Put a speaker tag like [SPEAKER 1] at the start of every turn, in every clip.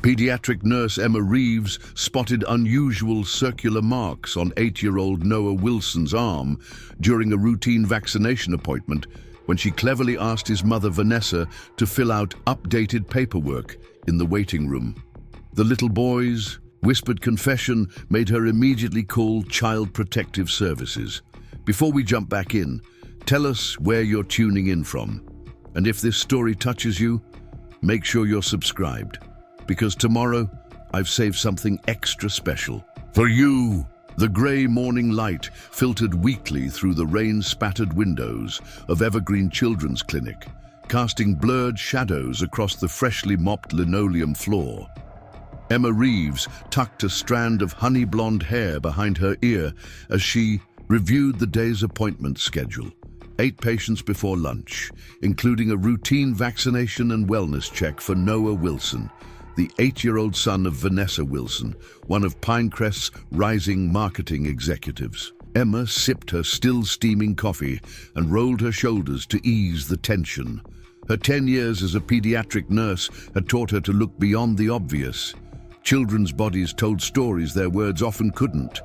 [SPEAKER 1] Pediatric nurse Emma Reeves spotted unusual circular marks on 8-year-old Noah Wilson's arm during a routine vaccination appointment when she cleverly asked his mother Vanessa to fill out updated paperwork in the waiting room. The little boy's whispered confession made her immediately call Child Protective Services. Before we jump back in, tell us where you're tuning in from. And if this story touches you, make sure you're subscribed, because tomorrow I've saved something extra special for you. The grey morning light filtered weakly through the rain-spattered windows of Evergreen Children's Clinic, casting blurred shadows across the freshly mopped linoleum floor. Emma Reeves tucked a strand of honey-blonde hair behind her ear as she reviewed the day's appointment schedule. 8 patients before lunch, including a routine vaccination and wellness check for Noah Wilson, the 8-year-old son of Vanessa Wilson, one of Pinecrest's rising marketing executives. Emma sipped her still-steaming coffee and rolled her shoulders to ease the tension. Her 10 years as a pediatric nurse had taught her to look beyond the obvious. Children's bodies told stories their words often couldn't,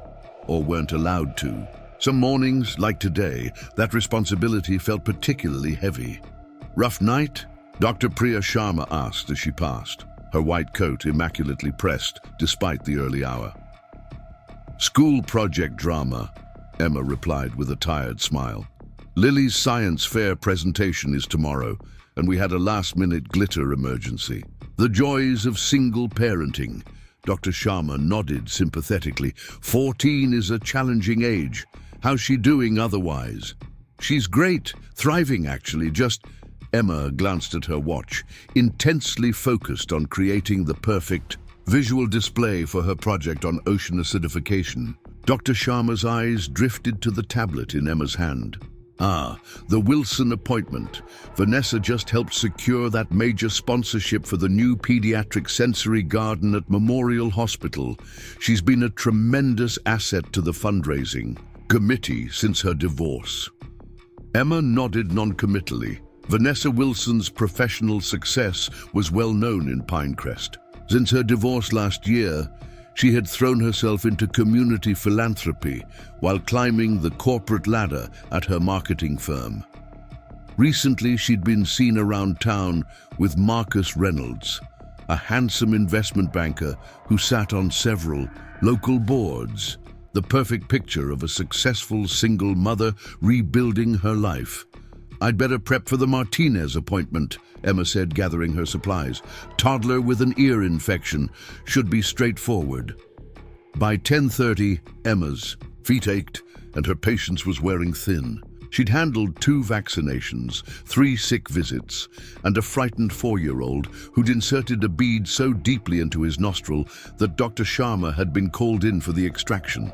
[SPEAKER 1] or weren't allowed to. Some mornings, like today, that responsibility felt particularly heavy. "Rough night?" Dr. Priya Sharma asked as she passed, her white coat immaculately pressed despite the early hour. "School project drama," Emma replied with a tired smile. "Lily's science fair presentation is tomorrow, and we had a last-minute glitter emergency. The joys of single parenting." Dr. Sharma nodded sympathetically. 14 is a challenging age. How's she doing otherwise? "She's great, thriving actually, just..." Emma glanced at her watch, intensely focused on creating the perfect visual display for her project on ocean acidification. Dr. Sharma's eyes drifted to the tablet in Emma's hand. The Wilson appointment. Vanessa just helped secure that major sponsorship for the new pediatric sensory garden at Memorial Hospital. She's been a tremendous asset to the fundraising committee since her divorce. Emma nodded non-committally. Vanessa Wilson's professional success was well known in Pinecrest. Since her divorce last year, she had thrown herself into community philanthropy while climbing the corporate ladder at her marketing firm. Recently, she'd been seen around town with Marcus Reynolds, a handsome investment banker who sat on several local boards, the perfect picture of a successful single mother rebuilding her life. "I'd better prep for the Martinez appointment," Emma said, gathering her supplies. "Toddler with an ear infection. Should be straightforward." By 10:30, Emma's feet ached and her patience was wearing thin. She'd handled 2 vaccinations, 3 sick visits, and a frightened 4-year-old who'd inserted a bead so deeply into his nostril that Dr. Sharma had been called in for the extraction.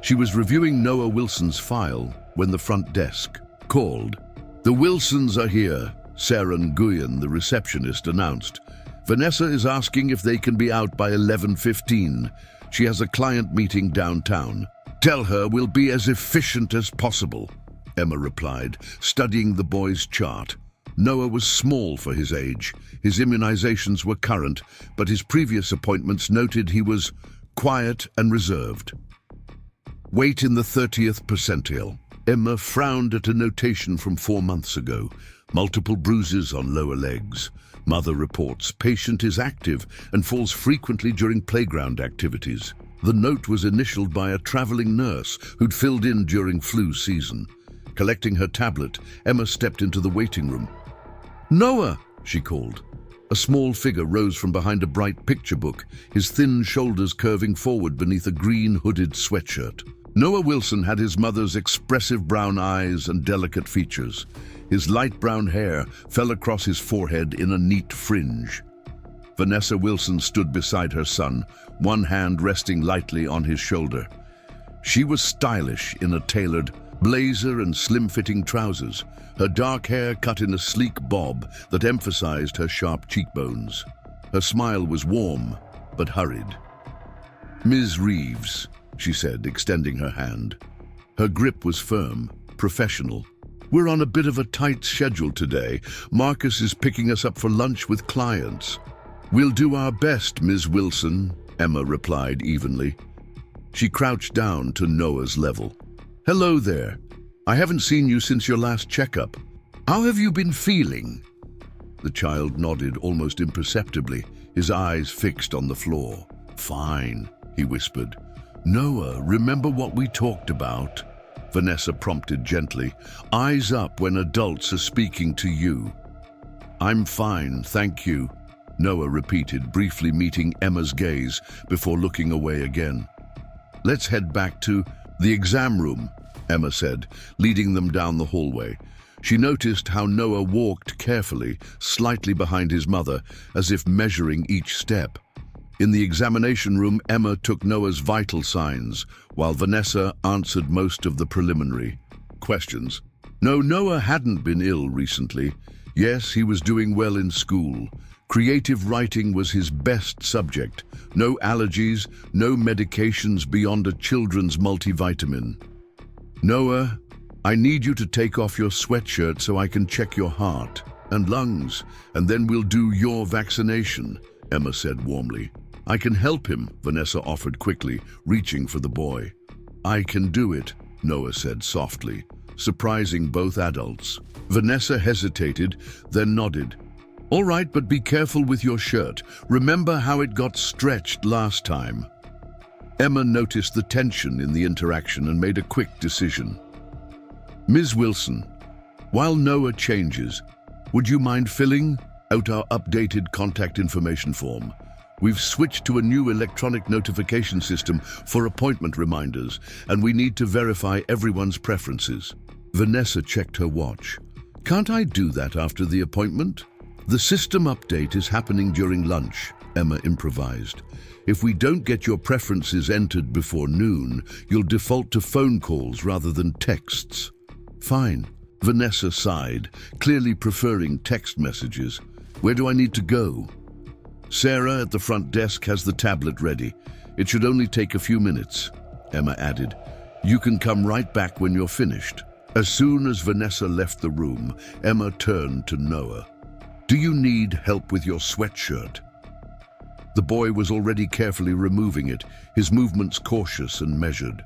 [SPEAKER 1] She was reviewing Noah Wilson's file when the front desk called. "The Wilsons are here," Sarah Nguyen, the receptionist, announced. "Vanessa is asking if they can be out by 11:15. She has a client meeting downtown. Tell her we'll be as efficient as possible," Emma replied, studying the boy's chart. Noah was small for his age. His immunizations were current, but his previous appointments noted he was quiet and reserved. "Weight in the 30th percentile." Emma frowned at a notation from 4 months ago. "Multiple bruises on lower legs." Mother reports patient is active and falls frequently during playground activities. The note was initialed by a traveling nurse who'd filled in during flu season. Collecting her tablet, Emma stepped into the waiting room. "Noah!" she called. A small figure rose from behind a bright picture book, his thin shoulders curving forward beneath a green hooded sweatshirt. Noah Wilson had his mother's expressive brown eyes and delicate features. His light brown hair fell across his forehead in a neat fringe. Vanessa Wilson stood beside her son, one hand resting lightly on his shoulder. She was stylish in a tailored blazer and slim-fitting trousers, her dark hair cut in a sleek bob that emphasized her sharp cheekbones. Her smile was warm, but hurried. "Ms. Reeves," she said, extending her hand. Her grip was firm, professional. "We're on a bit of a tight schedule today. Marcus is picking us up for lunch with clients." "We'll do our best, Ms. Wilson," Emma replied evenly. She crouched down to Noah's level. "Hello there. I haven't seen you since your last checkup. How have you been feeling?" The child nodded almost imperceptibly, his eyes fixed on the floor. "Fine," he whispered. "Noah, remember what we talked about?" Vanessa prompted gently. "Eyes up when adults are speaking to you." "I'm fine, thank you," Noah repeated, briefly meeting Emma's gaze before looking away again. "Let's head back to the exam room," Emma said, leading them down the hallway. She noticed how Noah walked carefully, slightly behind his mother, as if measuring each step. In the examination room, Emma took Noah's vital signs, while Vanessa answered most of the preliminary questions. No, Noah hadn't been ill recently. Yes, he was doing well in school. Creative writing was his best subject. No allergies, no medications beyond a children's multivitamin. "Noah, I need you to take off your sweatshirt so I can check your heart and lungs, and then we'll do your vaccination," Emma said warmly. "I can help him," Vanessa offered quickly, reaching for the boy. "I can do it," Noah said softly, surprising both adults. Vanessa hesitated, then nodded. "All right, but be careful with your shirt. Remember how it got stretched last time." Emma noticed the tension in the interaction and made a quick decision. "Ms. Wilson, while Noah changes, would you mind filling out our updated contact information form? We've switched to a new electronic notification system for appointment reminders, and we need to verify everyone's preferences." Vanessa checked her watch. "Can't I do that after the appointment?" "The system update is happening during lunch," Emma improvised. "If we don't get your preferences entered before noon, you'll default to phone calls rather than texts." "Fine," Vanessa sighed, clearly preferring text messages. "Where do I need to go?" "Sarah at the front desk has the tablet ready. It should only take a few minutes," Emma added. "You can come right back when you're finished." As soon as Vanessa left the room, Emma turned to Noah. "Do you need help with your sweatshirt?" The boy was already carefully removing it, his movements cautious and measured.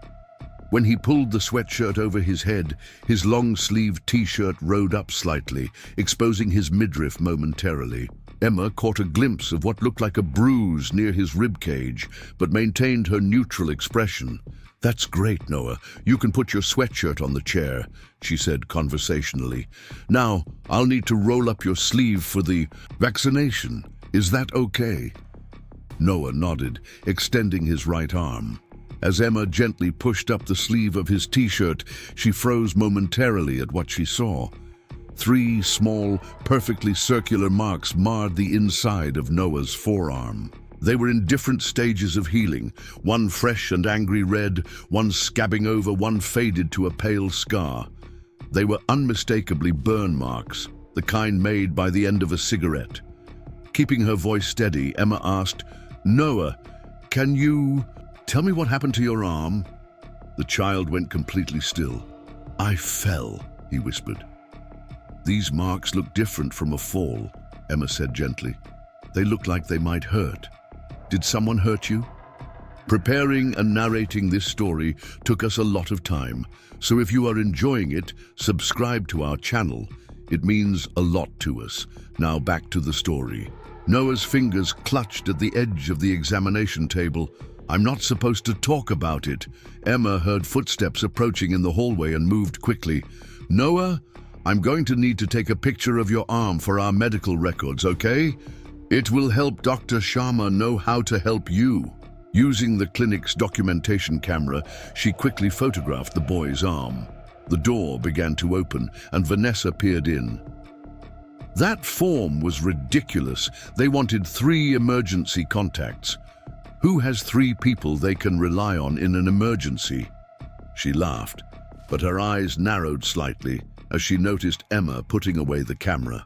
[SPEAKER 1] When he pulled the sweatshirt over his head, his long-sleeved t-shirt rode up slightly, exposing his midriff momentarily. Emma caught a glimpse of what looked like a bruise near his ribcage, but maintained her neutral expression. "That's great, Noah. You can put your sweatshirt on the chair," she said conversationally. "Now, I'll need to roll up your sleeve for the vaccination. Is that okay?" Noah nodded, extending his right arm. As Emma gently pushed up the sleeve of his t-shirt, she froze momentarily at what she saw. 3 small, perfectly circular marks marred the inside of Noah's forearm. They were in different stages of healing, one fresh and angry red, one scabbing over, one faded to a pale scar. They were unmistakably burn marks, the kind made by the end of a cigarette. Keeping her voice steady, Emma asked, "Noah, can you tell me what happened to your arm?" The child went completely still. "I fell," he whispered. "These marks look different from a fall," Emma said gently. "They look like they might hurt. Did someone hurt you?" Preparing and narrating this story took us a lot of time, so if you are enjoying it, subscribe to our channel. It means a lot to us. Now back to the story. Noah's fingers clutched at the edge of the examination table. "I'm not supposed to talk about it." Emma heard footsteps approaching in the hallway and moved quickly. "Noah, I'm going to need to take a picture of your arm for our medical records, okay? It will help Dr. Sharma know how to help you." Using the clinic's documentation camera, she quickly photographed the boy's arm. The door began to open, and Vanessa peered in. That form was ridiculous. They wanted 3 emergency contacts. Who has 3 people they can rely on in an emergency? She laughed, but her eyes narrowed slightly as she noticed Emma putting away the camera.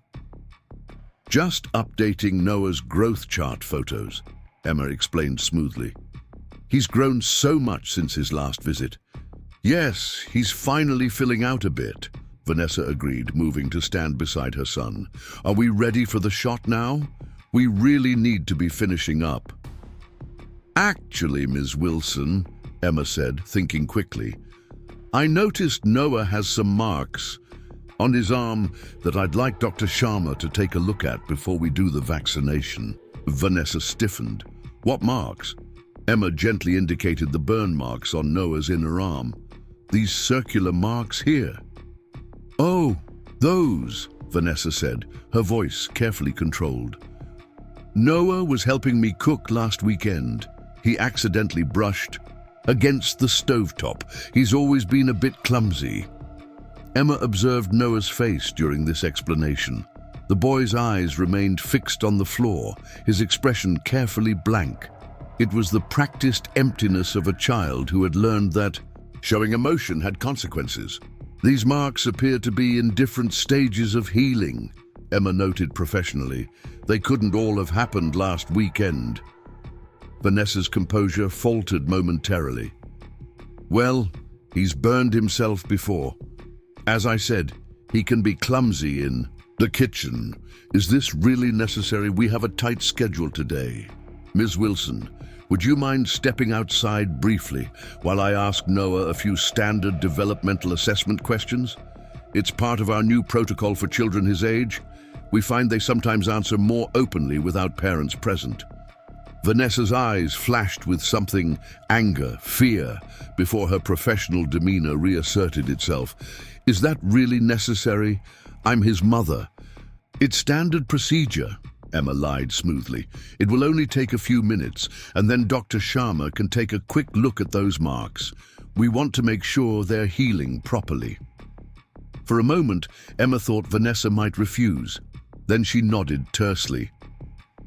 [SPEAKER 1] "Just updating Noah's growth chart photos," Emma explained smoothly. "He's grown so much since his last visit." "Yes, he's finally filling out a bit," Vanessa agreed, moving to stand beside her son. "Are we ready for the shot now?" We really need to be finishing up. Actually, Ms. Wilson, Emma said, thinking quickly, I noticed Noah has some marks on his arm that I'd like Dr. Sharma to take a look at before we do the vaccination. Vanessa stiffened. What marks? Emma gently indicated the burn marks on Noah's inner arm. These circular marks here. Oh, those, Vanessa said, her voice carefully controlled. Noah was helping me cook last weekend. He accidentally brushed against the stovetop. He's always been a bit clumsy. Emma observed Noah's face during this explanation. The boy's eyes remained fixed on the floor, his expression carefully blank. It was the practiced emptiness of a child who had learned that showing emotion had consequences. These marks appear to be in different stages of healing, Emma noted professionally. They couldn't all have happened last weekend. Vanessa's composure faltered momentarily. Well, he's burned himself before. As I said, he can be clumsy in the kitchen. Is this really necessary? We have a tight schedule today. Ms. Wilson, would you mind stepping outside briefly while I ask Noah a few standard developmental assessment questions? It's part of our new protocol for children his age. We find they sometimes answer more openly without parents present. Vanessa's eyes flashed with something, anger, fear, before her professional demeanor reasserted itself. Is that really necessary? I'm his mother. It's standard procedure, Emma lied smoothly. It will only take a few minutes, and then Dr. Sharma can take a quick look at those marks. We want to make sure they're healing properly. For a moment, Emma thought Vanessa might refuse. Then she nodded tersely.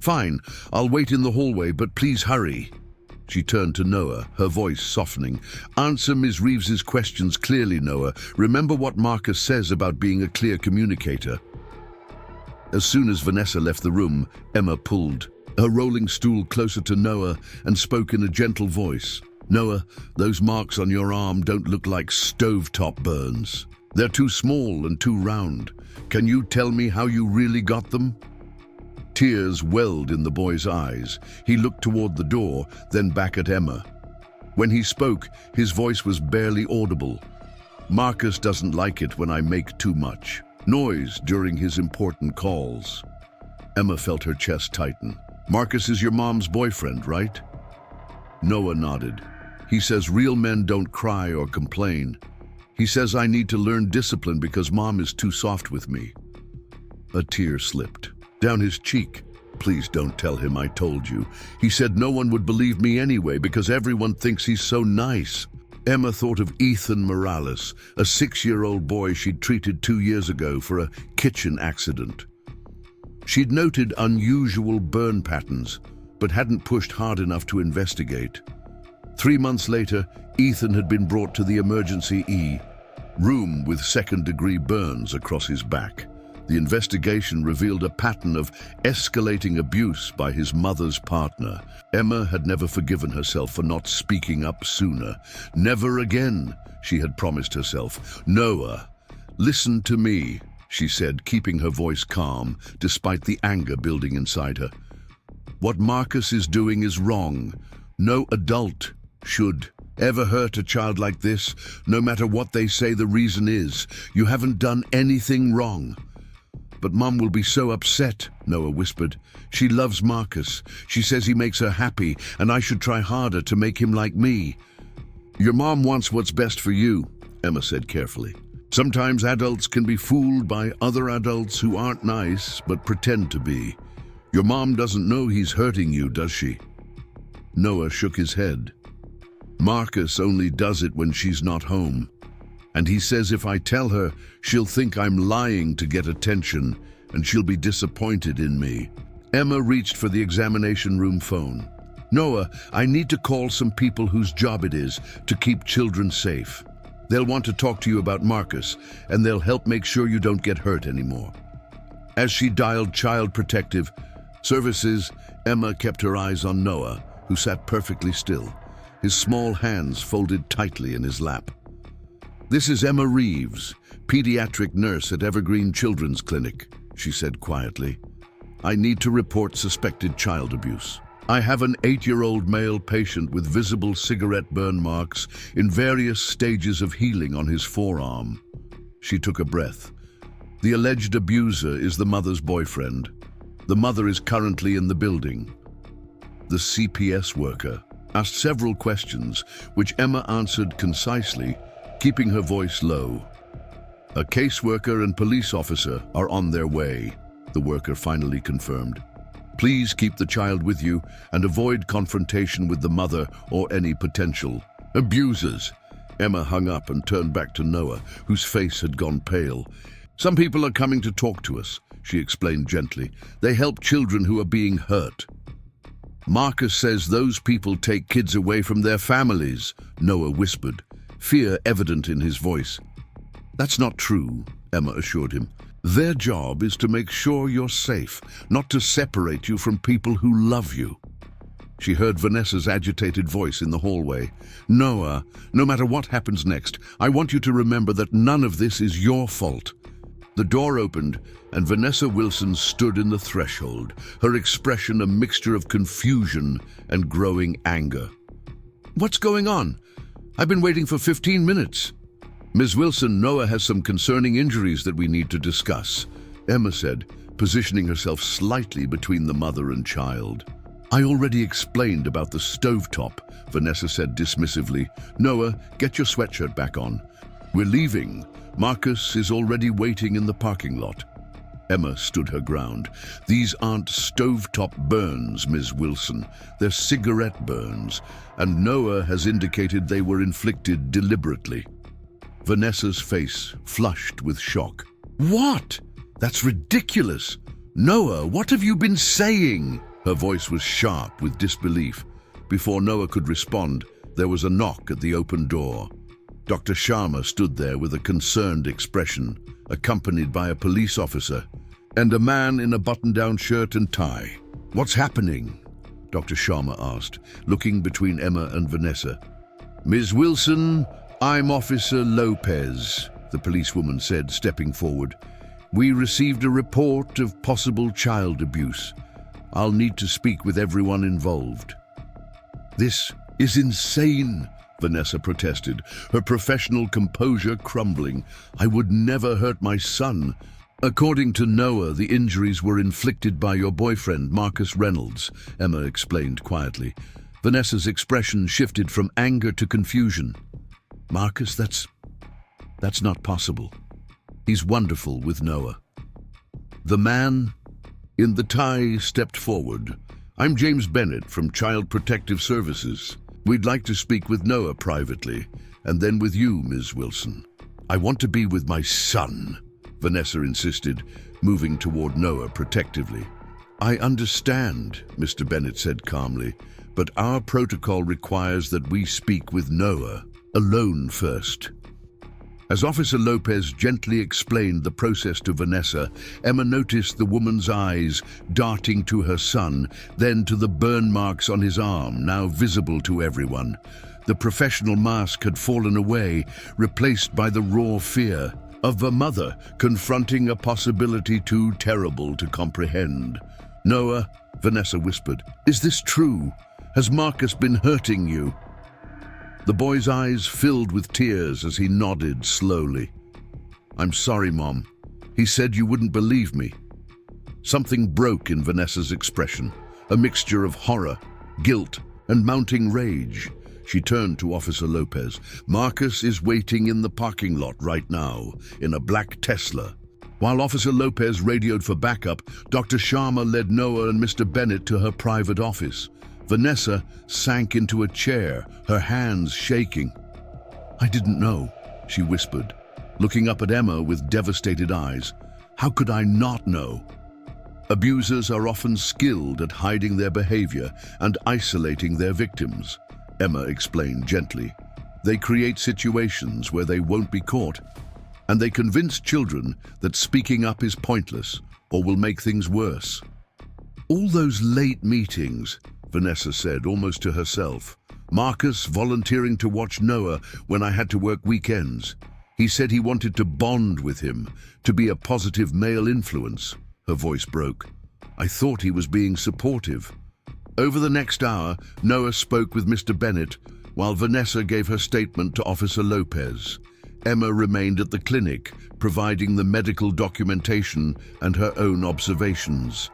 [SPEAKER 1] Fine, I'll wait in the hallway, but please hurry. She turned to Noah, her voice softening. Answer Ms. Reeves's questions clearly, Noah. Remember what Marcus says about being a clear communicator. As soon as Vanessa left the room, Emma pulled her rolling stool closer to Noah and spoke in a gentle voice. Noah, those marks on your arm don't look like stovetop burns. They're too small and too round. Can you tell me how you really got them? Tears welled in the boy's eyes. He looked toward the door, then back at Emma. When he spoke, his voice was barely audible. Marcus doesn't like it when I make too much noise during his important calls. Emma felt her chest tighten. Marcus is your mom's boyfriend, right? Noah nodded. He says real men don't cry or complain. He says I need to learn discipline because mom is too soft with me. A tear slipped down his cheek. Please don't tell him I told you. He said no one would believe me anyway because everyone thinks he's so nice. Emma thought of Ethan Morales, a 6-year-old boy she'd treated 2 years ago for a kitchen accident. She'd noted unusual burn patterns, but hadn't pushed hard enough to investigate. 3 months later, Ethan had been brought to the emergency room with second-degree burns across his back. The investigation revealed a pattern of escalating abuse by his mother's partner. Emma had never forgiven herself for not speaking up sooner. Never again, she had promised herself. Noah, listen to me, she said, keeping her voice calm despite the anger building inside her. What Marcus is doing is wrong. No adult should ever hurt a child like this, no matter what they say the reason is. You haven't done anything wrong. But Mom will be so upset, Noah whispered. She loves Marcus. She says he makes her happy, and I should try harder to make him like me. Your mom wants what's best for you, Emma said carefully. Sometimes adults can be fooled by other adults who aren't nice, but pretend to be. Your mom doesn't know he's hurting you, does she? Noah shook his head. Marcus only does it when she's not home. And he says if I tell her, she'll think I'm lying to get attention, and she'll be disappointed in me. Emma reached for the examination room phone. Noah, I need to call some people whose job it is to keep children safe. They'll want to talk to you about Marcus, and they'll help make sure you don't get hurt anymore. As she dialed Child Protective Services, Emma kept her eyes on Noah, who sat perfectly still, his small hands folded tightly in his lap. This is Emma Reeves, pediatric nurse at Evergreen Children's Clinic, she said quietly. I need to report suspected child abuse. I have an 8-year-old male patient with visible cigarette burn marks in various stages of healing on his forearm. She took a breath. The alleged abuser is the mother's boyfriend. The mother is currently in the building. The CPS worker asked several questions, which Emma answered concisely, keeping her voice low. A caseworker and police officer are on their way, the worker finally confirmed. Please keep the child with you and avoid confrontation with the mother or any potential abusers. Emma hung up and turned back to Noah, whose face had gone pale. Some people are coming to talk to us, she explained gently. They help children who are being hurt. Marcus says those people take kids away from their families, Noah whispered, fear evident in his voice. That's not true, Emma assured him. Their job is to make sure you're safe, not to separate you from people who love you. She heard Vanessa's agitated voice in the hallway. Noah, no matter what happens next, I want you to remember that none of this is your fault. The door opened, and Vanessa Wilson stood in the threshold, her expression a mixture of confusion and growing anger. What's going on? I've been waiting for 15 minutes. Ms. Wilson, Noah has some concerning injuries that we need to discuss, Emma said, positioning herself slightly between the mother and child. I already explained about the stovetop, Vanessa said dismissively. Noah, get your sweatshirt back on. We're leaving. Marcus is already waiting in the parking lot. Emma stood her ground. These aren't stovetop burns, Ms. Wilson. They're cigarette burns, and Noah has indicated they were inflicted deliberately. Vanessa's face flushed with shock. What? That's ridiculous. Noah, what have you been saying? Her voice was sharp with disbelief. Before Noah could respond, there was a knock at the open door. Dr. Sharma stood there with a concerned expression, accompanied by a police officer and a man in a button-down shirt and tie. What's happening? Dr. Sharma asked, looking between Emma and Vanessa. Ms. Wilson, I'm Officer Lopez, the policewoman said, stepping forward. We received a report of possible child abuse. I'll need to speak with everyone involved. This is insane, Vanessa protested, her professional composure crumbling. I would never hurt my son. According to Noah, the injuries were inflicted by your boyfriend, Marcus Reynolds, Emma explained quietly. Vanessa's expression shifted from anger to confusion. Marcus, that's not possible. He's wonderful with Noah. The man in the tie stepped forward. I'm James Bennett from Child Protective Services. We'd like to speak with Noah privately, and then with you, Ms. Wilson. I want to be with my son, Vanessa insisted, moving toward Noah protectively. I understand, Mr. Bennett said calmly, but our protocol requires that we speak with Noah alone first. As Officer Lopez gently explained the process to Vanessa, Emma noticed the woman's eyes darting to her son, then to the burn marks on his arm, now visible to everyone. The professional mask had fallen away, replaced by the raw fear of a mother confronting a possibility too terrible to comprehend. Noah, Vanessa whispered, is this true? Has Marcus been hurting you? The boy's eyes filled with tears as he nodded slowly. I'm sorry, Mom. He said you wouldn't believe me. Something broke in Vanessa's expression, a mixture of horror, guilt, and mounting rage. She turned to Officer Lopez. Marcus is waiting in the parking lot right now, in a black Tesla. While Officer Lopez radioed for backup, Dr. Sharma led Noah and Mr. Bennett to her private office. Vanessa sank into a chair, her hands shaking. I didn't know, she whispered, looking up at Emma with devastated eyes. How could I not know? Abusers are often skilled at hiding their behavior and isolating their victims, Emma explained gently. They create situations where they won't be caught, and they convince children that speaking up is pointless or will make things worse. All those late meetings, Vanessa said, almost to herself. Marcus volunteering to watch Noah when I had to work weekends. He said he wanted to bond with him, to be a positive male influence. Her voice broke. I thought he was being supportive. Over the next hour, Noah spoke with Mr. Bennett, while Vanessa gave her statement to Officer Lopez. Emma remained at the clinic, providing the medical documentation and her own observations.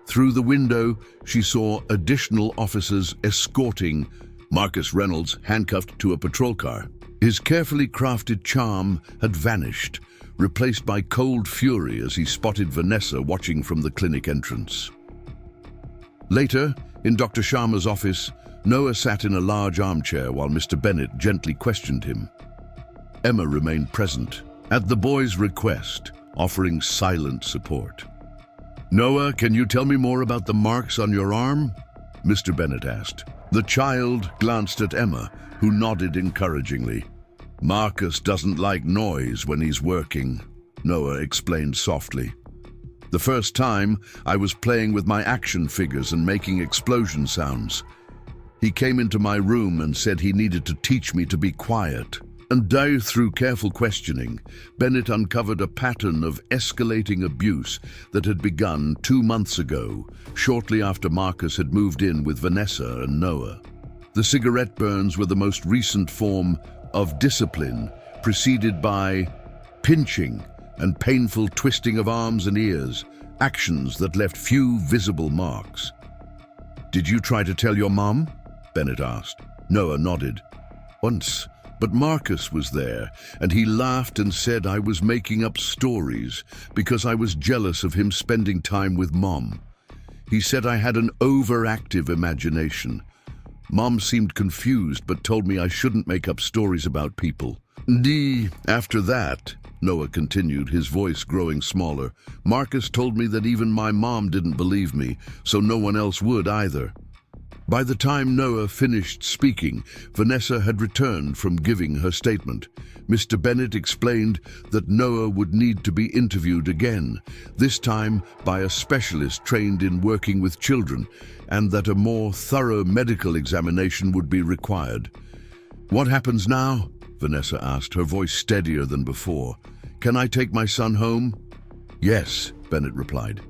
[SPEAKER 1] Through the window, she saw additional officers escorting Marcus Reynolds, handcuffed to a patrol car. His carefully crafted charm had vanished, replaced by cold fury as he spotted Vanessa watching from the clinic entrance. Later, in Dr. Sharma's office, Noah sat in a large armchair while Mr. Bennett gently questioned him. Emma remained present, at the boy's request, offering silent support. "Noah, can you tell me more about the marks on your arm?" Mr. Bennett asked. The child glanced at Emma, who nodded encouragingly. "Marcus doesn't like noise when he's working," Noah explained softly. "The first time, I was playing with my action figures and making explosion sounds. He came into my room and said he needed to teach me to be quiet." And through careful questioning, Bennett uncovered a pattern of escalating abuse that had begun 2 months ago, shortly after Marcus had moved in with Vanessa and Noah. The cigarette burns were the most recent form of discipline, preceded by pinching and painful twisting of arms and ears, actions that left few visible marks. "Did you try to tell your mom?" Bennett asked. Noah nodded. "Once. But Marcus was there, and he laughed and said I was making up stories because I was jealous of him spending time with Mom. He said I had an overactive imagination. Mom seemed confused but told me I shouldn't make up stories about people. After that," Noah continued, his voice growing smaller, "Marcus told me that even my mom didn't believe me, so no one else would either." By the time Noah finished speaking, Vanessa had returned from giving her statement. Mr. Bennett explained that Noah would need to be interviewed again, this time by a specialist trained in working with children, and that a more thorough medical examination would be required. "What happens now?" Vanessa asked, her voice steadier than before. "Can I take my son home?" "Yes," Bennett replied.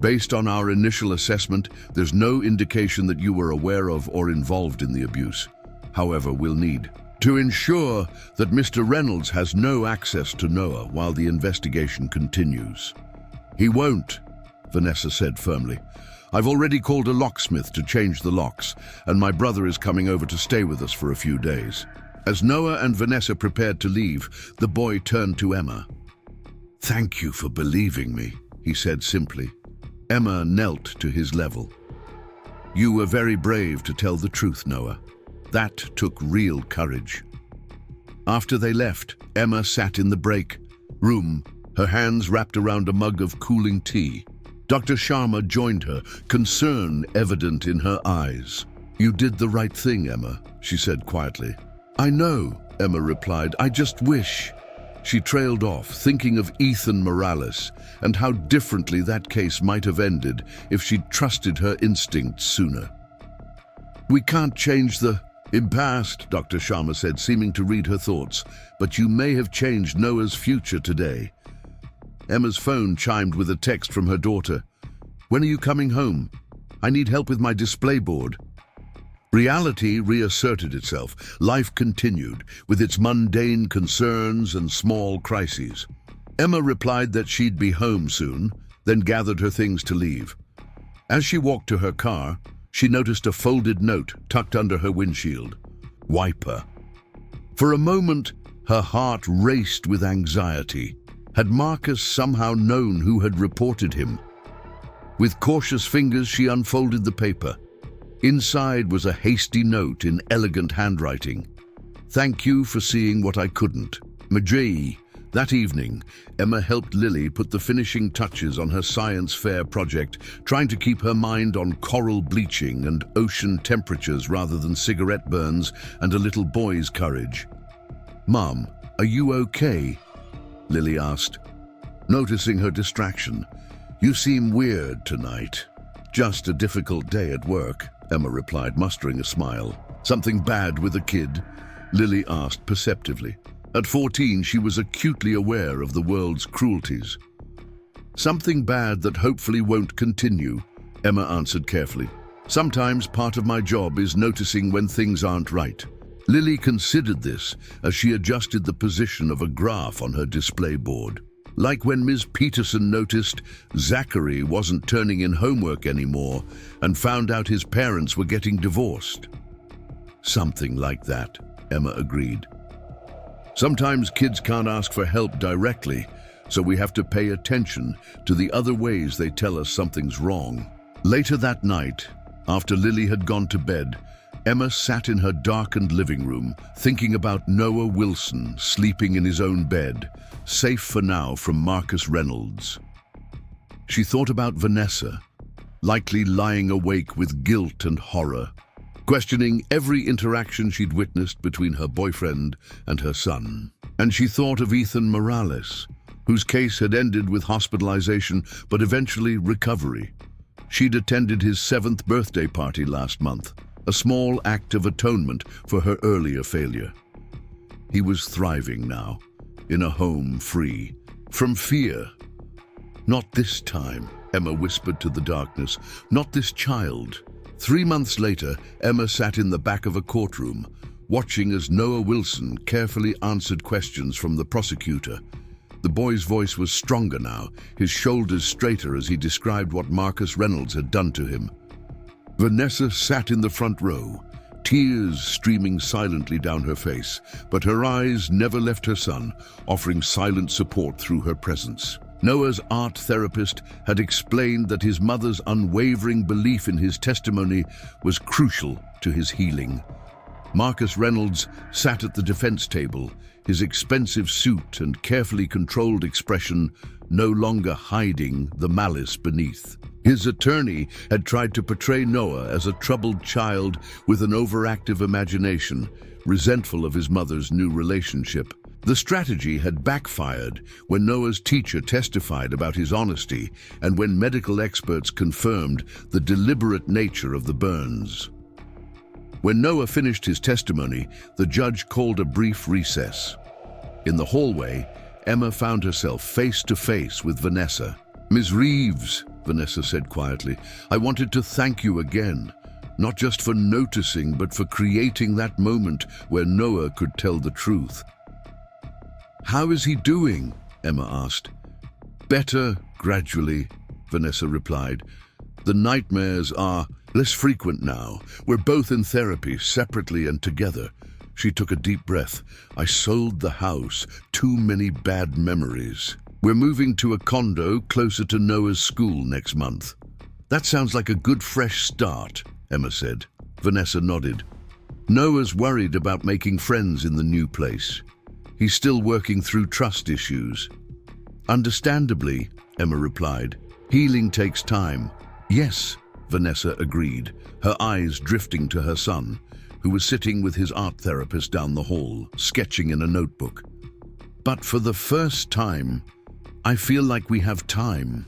[SPEAKER 1] "Based on our initial assessment, there's no indication that you were aware of or involved in the abuse. However, we'll need to ensure that Mr. Reynolds has no access to Noah while the investigation continues." "He won't," Vanessa said firmly. "I've already called a locksmith to change the locks, and my brother is coming over to stay with us for a few days." As Noah and Vanessa prepared to leave, the boy turned to Emma. "Thank you for believing me," he said simply. Emma knelt to his level. "You were very brave to tell the truth, Noah. That took real courage." After they left, Emma sat in the break room, her hands wrapped around a mug of cooling tea. Dr. Sharma joined her, concern evident in her eyes. "You did the right thing, Emma," she said quietly. "I know," Emma replied. "I just wish." She trailed off, thinking of Ethan Morales and how differently that case might have ended if she'd trusted her instincts sooner. "We can't change the past," Dr. Sharma said, seeming to read her thoughts, "but you may have changed Noah's future today." Emma's phone chimed with a text from her daughter. "When are you coming home? I need help with my display board." Reality reasserted itself. Life continued, with its mundane concerns and small crises. Emma replied that she'd be home soon, then gathered her things to leave. As she walked to her car, she noticed a folded note tucked under her windshield. "Wiper." For a moment, her heart raced with anxiety. Had Marcus somehow known who had reported him? With cautious fingers, she unfolded the paper. Inside was a hasty note in elegant handwriting. "Thank you for seeing what I couldn't. Majay." That evening, Emma helped Lily put the finishing touches on her science fair project, trying to keep her mind on coral bleaching and ocean temperatures rather than cigarette burns and a little boy's courage. "Mom, are you okay?" Lily asked. Noticing her distraction, "You seem weird tonight." "Just a difficult day at work," Emma replied, mustering a smile. "Something bad with a kid?" Lily asked perceptively. At 14, she was acutely aware of the world's cruelties. Something bad that hopefully won't continue, Emma answered carefully. Sometimes part of my job is noticing when things aren't right. Lily considered this as she adjusted the position of a graph on her display board. Like when Ms. Peterson noticed Zachary wasn't turning in homework anymore and found out his parents were getting divorced. Something like that, Emma agreed. Sometimes kids can't ask for help directly, so we have to pay attention to the other ways they tell us something's wrong. Later that night, after Lily had gone to bed, Emma sat in her darkened living room, thinking about Noah Wilson sleeping in his own bed, safe for now from Marcus Reynolds. She thought about Vanessa, likely lying awake with guilt and horror, questioning every interaction she'd witnessed between her boyfriend and her son. And she thought of Ethan Morales, whose case had ended with hospitalization but eventually recovery. She'd attended his 7th birthday party last month, a small act of atonement for her earlier failure. He was thriving now, in a home free from fear. Not this time, Emma whispered to the darkness. Not this child. 3 months later, Emma sat in the back of a courtroom, watching as Noah Wilson carefully answered questions from the prosecutor. The boy's voice was stronger now, his shoulders straighter as he described what Marcus Reynolds had done to him. Vanessa sat in the front row, tears streaming silently down her face, but her eyes never left her son, offering silent support through her presence. Noah's art therapist had explained that his mother's unwavering belief in his testimony was crucial to his healing. Marcus Reynolds sat at the defense table, his expensive suit and carefully controlled expression no longer hiding the malice beneath. His attorney had tried to portray Noah as a troubled child with an overactive imagination, resentful of his mother's new relationship. The strategy had backfired when Noah's teacher testified about his honesty and when medical experts confirmed the deliberate nature of the burns. When Noah finished his testimony, the judge called a brief recess. In the hallway, Emma found herself face to face with Vanessa. "Ms. Reeves," Vanessa said quietly, "I wanted to thank you again, not just for noticing, but for creating that moment where Noah could tell the truth." "How is he doing?" Emma asked. "Better, gradually," Vanessa replied. "The nightmares are less frequent now. We're both in therapy, separately and together." She took a deep breath. "I sold the house. Too many bad memories. We're moving to a condo closer to Noah's school next month." "That sounds like a good fresh start," Emma said. Vanessa nodded. "Noah's worried about making friends in the new place. He's still working through trust issues." "Understandably," Emma replied. "Healing takes time." "Yes," Vanessa agreed, her eyes drifting to her son, who was sitting with his art therapist down the hall, sketching in a notebook. "But for the first time, I feel like we have time.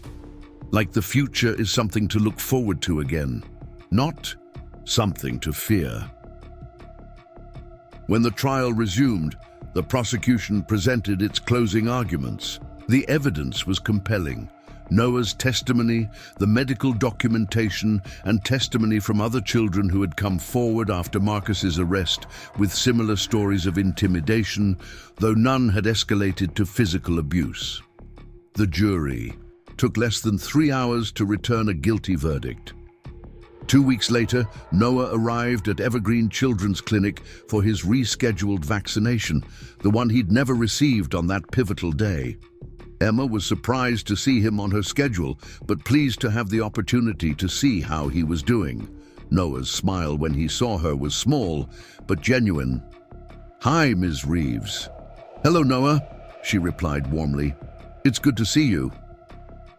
[SPEAKER 1] Like the future is something to look forward to again, not something to fear." When the trial resumed, the prosecution presented its closing arguments. The evidence was compelling. Noah's testimony, the medical documentation, and testimony from other children who had come forward after Marcus's arrest with similar stories of intimidation, though none had escalated to physical abuse. The jury took less than 3 hours to return a guilty verdict. 2 weeks later, Noah arrived at Evergreen Children's Clinic for his rescheduled vaccination, the one he'd never received on that pivotal day. Emma was surprised to see him on her schedule, but pleased to have the opportunity to see how he was doing. Noah's smile when he saw her was small, but genuine. "Hi, Ms. Reeves." "Hello, Noah," she replied warmly. "It's good to see you."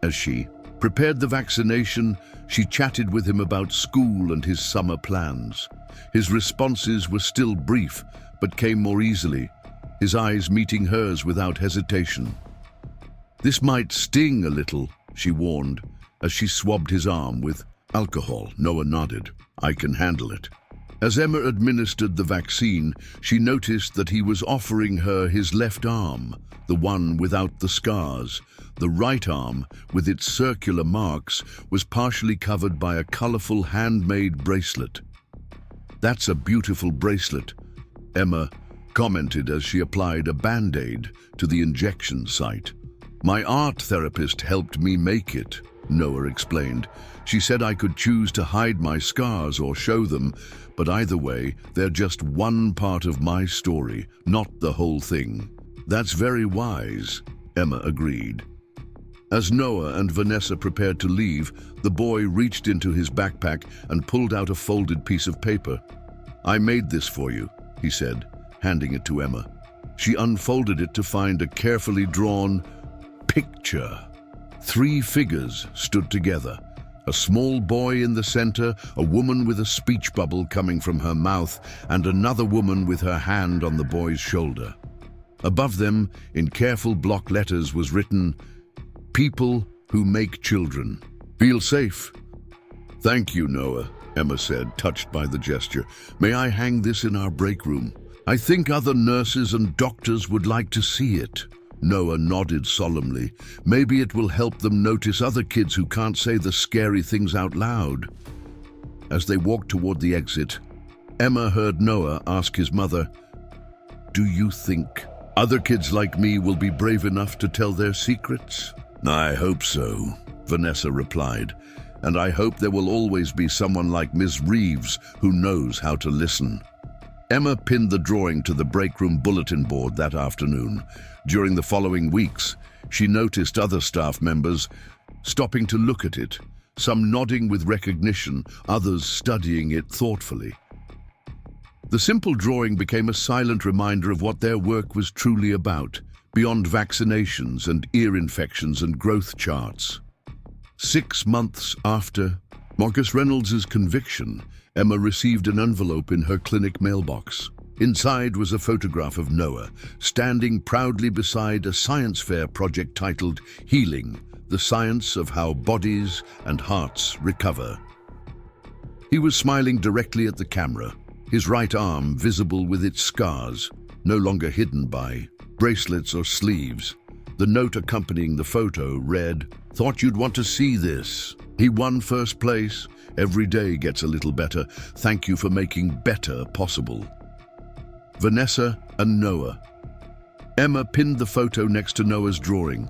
[SPEAKER 1] As she prepared the vaccination, she chatted with him about school and his summer plans. His responses were still brief, but came more easily, his eyes meeting hers without hesitation. "This might sting a little," she warned, as she swabbed his arm with alcohol. Noah nodded. "I can handle it." As Emma administered the vaccine, she noticed that he was offering her his left arm, the one without the scars. The right arm, with its circular marks, was partially covered by a colorful handmade bracelet. "That's a beautiful bracelet," Emma commented as she applied a band-aid to the injection site. "My art therapist helped me make it," Noah explained. "She said I could choose to hide my scars or show them, but either way, they're just one part of my story, not the whole thing." "That's very wise," Emma agreed. As Noah and Vanessa prepared to leave, the boy reached into his backpack and pulled out a folded piece of paper. "I made this for you," he said, handing it to Emma. She unfolded it to find a carefully drawn picture. 3 figures stood together. A small boy in the center, a woman with a speech bubble coming from her mouth, and another woman with her hand on the boy's shoulder. Above them, in careful block letters, was written, "People who make children. Feel safe." "Thank you, Noah," Emma said, touched by the gesture. "May I hang this in our break room? I think other nurses and doctors would like to see it." Noah nodded solemnly. "Maybe it will help them notice other kids who can't say the scary things out loud." As they walked toward the exit, Emma heard Noah ask his mother, "Do you think other kids like me will be brave enough to tell their secrets?" "I hope so," Vanessa replied, "and I hope there will always be someone like Ms. Reeves who knows how to listen." Emma pinned the drawing to the break room bulletin board that afternoon. During the following weeks, she noticed other staff members stopping to look at it, some nodding with recognition, others studying it thoughtfully. The simple drawing became a silent reminder of what their work was truly about, beyond vaccinations and ear infections and growth charts. 6 months after Marcus Reynolds' conviction, Emma received an envelope in her clinic mailbox. Inside was a photograph of Noah, standing proudly beside a science fair project titled Healing, the Science of How Bodies and Hearts Recover. He was smiling directly at the camera, his right arm visible with its scars, no longer hidden by bracelets or sleeves. The note accompanying the photo read, "Thought you'd want to see this. He won first place. Every day gets a little better. Thank you for making better possible." Vanessa and Noah. Emma pinned the photo next to Noah's drawing.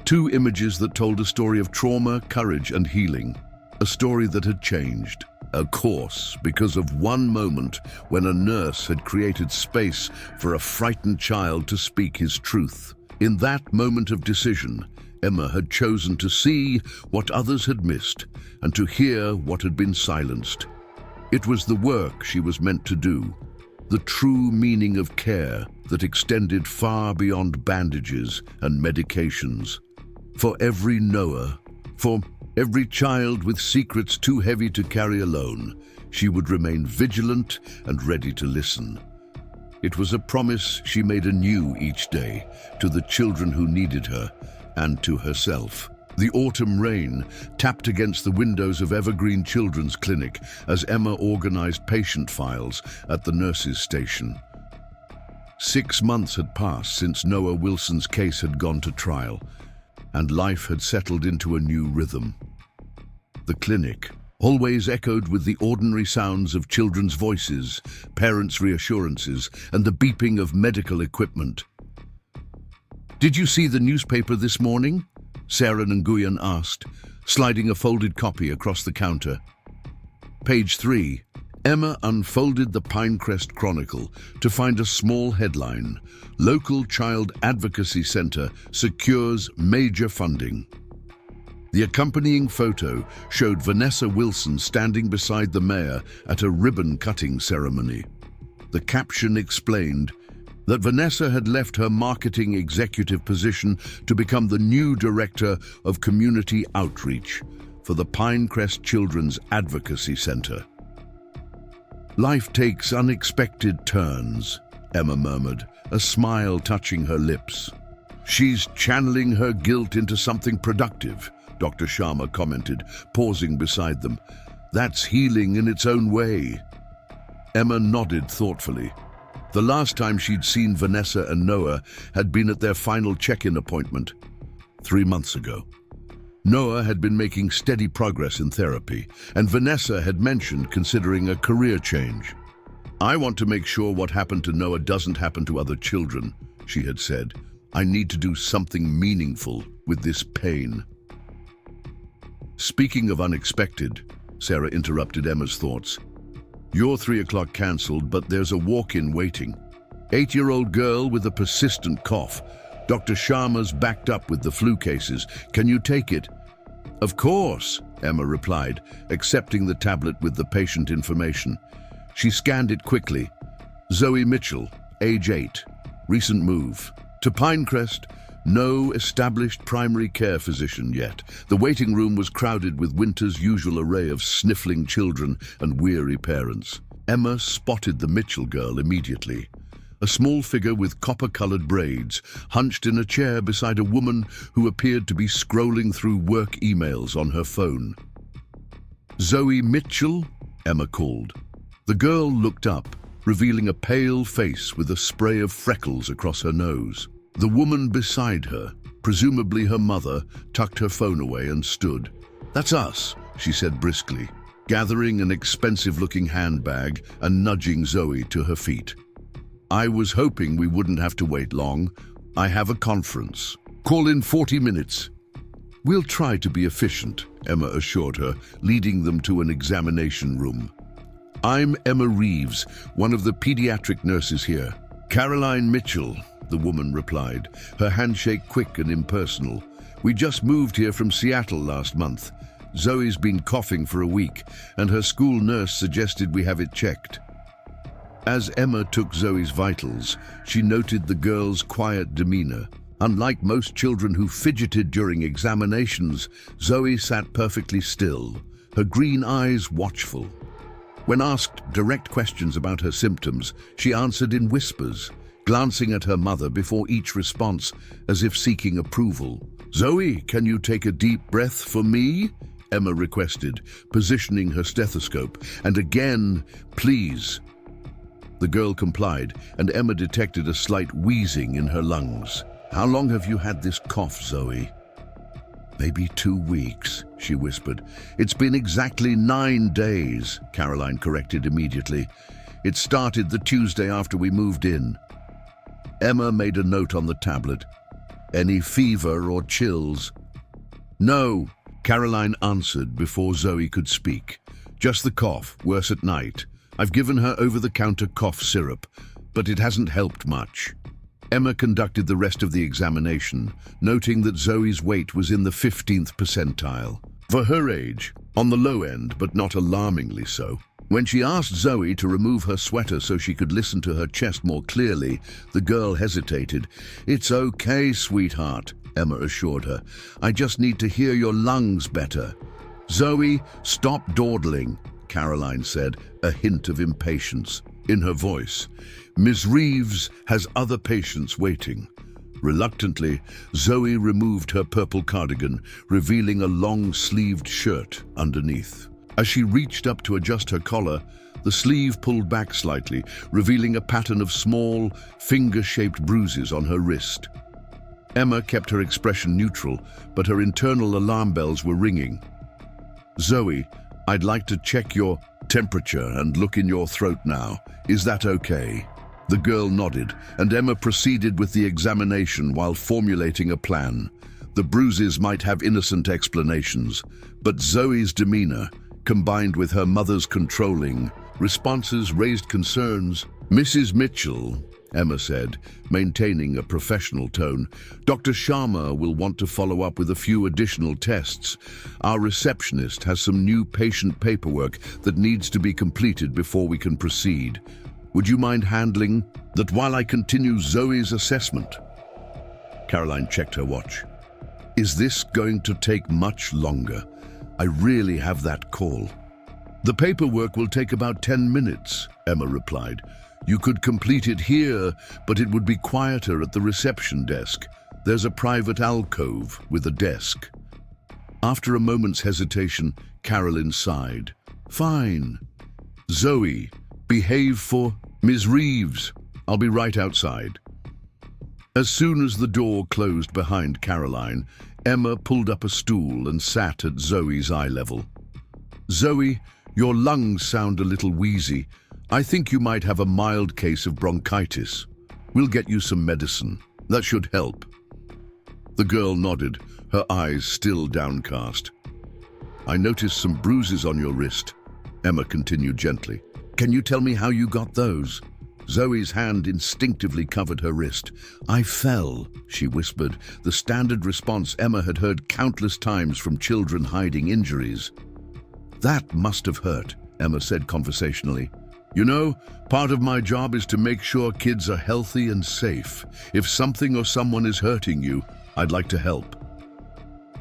[SPEAKER 1] 2 images that told a story of trauma, courage, and healing. A story that had changed. Of course, because of one moment when a nurse had created space for a frightened child to speak his truth. In that moment of decision, Emma had chosen to see what others had missed and to hear what had been silenced. It was the work she was meant to do, the true meaning of care that extended far beyond bandages and medications. For every Noah, for every child with secrets too heavy to carry alone, she would remain vigilant and ready to listen. It was a promise she made anew each day, to the children who needed her and to herself. The autumn rain tapped against the windows of Evergreen Children's Clinic as Emma organized patient files at the nurses' station. 6 months had passed since Noah Wilson's case had gone to trial, and life had settled into a new rhythm. The clinic always echoed with the ordinary sounds of children's voices, parents' reassurances, and the beeping of medical equipment. "Did you see the newspaper this morning?" Sarah Nguyen asked, sliding a folded copy across the counter. Page 3. Emma unfolded the Pinecrest Chronicle to find a small headline: "Local Child Advocacy Center secures major funding." The accompanying photo showed Vanessa Wilson standing beside the mayor at a ribbon-cutting ceremony. The caption explained that Vanessa had left her marketing executive position to become the new director of community outreach for the Pinecrest Children's Advocacy Center. "Life takes unexpected turns," Emma murmured, a smile touching her lips. "She's channeling her guilt into something productive," Dr. Sharma commented, pausing beside them. "That's healing in its own way." Emma nodded thoughtfully. The last time she'd seen Vanessa and Noah had been at their final check-in appointment 3 months ago. Noah had been making steady progress in therapy, and Vanessa had mentioned considering a career change. "I want to make sure what happened to Noah doesn't happen to other children," she had said. "I need to do something meaningful with this pain." Speaking of unexpected, Sarah interrupted Emma's thoughts. "Your 3 o'clock cancelled, but there's a walk-in waiting. 8-year-old girl with a persistent cough. Dr. Sharma's backed up with the flu cases. Can you take it?" "Of course," Emma replied, accepting the tablet with the patient information. She scanned it quickly. Zoe Mitchell, age 8, recent move. To Pinecrest, no established primary care physician yet. The waiting room was crowded with winter's usual array of sniffling children and weary parents. Emma spotted the Mitchell girl immediately. A small figure with copper-colored braids, hunched in a chair beside a woman who appeared to be scrolling through work emails on her phone. "Zoe Mitchell?" Emma called. The girl looked up, revealing a pale face with a spray of freckles across her nose. The woman beside her, presumably her mother, tucked her phone away and stood. "That's us," she said briskly, gathering an expensive-looking handbag and nudging Zoe to her feet. "I was hoping we wouldn't have to wait long. I have a conference. Call in 40 minutes. "We'll try to be efficient," Emma assured her, leading them to an examination room. "I'm Emma Reeves, one of the pediatric nurses here." "Caroline Mitchell," the woman replied, her handshake quick and impersonal. "We just moved here from Seattle last month. Zoe's been coughing for a week, and her school nurse suggested we have it checked." As Emma took Zoe's vitals, she noted the girl's quiet demeanor. Unlike most children who fidgeted during examinations, Zoe sat perfectly still, her green eyes watchful. When asked direct questions about her symptoms, she answered in whispers, glancing at her mother before each response as if seeking approval. "Zoe, can you take a deep breath for me?" Emma requested, positioning her stethoscope. "And again, please." The girl complied, and Emma detected a slight wheezing in her lungs. "How long have you had this cough, Zoe?" "Maybe 2 weeks," she whispered. "It's been exactly 9 days, Caroline corrected immediately. "It started the Tuesday after we moved in." Emma made a note on the tablet. "Any fever or chills?" "No," Caroline answered before Zoe could speak. "Just the cough, worse at night. I've given her over-the-counter cough syrup, but it hasn't helped much." Emma conducted the rest of the examination, noting that Zoe's weight was in the 15th percentile. For her age, on the low end, but not alarmingly so. When she asked Zoe to remove her sweater so she could listen to her chest more clearly, the girl hesitated. "It's okay, sweetheart," Emma assured her. "I just need to hear your lungs better." "Zoe, stop dawdling," Caroline said, a hint of impatience in her voice. "Ms. Reeves has other patients waiting." Reluctantly, Zoe removed her purple cardigan, revealing a long-sleeved shirt underneath. As she reached up to adjust her collar, the sleeve pulled back slightly, revealing a pattern of small, finger-shaped bruises on her wrist. Emma kept her expression neutral, but her internal alarm bells were ringing. "Zoe, I'd like to check your temperature and look in your throat now. Is that okay?" The girl nodded, and Emma proceeded with the examination while formulating a plan. The bruises might have innocent explanations, but Zoe's demeanor, combined with her mother's controlling responses, raised concerns. "Mrs. Mitchell," Emma said, maintaining a professional tone, "Dr. Sharma will want to follow up with a few additional tests. Our receptionist has some new patient paperwork that needs to be completed before we can proceed. Would you mind handling that while I continue Zoe's assessment?" Caroline checked her watch. "Is this going to take much longer? I really have that call." "The paperwork will take about 10 minutes, Emma replied. "You could complete it here, but it would be quieter at the reception desk. There's a private alcove with a desk." After a moment's hesitation, Caroline sighed. "Fine." "Zoe," Behave for Ms. Reeves. I'll be right outside." As soon as the door closed behind Caroline, Emma pulled up a stool and sat at Zoe's eye level. "Zoe, your lungs sound a little wheezy. I think you might have a mild case of bronchitis. We'll get you some medicine. That should help." The girl nodded, her eyes still downcast. "I noticed some bruises on your wrist," Emma continued gently. "Can you tell me how you got those?" Zoe's hand instinctively covered her wrist. "I fell," she whispered, the standard response Emma had heard countless times from children hiding injuries. "That must have hurt," Emma said conversationally. "You know, part of my job is to make sure kids are healthy and safe. If something or someone is hurting you, I'd like to help."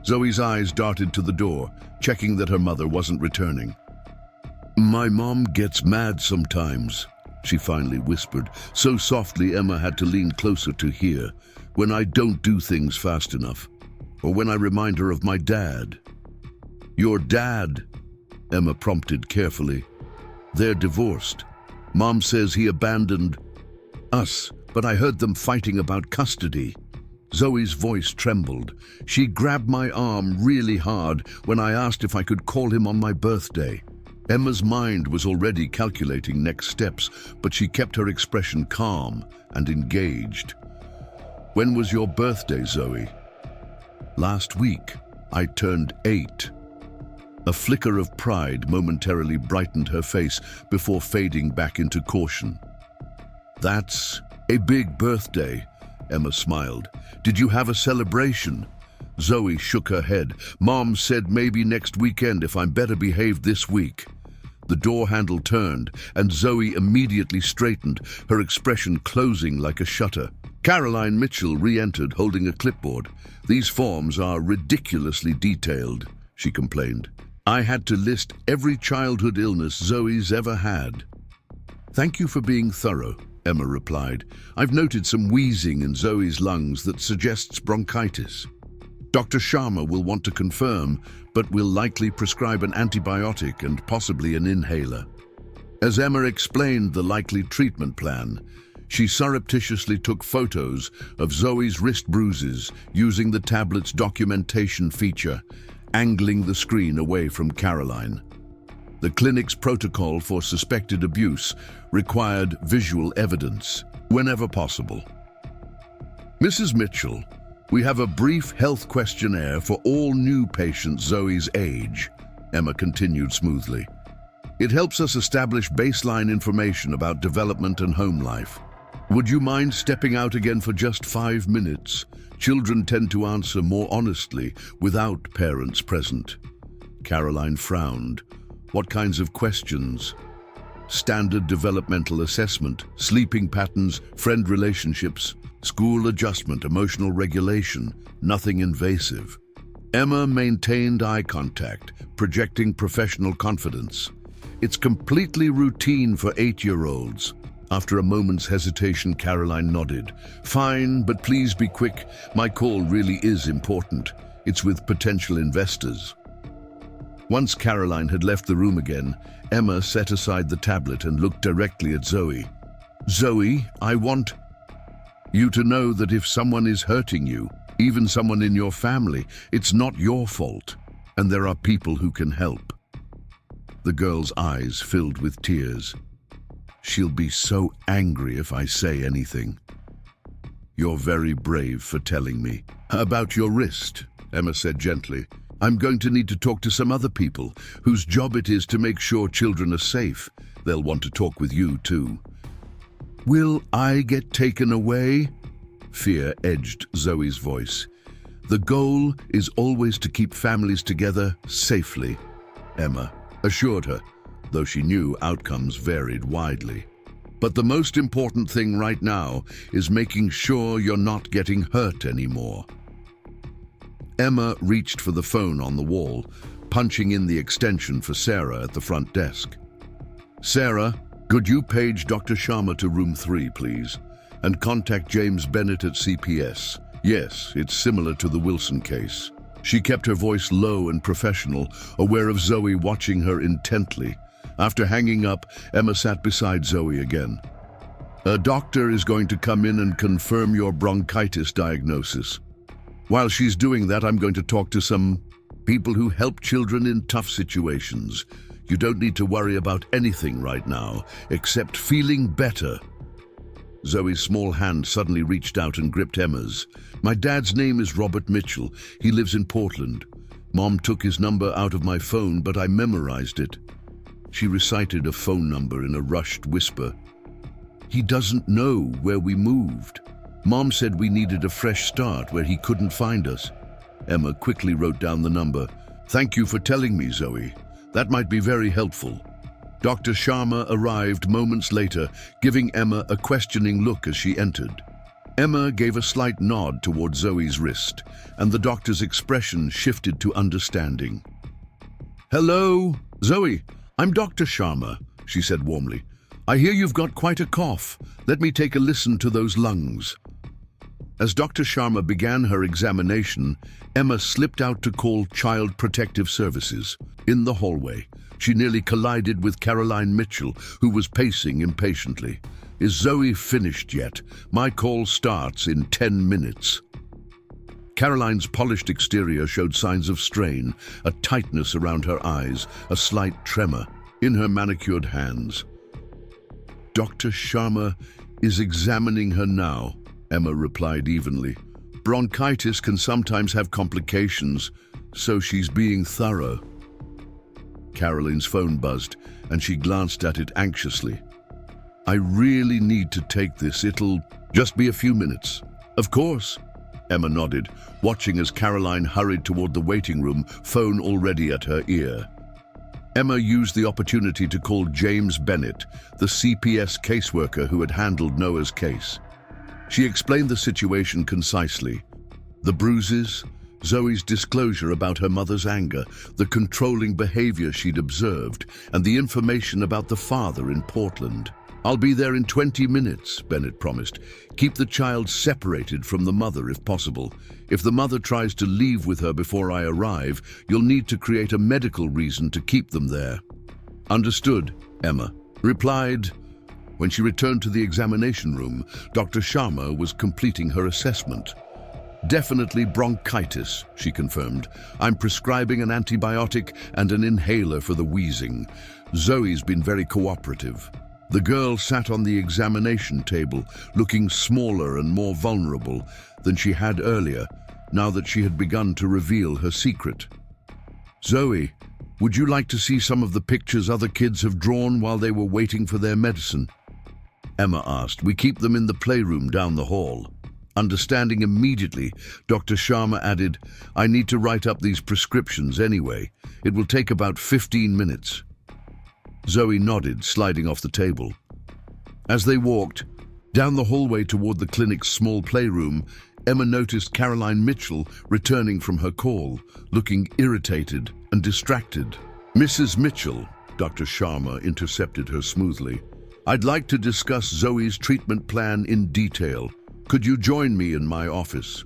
[SPEAKER 1] Zoe's eyes darted to the door, checking that her mother wasn't returning. "My mom gets mad sometimes," she finally whispered, so softly Emma had to lean closer to hear, "when I don't do things fast enough, or when I remind her of my dad." "Your dad?" Emma prompted carefully. "They're divorced. Mom says he abandoned us, but I heard them fighting about custody." Zoe's voice trembled. She grabbed my arm really hard when I asked if I could call him on my birthday. Emma's mind was already calculating next steps, but she kept her expression calm and engaged. "When was your birthday, Zoe?" "Last week. I turned 8. A flicker of pride momentarily brightened her face before fading back into caution. "That's a big birthday," Emma smiled. "Did you have a celebration?" Zoe shook her head. "Mom said maybe next weekend if I'm better behaved this week." The door handle turned, and Zoe immediately straightened, her expression closing like a shutter. Caroline Mitchell re-entered holding a clipboard. "These forms are ridiculously detailed," she complained. "I had to list every childhood illness Zoe's ever had." "Thank you for being thorough," Emma replied. "I've noted some wheezing in Zoe's lungs that suggests bronchitis. Dr. Sharma will want to confirm, but will likely prescribe an antibiotic and possibly an inhaler." As Emma explained the likely treatment plan, she surreptitiously took photos of Zoe's wrist bruises using the tablet's documentation feature, angling the screen away from Caroline. The clinic's protocol for suspected abuse required visual evidence whenever possible. "Mrs. Mitchell, we have a brief health questionnaire for all new patients Zoe's age," Emma continued smoothly. "It helps us establish baseline information about development and home life. Would you mind stepping out again for just 5 minutes? Children tend to answer more honestly without parents present." Caroline frowned. "What kinds of questions?" "Standard developmental assessment, sleeping patterns, friend relationships, school adjustment, emotional regulation, nothing invasive." Emma maintained eye contact, projecting professional confidence. "It's completely routine for 8-year-olds. After a moment's hesitation, Caroline nodded. "Fine, but please be quick. My call really is important. It's with potential investors." Once Caroline had left the room again, Emma set aside the tablet and looked directly at Zoe. "Zoe, I want you to know that if someone is hurting you, even someone in your family, it's not your fault, and there are people who can help." The girl's eyes filled with tears. "She'll be so angry if I say anything." "You're very brave for telling me." "About your wrist," Emma said gently. "I'm going to need to talk to some other people whose job it is to make sure children are safe. They'll want to talk with you too." "Will I get taken away?" Fear edged Zoe's voice. "The goal is always to keep families together safely," Emma assured her, though she knew outcomes varied widely. "But the most important thing right now is making sure you're not getting hurt anymore." Emma reached for the phone on the wall, punching in the extension for Sarah at the front desk. "Sarah, could you page Dr. Sharma to room 3, please? And contact James Bennett at CPS. Yes, it's similar to the Wilson case." She kept her voice low and professional, aware of Zoe watching her intently. After hanging up, Emma sat beside Zoe again. "A doctor is going to come in and confirm your bronchitis diagnosis. While she's doing that, I'm going to talk to some people who help children in tough situations. You don't need to worry about anything right now, except feeling better." Zoe's small hand suddenly reached out and gripped Emma's. "My dad's name is Robert Mitchell. He lives in Portland. Mom took his number out of my phone, but I memorized it." She recited a phone number in a rushed whisper. "He doesn't know where we moved. Mom said we needed a fresh start where he couldn't find us." Emma quickly wrote down the number. "Thank you for telling me, Zoe. That might be very helpful." Dr. Sharma arrived moments later, giving Emma a questioning look as she entered. Emma gave a slight nod toward Zoe's wrist, and the doctor's expression shifted to understanding. "Hello, Zoe. I'm Dr. Sharma," she said warmly. "I hear you've got quite a cough. Let me take a listen to those lungs." As Dr. Sharma began her examination, Emma slipped out to call Child Protective Services. In the hallway, she nearly collided with Caroline Mitchell, who was pacing impatiently. "Is Zoe finished yet? My call starts in 10 minutes." Caroline's polished exterior showed signs of strain, a tightness around her eyes, a slight tremor in her manicured hands. "Dr. Sharma is examining her now," Emma replied evenly. "Bronchitis can sometimes have complications, so she's being thorough." Caroline's phone buzzed, and she glanced at it anxiously. "I really need to take this. It'll just be a few minutes." "Of course," Emma nodded, watching as Caroline hurried toward the waiting room, phone already at her ear. Emma used the opportunity to call James Bennett, the CPS caseworker who had handled Noah's case. She explained the situation concisely. The bruises, Zoe's disclosure about her mother's anger, the controlling behavior she'd observed, and the information about the father in Portland. "I'll be there in 20 minutes, Bennett promised. "Keep the child separated from the mother if possible. If the mother tries to leave with her before I arrive, you'll need to create a medical reason to keep them there." "Understood," Emma replied. When she returned to the examination room, Dr. Sharma was completing her assessment. "Definitely bronchitis," she confirmed. "I'm prescribing an antibiotic and an inhaler for the wheezing. Zoe's been very cooperative." The girl sat on the examination table, looking smaller and more vulnerable than she had earlier, now that she had begun to reveal her secret. "Zoe, would you like to see some of the pictures other kids have drawn while they were waiting for their medicine?" Emma asked. "We keep them in the playroom down the hall." Understanding immediately, Dr. Sharma added, "I need to write up these prescriptions anyway. It will take about 15 minutes. Zoe nodded, sliding off the table. As they walked down the hallway toward the clinic's small playroom, Emma noticed Caroline Mitchell returning from her call, looking irritated and distracted. "Mrs. Mitchell," Dr. Sharma intercepted her smoothly, "I'd like to discuss Zoe's treatment plan in detail. Could you join me in my office?"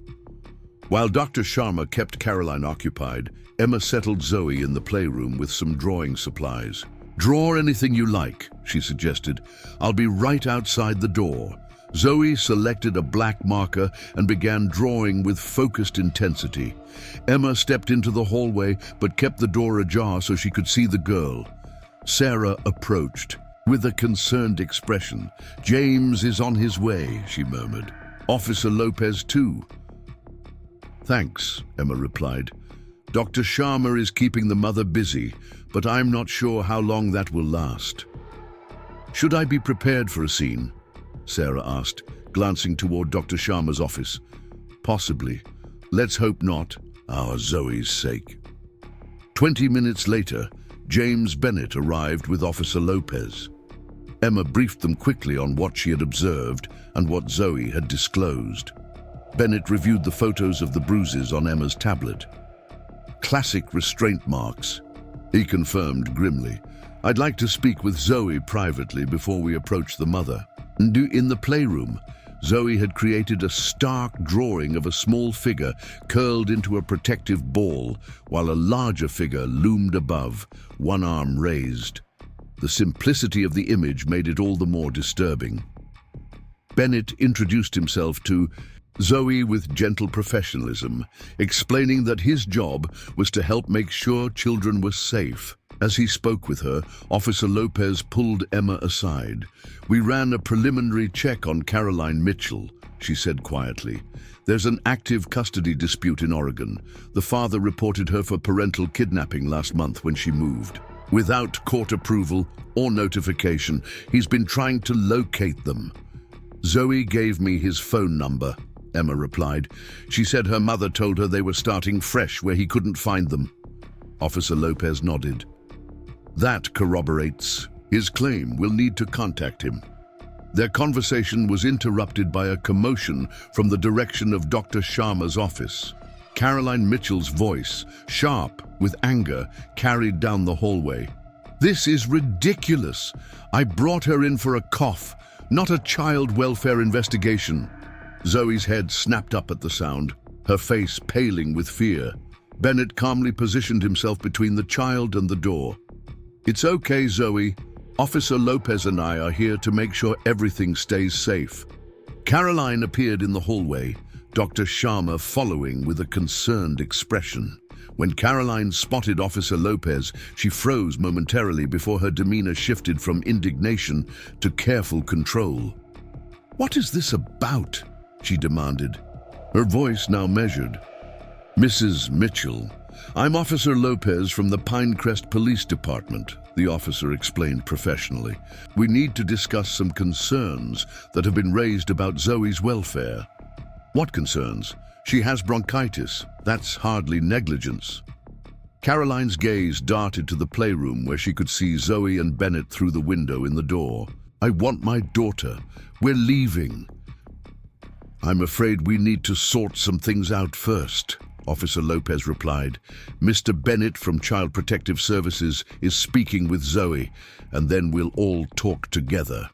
[SPEAKER 1] While Dr. Sharma kept Caroline occupied, Emma settled Zoe in the playroom with some drawing supplies. "Draw anything you like," she suggested. "I'll be right outside the door." Zoe selected a black marker and began drawing with focused intensity. Emma stepped into the hallway but kept the door ajar so she could see the girl. Sarah approached with a concerned expression. "James is on his way," she murmured. "Officer Lopez too." "Thanks," Emma replied. "Dr. Sharma is keeping the mother busy, but I'm not sure how long that will last." "Should I be prepared for a scene?" Sarah asked, glancing toward Dr. Sharma's office. "Possibly. Let's hope not, our Zoe's sake." 20 minutes later, James Bennett arrived with Officer Lopez. Emma briefed them quickly on what she had observed and what Zoe had disclosed. Bennett reviewed the photos of the bruises on Emma's tablet. "Classic restraint marks," he confirmed grimly. "I'd like to speak with Zoe privately before we approach the mother." In the playroom, Zoe had created a stark drawing of a small figure curled into a protective ball, while a larger figure loomed above, one arm raised. The simplicity of the image made it all the more disturbing. Bennett introduced himself to Zoe with gentle professionalism, explaining that his job was to help make sure children were safe. As he spoke with her, Officer Lopez pulled Emma aside. "We ran a preliminary check on Caroline Mitchell," she said quietly. "There's an active custody dispute in Oregon. The father reported her for parental kidnapping last month when she moved. Without court approval or notification, he's been trying to locate them." "Zoe gave me his phone number," Emma replied. "She said her mother told her they were starting fresh where he couldn't find them." Officer Lopez nodded. "That corroborates his claim. We'll need to contact him." Their conversation was interrupted by a commotion from the direction of Dr. Sharma's office. Caroline Mitchell's voice, sharp with anger, carried down the hallway. "This is ridiculous. I brought her in for a cough, not a child welfare investigation." Zoe's head snapped up at the sound, her face paling with fear. Bennett calmly positioned himself between the child and the door. "It's okay, Zoe. Officer Lopez and I are here to make sure everything stays safe." Caroline appeared in the hallway, Dr. Sharma following with a concerned expression. When Caroline spotted Officer Lopez, she froze momentarily before her demeanor shifted from indignation to careful control. "What is this about?" she demanded, her voice now measured. "Mrs. Mitchell, I'm Officer Lopez from the Pinecrest Police Department," the officer explained professionally. "We need to discuss some concerns that have been raised about Zoe's welfare." "What concerns?" "She has bronchitis. That's hardly negligence." Caroline's gaze darted to the playroom where she could see Zoe and Bennett through the window in the door. "I want my daughter. We're leaving." "I'm afraid we need to sort some things out first," Officer Lopez replied. "Mr. Bennett from Child Protective Services is speaking with Zoe, and then we'll all talk together."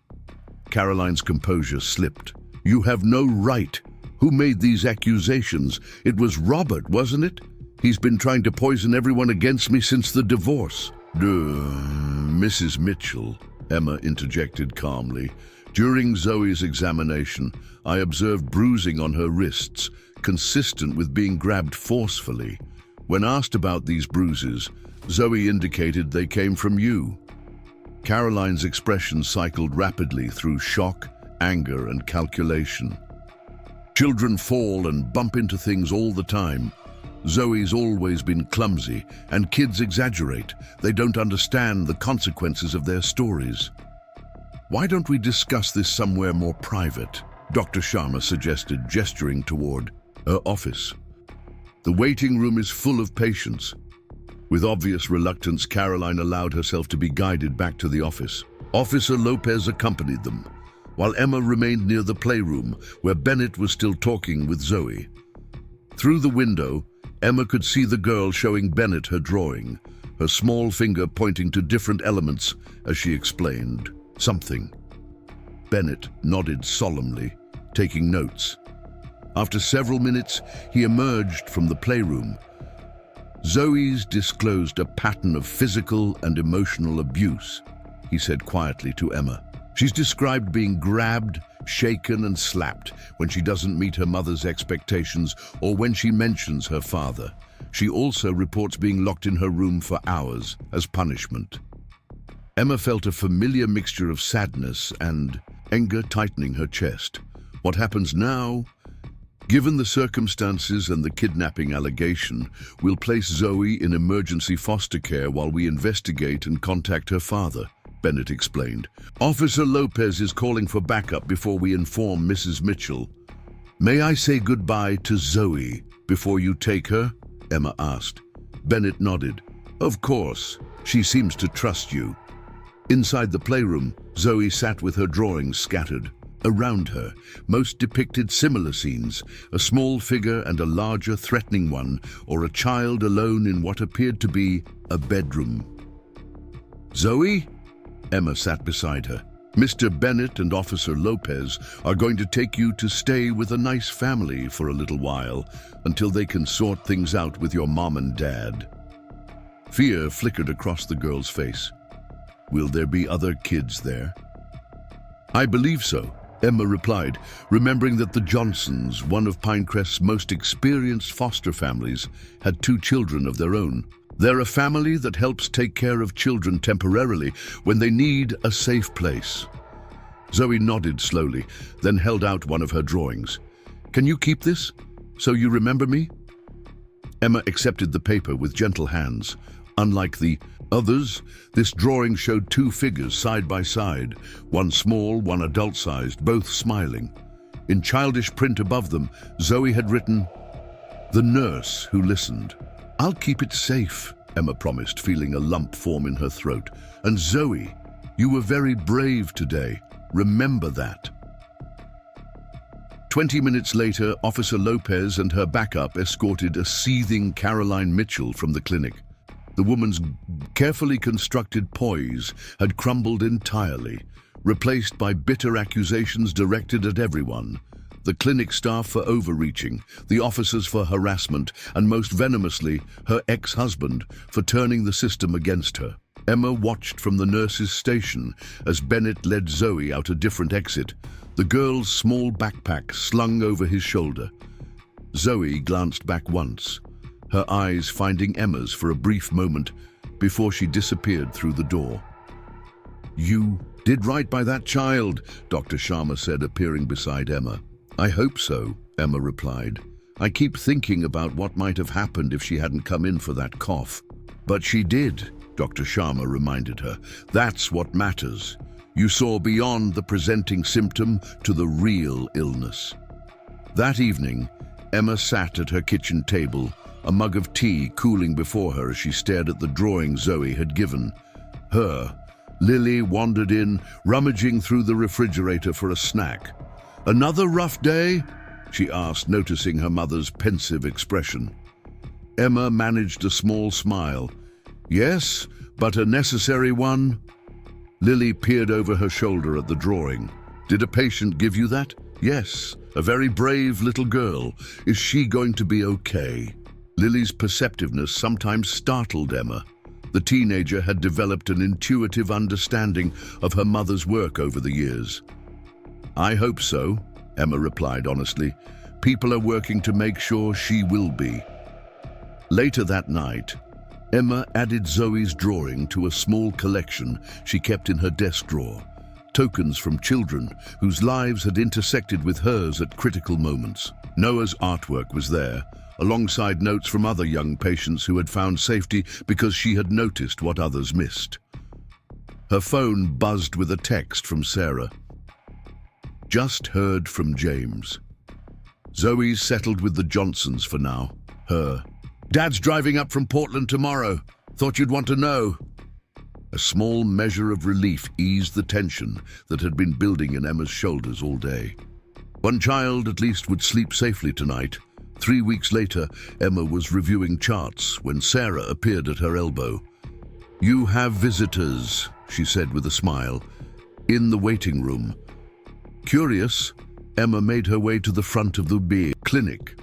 [SPEAKER 1] Caroline's composure slipped. "You have no right. Who made these accusations? It was Robert, wasn't it? He's been trying to poison everyone against me since the divorce." Mrs. Mitchell," Emma interjected calmly. "During Zoe's examination, I observed bruising on her wrists, consistent with being grabbed forcefully. When asked about these bruises, Zoe indicated they came from you." Caroline's expression cycled rapidly through shock, anger, and calculation. "Children fall and bump into things all the time. Zoe's always been clumsy, and kids exaggerate. They don't understand the consequences of their stories." "Why don't we discuss this somewhere more private?" Dr. Sharma suggested, gesturing toward her office. "The waiting room is full of patients." With obvious reluctance, Caroline allowed herself to be guided back to the office. Officer Lopez accompanied them, while Emma remained near the playroom, where Bennett was still talking with Zoe. Through the window, Emma could see the girl showing Bennett her drawing, her small finger pointing to different elements as she explained something. Bennett nodded solemnly, taking notes. After several minutes, he emerged from the playroom. "Zoe's disclosed a pattern of physical and emotional abuse," he said quietly to Emma. "She's described being grabbed, shaken, and slapped when she doesn't meet her mother's expectations or when she mentions her father. She also reports being locked in her room for hours as punishment." Emma felt a familiar mixture of sadness and anger tightening her chest. What happens now? "Given the circumstances and the kidnapping allegation, we'll place Zoe in emergency foster care while we investigate and contact her father," Bennett explained. "Officer Lopez is calling for backup before we inform Mrs. Mitchell." "May I say goodbye to Zoe before you take her?" Emma asked. Bennett nodded. "Of course. She seems to trust you." Inside the playroom, Zoe sat with her drawings scattered. Around her, most depicted similar scenes, a small figure and a larger, threatening one, or a child alone in what appeared to be a bedroom. "Zoe?" Emma sat beside her. "Mr. Bennett and Officer Lopez are going to take you to stay with a nice family for a little while, until they can sort things out with your mom and dad." Fear flickered across the girl's face. Will there be other kids there? I believe so, Emma replied, remembering that the Johnsons, one of Pinecrest's most experienced foster families, had 2 children of their own. They're a family that helps take care of children temporarily when they need a safe place. Zoe nodded slowly, then held out one of her drawings. Can you keep this, so you remember me? Emma accepted the paper with gentle hands. Unlike the others, this drawing showed 2 figures side by side, one small, one adult-sized, both smiling. In childish print above them, Zoe had written, "The nurse who listened." "I'll keep it safe," Emma promised, feeling a lump form in her throat. "And Zoe, you were very brave today. Remember that." 20 minutes later, Officer Lopez and her backup escorted a seething Caroline Mitchell from the clinic. The woman's carefully constructed poise had crumbled entirely, replaced by bitter accusations directed at everyone. The clinic staff for overreaching, the officers for harassment, and most venomously, her ex-husband for turning the system against her. Emma watched from the nurse's station as Bennett led Zoe out a different exit, the girl's small backpack slung over his shoulder. Zoe glanced back once, her eyes finding Emma's for a brief moment before she disappeared through the door. "You did right by that child," Dr. Sharma said, appearing beside Emma. "I hope so," Emma replied. "I keep thinking about what might have happened if she hadn't come in for that cough." "But she did," Dr. Sharma reminded her. "That's what matters. You saw beyond the presenting symptom to the real illness." That evening, Emma sat at her kitchen table, a mug of tea cooling before her as she stared at the drawing Zoe had given. Lily wandered in, rummaging through the refrigerator for a snack. "Another rough day?" she asked, noticing her mother's pensive expression. Emma managed a small smile. "Yes, but a necessary one." Lily peered over her shoulder at the drawing. "Did a patient give you that?" "Yes, a very brave little girl. Is she going to be okay?" Lily's perceptiveness sometimes startled Emma. The teenager had developed an intuitive understanding of her mother's work over the years. "I hope so," Emma replied honestly. "People are working to make sure she will be." Later that night, Emma added Zoe's drawing to a small collection she kept in her desk drawer, tokens from children whose lives had intersected with hers at critical moments. Noah's artwork was there, alongside notes from other young patients who had found safety because she had noticed what others missed. Her phone buzzed with a text from Sarah. "Just heard from James. Zoe's settled with the Johnsons for now. Dad's driving up from Portland tomorrow. Thought you'd want to know." A small measure of relief eased the tension that had been building in Emma's shoulders all day. One child at least would sleep safely tonight. 3 weeks later, Emma was reviewing charts when Sarah appeared at her elbow. "You have visitors," she said with a smile, "in the waiting room." Curious, Emma made her way to the front of the clinic.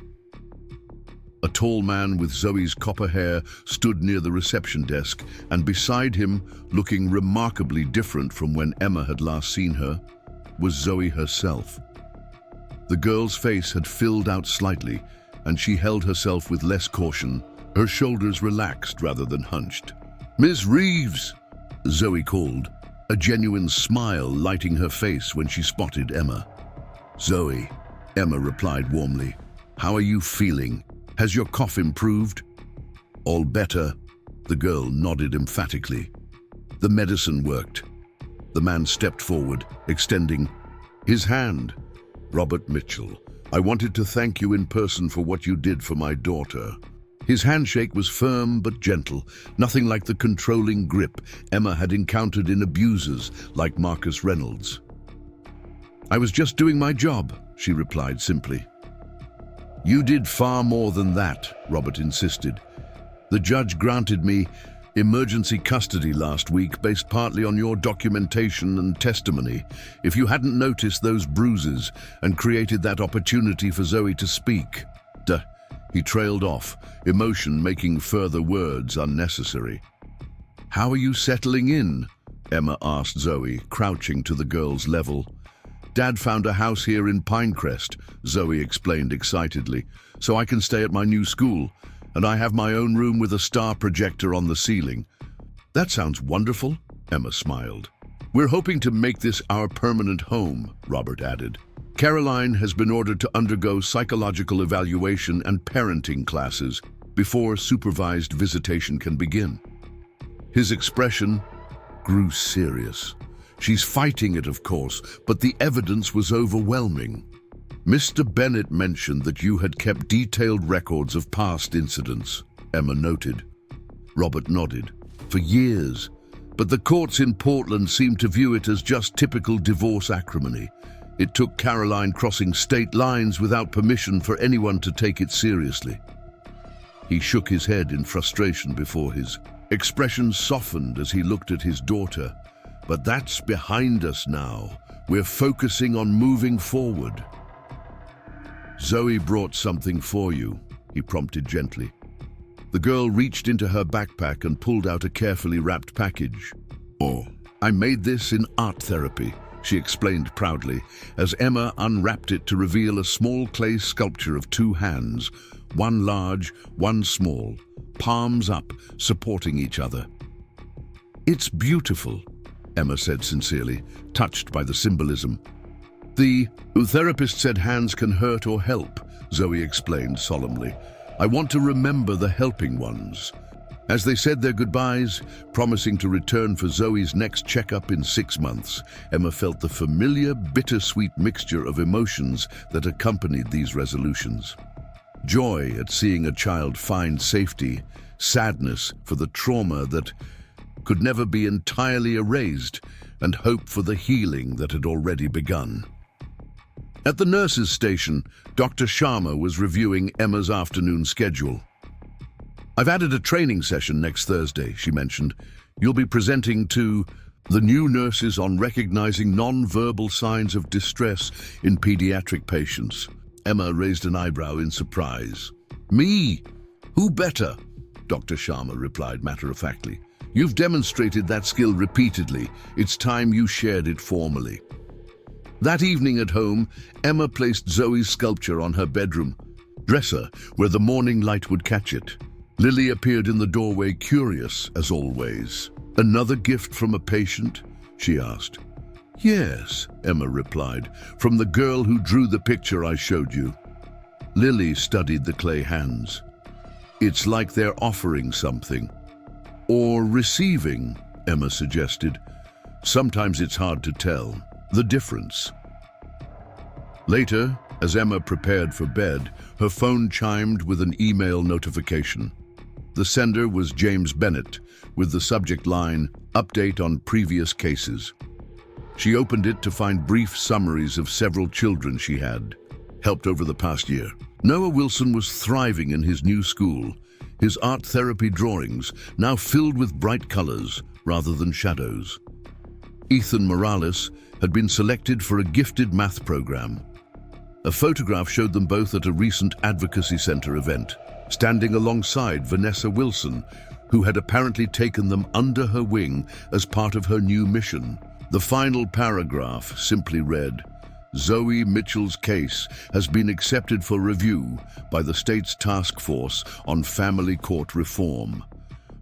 [SPEAKER 1] A tall man with Zoe's copper hair stood near the reception desk, and beside him, looking remarkably different from when Emma had last seen her, was Zoe herself. The girl's face had filled out slightly, and she held herself with less caution, her shoulders relaxed rather than hunched. "Miss Reeves," Zoe called, a genuine smile lighting her face when she spotted Emma. "Zoe," Emma replied warmly. "How are you feeling? Has your cough improved?" "All better," the girl nodded emphatically. "The medicine worked." The man stepped forward, extending his hand. "Robert Mitchell, I wanted to thank you in person for what you did for my daughter." His handshake was firm but gentle, nothing like the controlling grip Emma had encountered in abusers like Marcus Reynolds. "I was just doing my job," she replied simply. "You did far more than that," Robert insisted. "The judge granted me emergency custody last week based partly on your documentation and testimony. If you hadn't noticed those bruises and created that opportunity for Zoe to speak..." He trailed off, emotion making further words unnecessary. "How are you settling in?" Emma asked Zoe, crouching to the girl's level. Dad found a house here in Pinecrest, Zoe explained excitedly, so I can stay at my new school, and I have my own room with a star projector on the ceiling. That sounds wonderful, Emma smiled. We're hoping to make this our permanent home, Robert added. Caroline has been ordered to undergo psychological evaluation and parenting classes before supervised visitation can begin. His expression grew serious. She's fighting it, of course, but the evidence was overwhelming. Mr. Bennett mentioned that you had kept detailed records of past incidents, Emma noted. Robert nodded. For years. But the courts in Portland seemed to view it as just typical divorce acrimony. It took Caroline crossing state lines without permission for anyone to take it seriously. He shook his head in frustration before his expression softened as he looked at his daughter. But that's behind us now. We're focusing on moving forward. Zoe brought something for you, he prompted gently. The girl reached into her backpack and pulled out a carefully wrapped package. Oh, I made this in art therapy, she explained proudly, as Emma unwrapped it to reveal a small clay sculpture of two hands, one large, one small, palms up, supporting each other. It's beautiful, Emma said sincerely, touched by the symbolism. The therapist said hands can hurt or help, Zoe explained solemnly. I want to remember the helping ones. As they said their goodbyes, promising to return for Zoe's next checkup in 6 months, Emma felt the familiar, bittersweet mixture of emotions that accompanied these resolutions. Joy at seeing a child find safety, sadness for the trauma that could never be entirely erased, and hope for the healing that had already begun. At the nurse's station, Dr. Sharma was reviewing Emma's afternoon schedule. I've added a training session next Thursday, she mentioned. You'll be presenting to the new nurses on recognizing non-verbal signs of distress in pediatric patients. Emma raised an eyebrow in surprise. Me? Who better? Dr. Sharma replied matter-of-factly. You've demonstrated that skill repeatedly. It's time you shared it formally. That evening at home, Emma placed Zoe's sculpture on her bedroom dresser, where the morning light would catch it. Lily appeared in the doorway, curious, as always. Another gift from a patient? She asked. Yes, Emma replied, from the girl who drew the picture I showed you. Lily studied the clay hands. It's like they're offering something. Or receiving, Emma suggested. Sometimes it's hard to tell the difference. Later, as Emma prepared for bed, her phone chimed with an email notification. The sender was James Bennett, with the subject line, Update on Previous Cases. She opened it to find brief summaries of several children she had helped over the past year. Noah Wilson was thriving in his new school, his art therapy drawings now filled with bright colors rather than shadows. Ethan Morales had been selected for a gifted math program. A photograph showed them both at a recent Advocacy Center event, standing alongside Vanessa Wilson, who had apparently taken them under her wing as part of her new mission. The final paragraph simply read, Zoe Mitchell's case has been accepted for review by the state's task force on family court reform.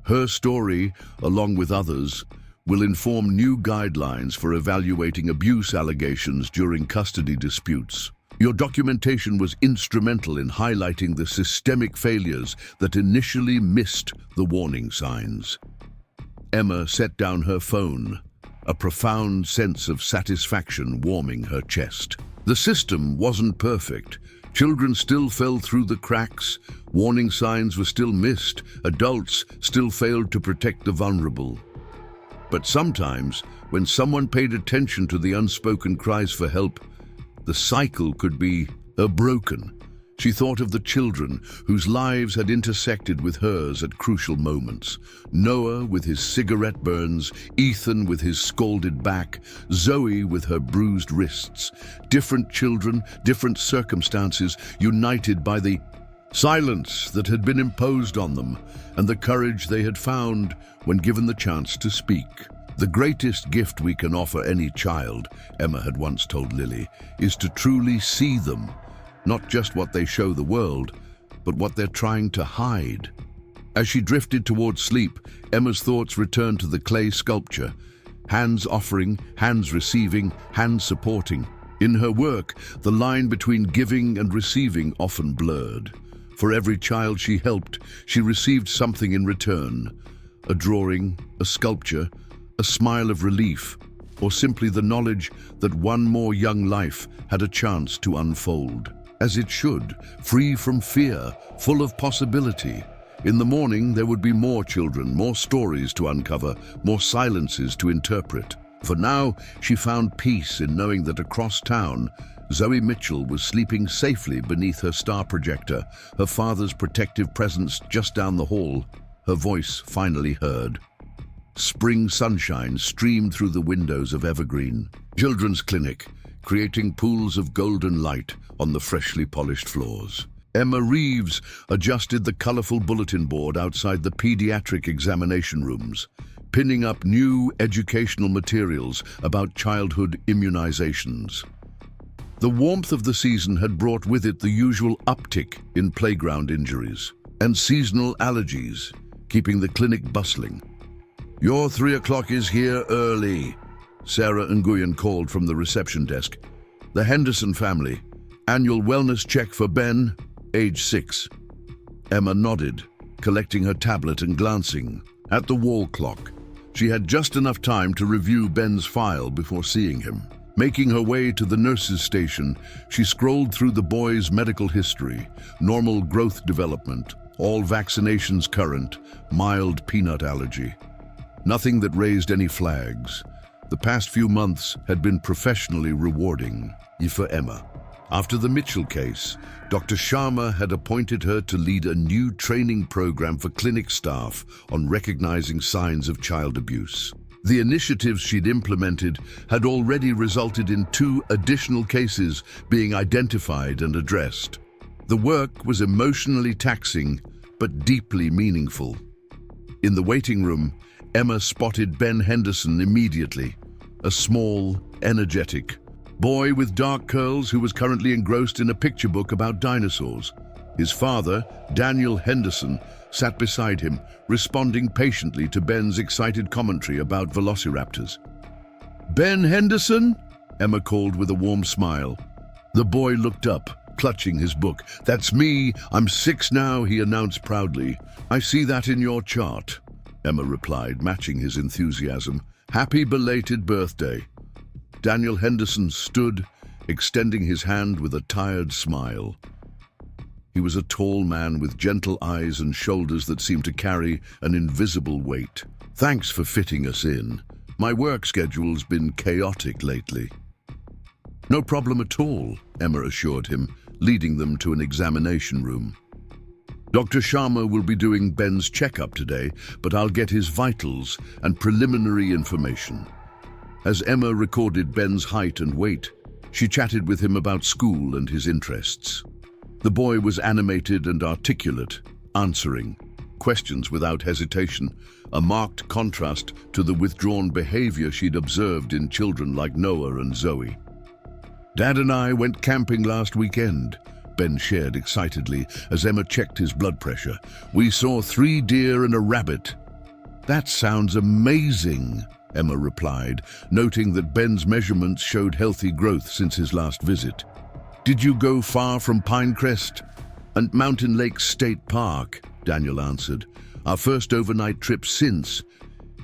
[SPEAKER 1] Her story, along with others, will inform new guidelines for evaluating abuse allegations during custody disputes. Your documentation was instrumental in highlighting the systemic failures that initially missed the warning signs. Emma set down her phone, a profound sense of satisfaction warming her chest. The system wasn't perfect. Children still fell through the cracks, warning signs were still missed, adults still failed to protect the vulnerable. But sometimes, when someone paid attention to the unspoken cries for help, the cycle could be broken. She thought of the children whose lives had intersected with hers at crucial moments. Noah with his cigarette burns, Ethan with his scalded back, Zoe with her bruised wrists. Different children, different circumstances, united by the silence that had been imposed on them and the courage they had found when given the chance to speak. The greatest gift we can offer any child, Emma had once told Lily, is to truly see them, not just what they show the world, but what they're trying to hide. As she drifted towards sleep, Emma's thoughts returned to the clay sculpture, hands offering, hands receiving, hands supporting. In her work, the line between giving and receiving often blurred. For every child she helped, she received something in return. A drawing, a sculpture, a smile of relief, or simply the knowledge that one more young life had a chance to unfold. As it should, free from fear, full of possibility. In the morning, there would be more children, more stories to uncover, more silences to interpret. For now, she found peace in knowing that across town, Zoe Mitchell was sleeping safely beneath her star projector, her father's protective presence just down the hall, her voice finally heard. Spring sunshine streamed through the windows of Evergreen, children's clinic, creating pools of golden light on the freshly polished floors. Emma Reeves adjusted the colorful bulletin board outside the pediatric examination rooms, pinning up new educational materials about childhood immunizations. The warmth of the season had brought with it the usual uptick in playground injuries and seasonal allergies, keeping the clinic bustling. "Your 3 o'clock is here early," Sarah Nguyen called from the reception desk. "The Henderson family. Annual wellness check for Ben, age 6. Emma nodded, collecting her tablet and glancing at the wall clock. She had just enough time to review Ben's file before seeing him. Making her way to the nurse's station, she scrolled through the boy's medical history, normal growth development, all vaccinations current, mild peanut allergy. Nothing that raised any flags. The past few months had been professionally rewarding for Emma. After the Mitchell case, Dr. Sharma had appointed her to lead a new training program for clinic staff on recognizing signs of child abuse. The initiatives she'd implemented had already resulted in 2 additional cases being identified and addressed. The work was emotionally taxing, but deeply meaningful. In the waiting room, Emma spotted Ben Henderson immediately, a small, energetic boy with dark curls who was currently engrossed in a picture book about dinosaurs. His father, Daniel Henderson, sat beside him, responding patiently to Ben's excited commentary about velociraptors. "Ben Henderson?" Emma called with a warm smile. The boy looked up, clutching his book. "That's me. I'm 6 now," he announced proudly. "I see that in your chart," Emma replied, matching his enthusiasm. "Happy belated birthday." Daniel Henderson stood, extending his hand with a tired smile. He was a tall man with gentle eyes and shoulders that seemed to carry an invisible weight. "Thanks for fitting us in. My work schedule's been chaotic lately." "No problem at all," Emma assured him, leading them to an examination room. "Dr. Sharma will be doing Ben's checkup today, but I'll get his vitals and preliminary information." As Emma recorded Ben's height and weight, she chatted with him about school and his interests. The boy was animated and articulate, answering questions without hesitation, a marked contrast to the withdrawn behavior she'd observed in children like Noah and Zoe. "Dad and I went camping last weekend," Ben shared excitedly as Emma checked his blood pressure. "We saw 3 deer and a rabbit." "That sounds amazing," Emma replied, noting that Ben's measurements showed healthy growth since his last visit. "Did you go far from Pinecrest and Mountain Lake State Park?" Daniel answered. "Our first overnight trip since."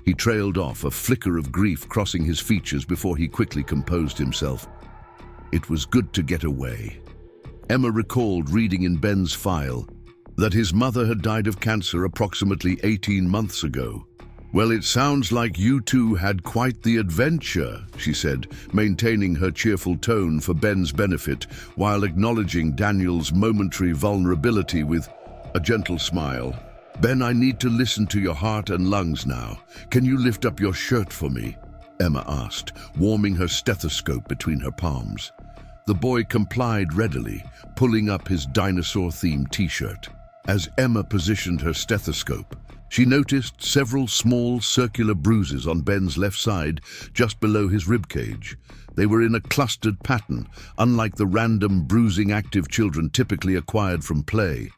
[SPEAKER 1] He trailed off, a flicker of grief crossing his features before he quickly composed himself. It was good to get away. Emma recalled reading in Ben's file that his mother had died of cancer approximately 18 months ago. "Well, it sounds like you two had quite the adventure," she said, maintaining her cheerful tone for Ben's benefit while acknowledging Daniel's momentary vulnerability with a gentle smile. "Ben, I need to listen to your heart and lungs now. Can you lift up your shirt for me?" Emma asked, warming her stethoscope between her palms. The boy complied readily, pulling up his dinosaur-themed t-shirt. As Emma positioned her stethoscope, She noticed several small circular bruises on Ben's left side, just below his ribcage. They were in a clustered pattern, unlike the random bruising active children typically acquired from play.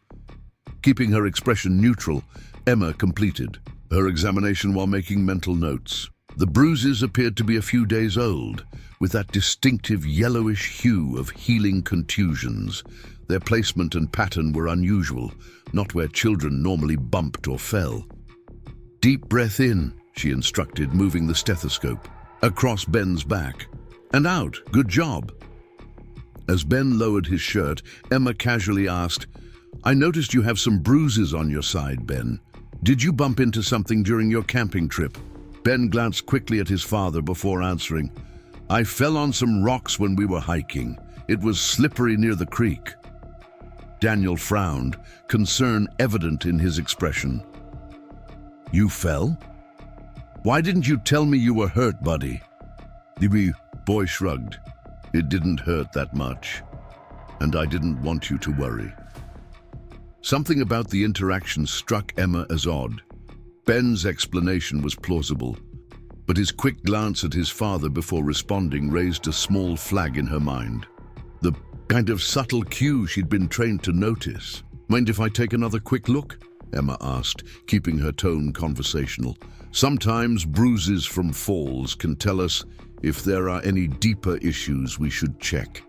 [SPEAKER 1] Keeping her expression neutral, Emma completed her examination while making mental notes. The bruises appeared to be a few days old, with that distinctive yellowish hue of healing contusions. Their placement and pattern were unusual, not where children normally bumped or fell. "Deep breath in," she instructed, moving the stethoscope across Ben's back. "And out. Good job." As Ben lowered his shirt, Emma casually asked, "I noticed you have some bruises on your side, Ben. Did you bump into something during your camping trip?" Ben glanced quickly at his father before answering, "I fell on some rocks when we were hiking. It was slippery near the creek." Daniel frowned, concern evident in his expression. "You fell? Why didn't you tell me you were hurt, buddy?" The boy shrugged. "It didn't hurt that much, and I didn't want you to worry." Something about the interaction struck Emma as odd. Ben's explanation was plausible, but his quick glance at his father before responding raised a small flag in her mind. The kind of subtle cue she'd been trained to notice. "Mind if I take another quick look?" Emma asked, keeping her tone conversational. "Sometimes bruises from falls can tell us if there are any deeper issues we should check."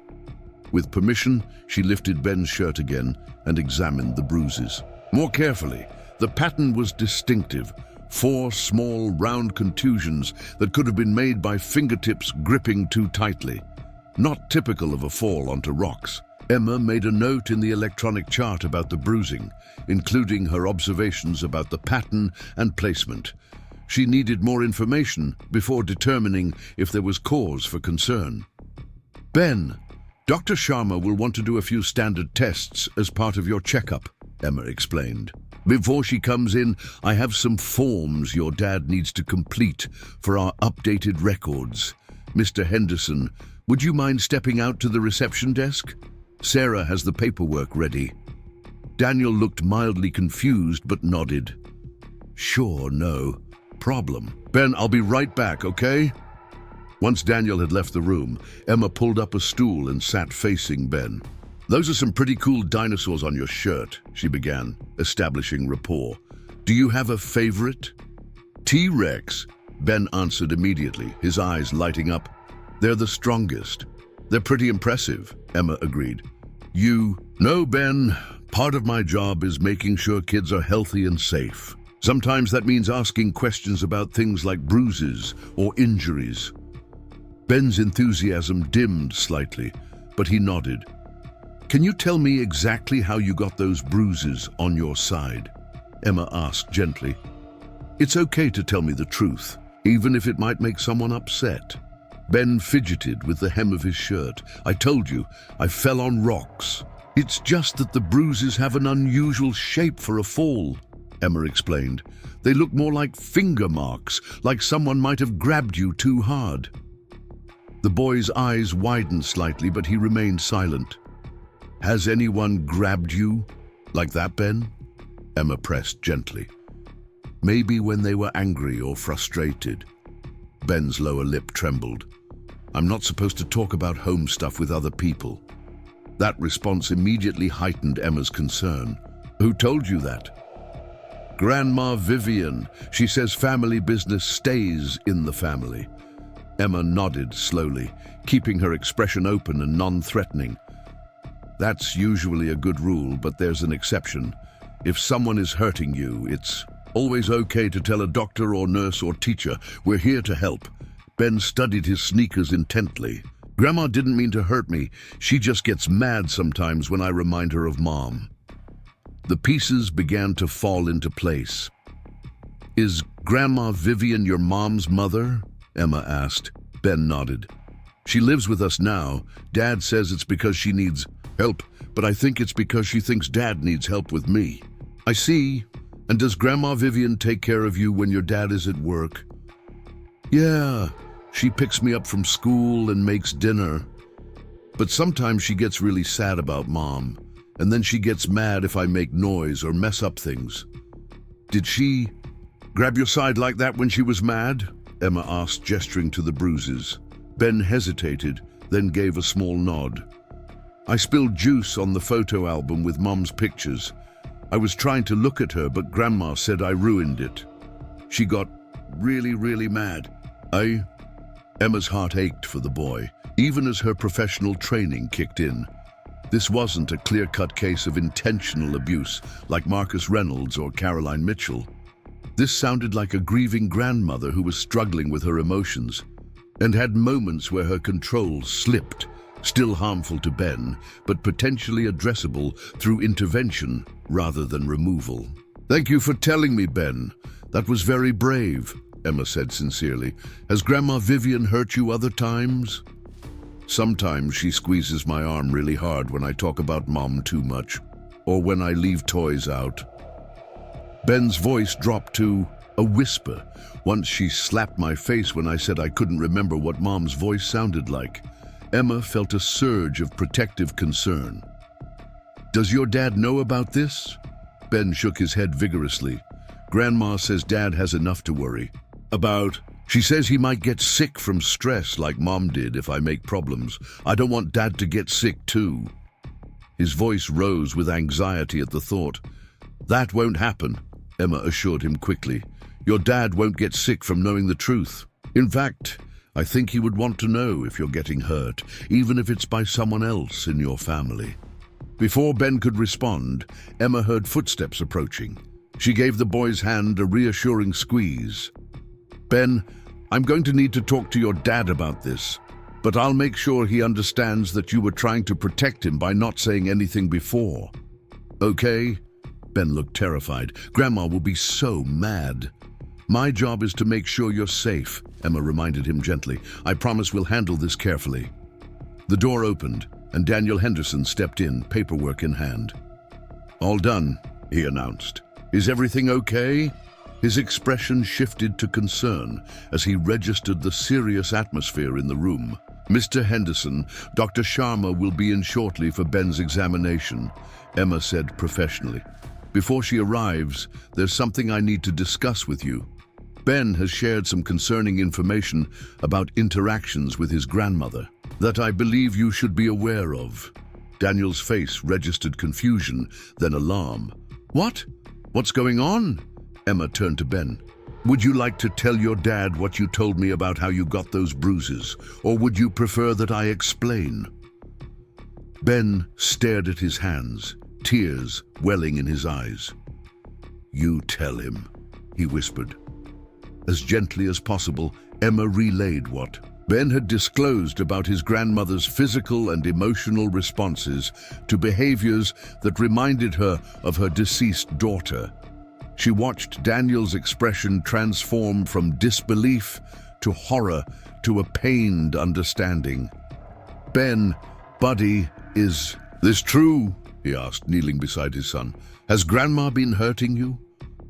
[SPEAKER 1] With permission, she lifted Ben's shirt again and examined the bruises. More carefully, the pattern was distinctive. 4 small, round contusions that could have been made by fingertips gripping too tightly. Not typical of a fall onto rocks. Emma made a note in the electronic chart about the bruising, including her observations about the pattern and placement. She needed more information before determining if there was cause for concern. "Ben, Dr. Sharma will want to do a few standard tests as part of your checkup," Emma explained. "Before she comes in, I have some forms your dad needs to complete for our updated records. Mr. Henderson, would you mind stepping out to the reception desk? Sarah has the paperwork ready." Daniel looked mildly confused but nodded. "Sure, no problem. Ben, I'll be right back, okay?" Once Daniel had left the room, Emma pulled up a stool and sat facing Ben. "Those are some pretty cool dinosaurs on your shirt," she began, establishing rapport. "Do you have a favorite?" "T-Rex," Ben answered immediately, his eyes lighting up. "They're the strongest." "They're pretty impressive," Emma agreed. "No, Ben. Part of my job is making sure kids are healthy and safe. Sometimes that means asking questions about things like bruises or injuries." Ben's enthusiasm dimmed slightly, but he nodded. "Can you tell me exactly how you got those bruises on your side?" Emma asked gently. "It's okay to tell me the truth, even if it might make someone upset." Ben fidgeted with the hem of his shirt. "I told you, I fell on rocks. It's just that the bruises have an unusual shape for a fall," Emma explained. "They look more like finger marks, like someone might have grabbed you too hard." The boy's eyes widened slightly, but he remained silent. "Has anyone grabbed you like that, Ben?" Emma pressed gently. "Maybe when they were angry or frustrated." Ben's lower lip trembled. "I'm not supposed to talk about home stuff with other people." That response immediately heightened Emma's concern. "Who told you that?" "Grandma Vivian. She says family business stays in the family." Emma nodded slowly, keeping her expression open and non-threatening. "That's usually a good rule, but there's an exception. If someone is hurting you, it's always okay to tell a doctor or nurse or teacher. We're here to help." Ben studied his sneakers intently. "Grandma didn't mean to hurt me. She just gets mad sometimes when I remind her of Mom." The pieces began to fall into place. "Is Grandma Vivian your mom's mother?" Emma asked. Ben nodded. "She lives with us now. Dad says it's because she needs help, but I think it's because she thinks Dad needs help with me." "I see. And does Grandma Vivian take care of you when your dad is at work?" "Yeah, she picks me up from school and makes dinner. But sometimes she gets really sad about Mom, and then she gets mad if I make noise or mess up things." Did she grab your side like that when she was mad? Emma asked, gesturing to the bruises. Ben hesitated, then gave a small nod. I spilled juice on the photo album with Mom's pictures. I was trying to look at her, but Grandma said I ruined it. She got really mad. Emma's heart ached for the boy, even as her professional training kicked in. This wasn't a clear-cut case of intentional abuse like Marcus Reynolds or Caroline Mitchell. This sounded like a grieving grandmother who was struggling with her emotions and had moments where her control slipped, still harmful to Ben, but potentially addressable through intervention rather than removal. Thank you for telling me, Ben. That was very brave, Emma said sincerely. Has Grandma Vivian hurt you other times? Sometimes she squeezes my arm really hard when I talk about Mom too much, or when I leave toys out. Ben's voice dropped to a whisper. Once she slapped my face when I said I couldn't remember what Mom's voice sounded like. Emma felt a surge of protective concern. Does your dad know about this? Ben shook his head vigorously. Grandma says Dad has enough to worry about. She says he might get sick from stress like Mom did if I make problems. I don't want Dad to get sick too. His voice rose with anxiety at the thought. That won't happen, Emma assured him quickly. Your dad won't get sick from knowing the truth. In fact, I think he would want to know if you're getting hurt, even if it's by someone else in your family. Before Ben could respond, Emma heard footsteps approaching. She gave the boy's hand a reassuring squeeze. Ben, I'm going to need to talk to your dad about this, but I'll make sure he understands that you were trying to protect him by not saying anything before. Okay? Ben looked terrified. Grandma will be so mad. My job is to make sure you're safe, Emma reminded him gently. I promise we'll handle this carefully. The door opened, and Daniel Henderson stepped in, paperwork in hand. All done, he announced. Is everything okay? His expression shifted to concern as he registered the serious atmosphere in the room. Mr. Henderson, Dr. Sharma will be in shortly for Ben's examination, Emma said professionally. Before she arrives, there's something I need to discuss with you. Ben has shared some concerning information about interactions with his grandmother that I believe you should be aware of. Daniel's face registered confusion, then alarm. What? What's going on? Emma turned to Ben. Would you like to tell your dad what you told me about how you got those bruises, or would you prefer that I explain? Ben stared at his hands, tears welling in his eyes. You tell him, he whispered. As gently as possible, Emma relayed what Ben had disclosed about his grandmother's physical and emotional responses to behaviors that reminded her of her deceased daughter. She watched Daniel's expression transform from disbelief to horror to a pained understanding. Ben, buddy, is this true? He asked, kneeling beside his son. Has Grandma been hurting you?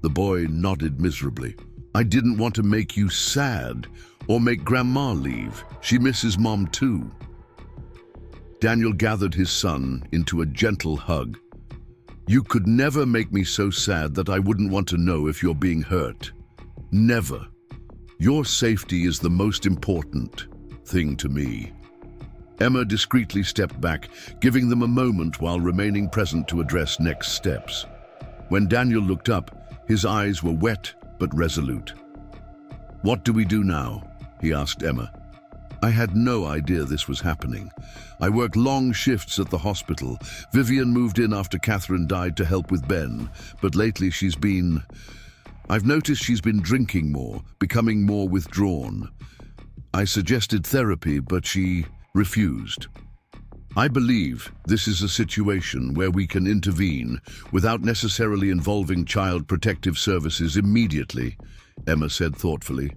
[SPEAKER 1] The boy nodded miserably. I didn't want to make you sad or make Grandma leave. She misses Mom too. Daniel gathered his son into a gentle hug. You could never make me so sad that I wouldn't want to know if you're being hurt. Never. Your safety is the most important thing to me. Emma discreetly stepped back, giving them a moment while remaining present to address next steps. When Daniel looked up, his eyes were wet but resolute. What do we do now? He asked Emma. I had no idea this was happening. I worked long shifts at the hospital. Vivian moved in after Catherine died to help with Ben, but lately I've noticed she's been drinking more, becoming more withdrawn. I suggested therapy, but she refused. I believe this is a situation where we can intervene without necessarily involving Child Protective Services immediately, Emma said thoughtfully.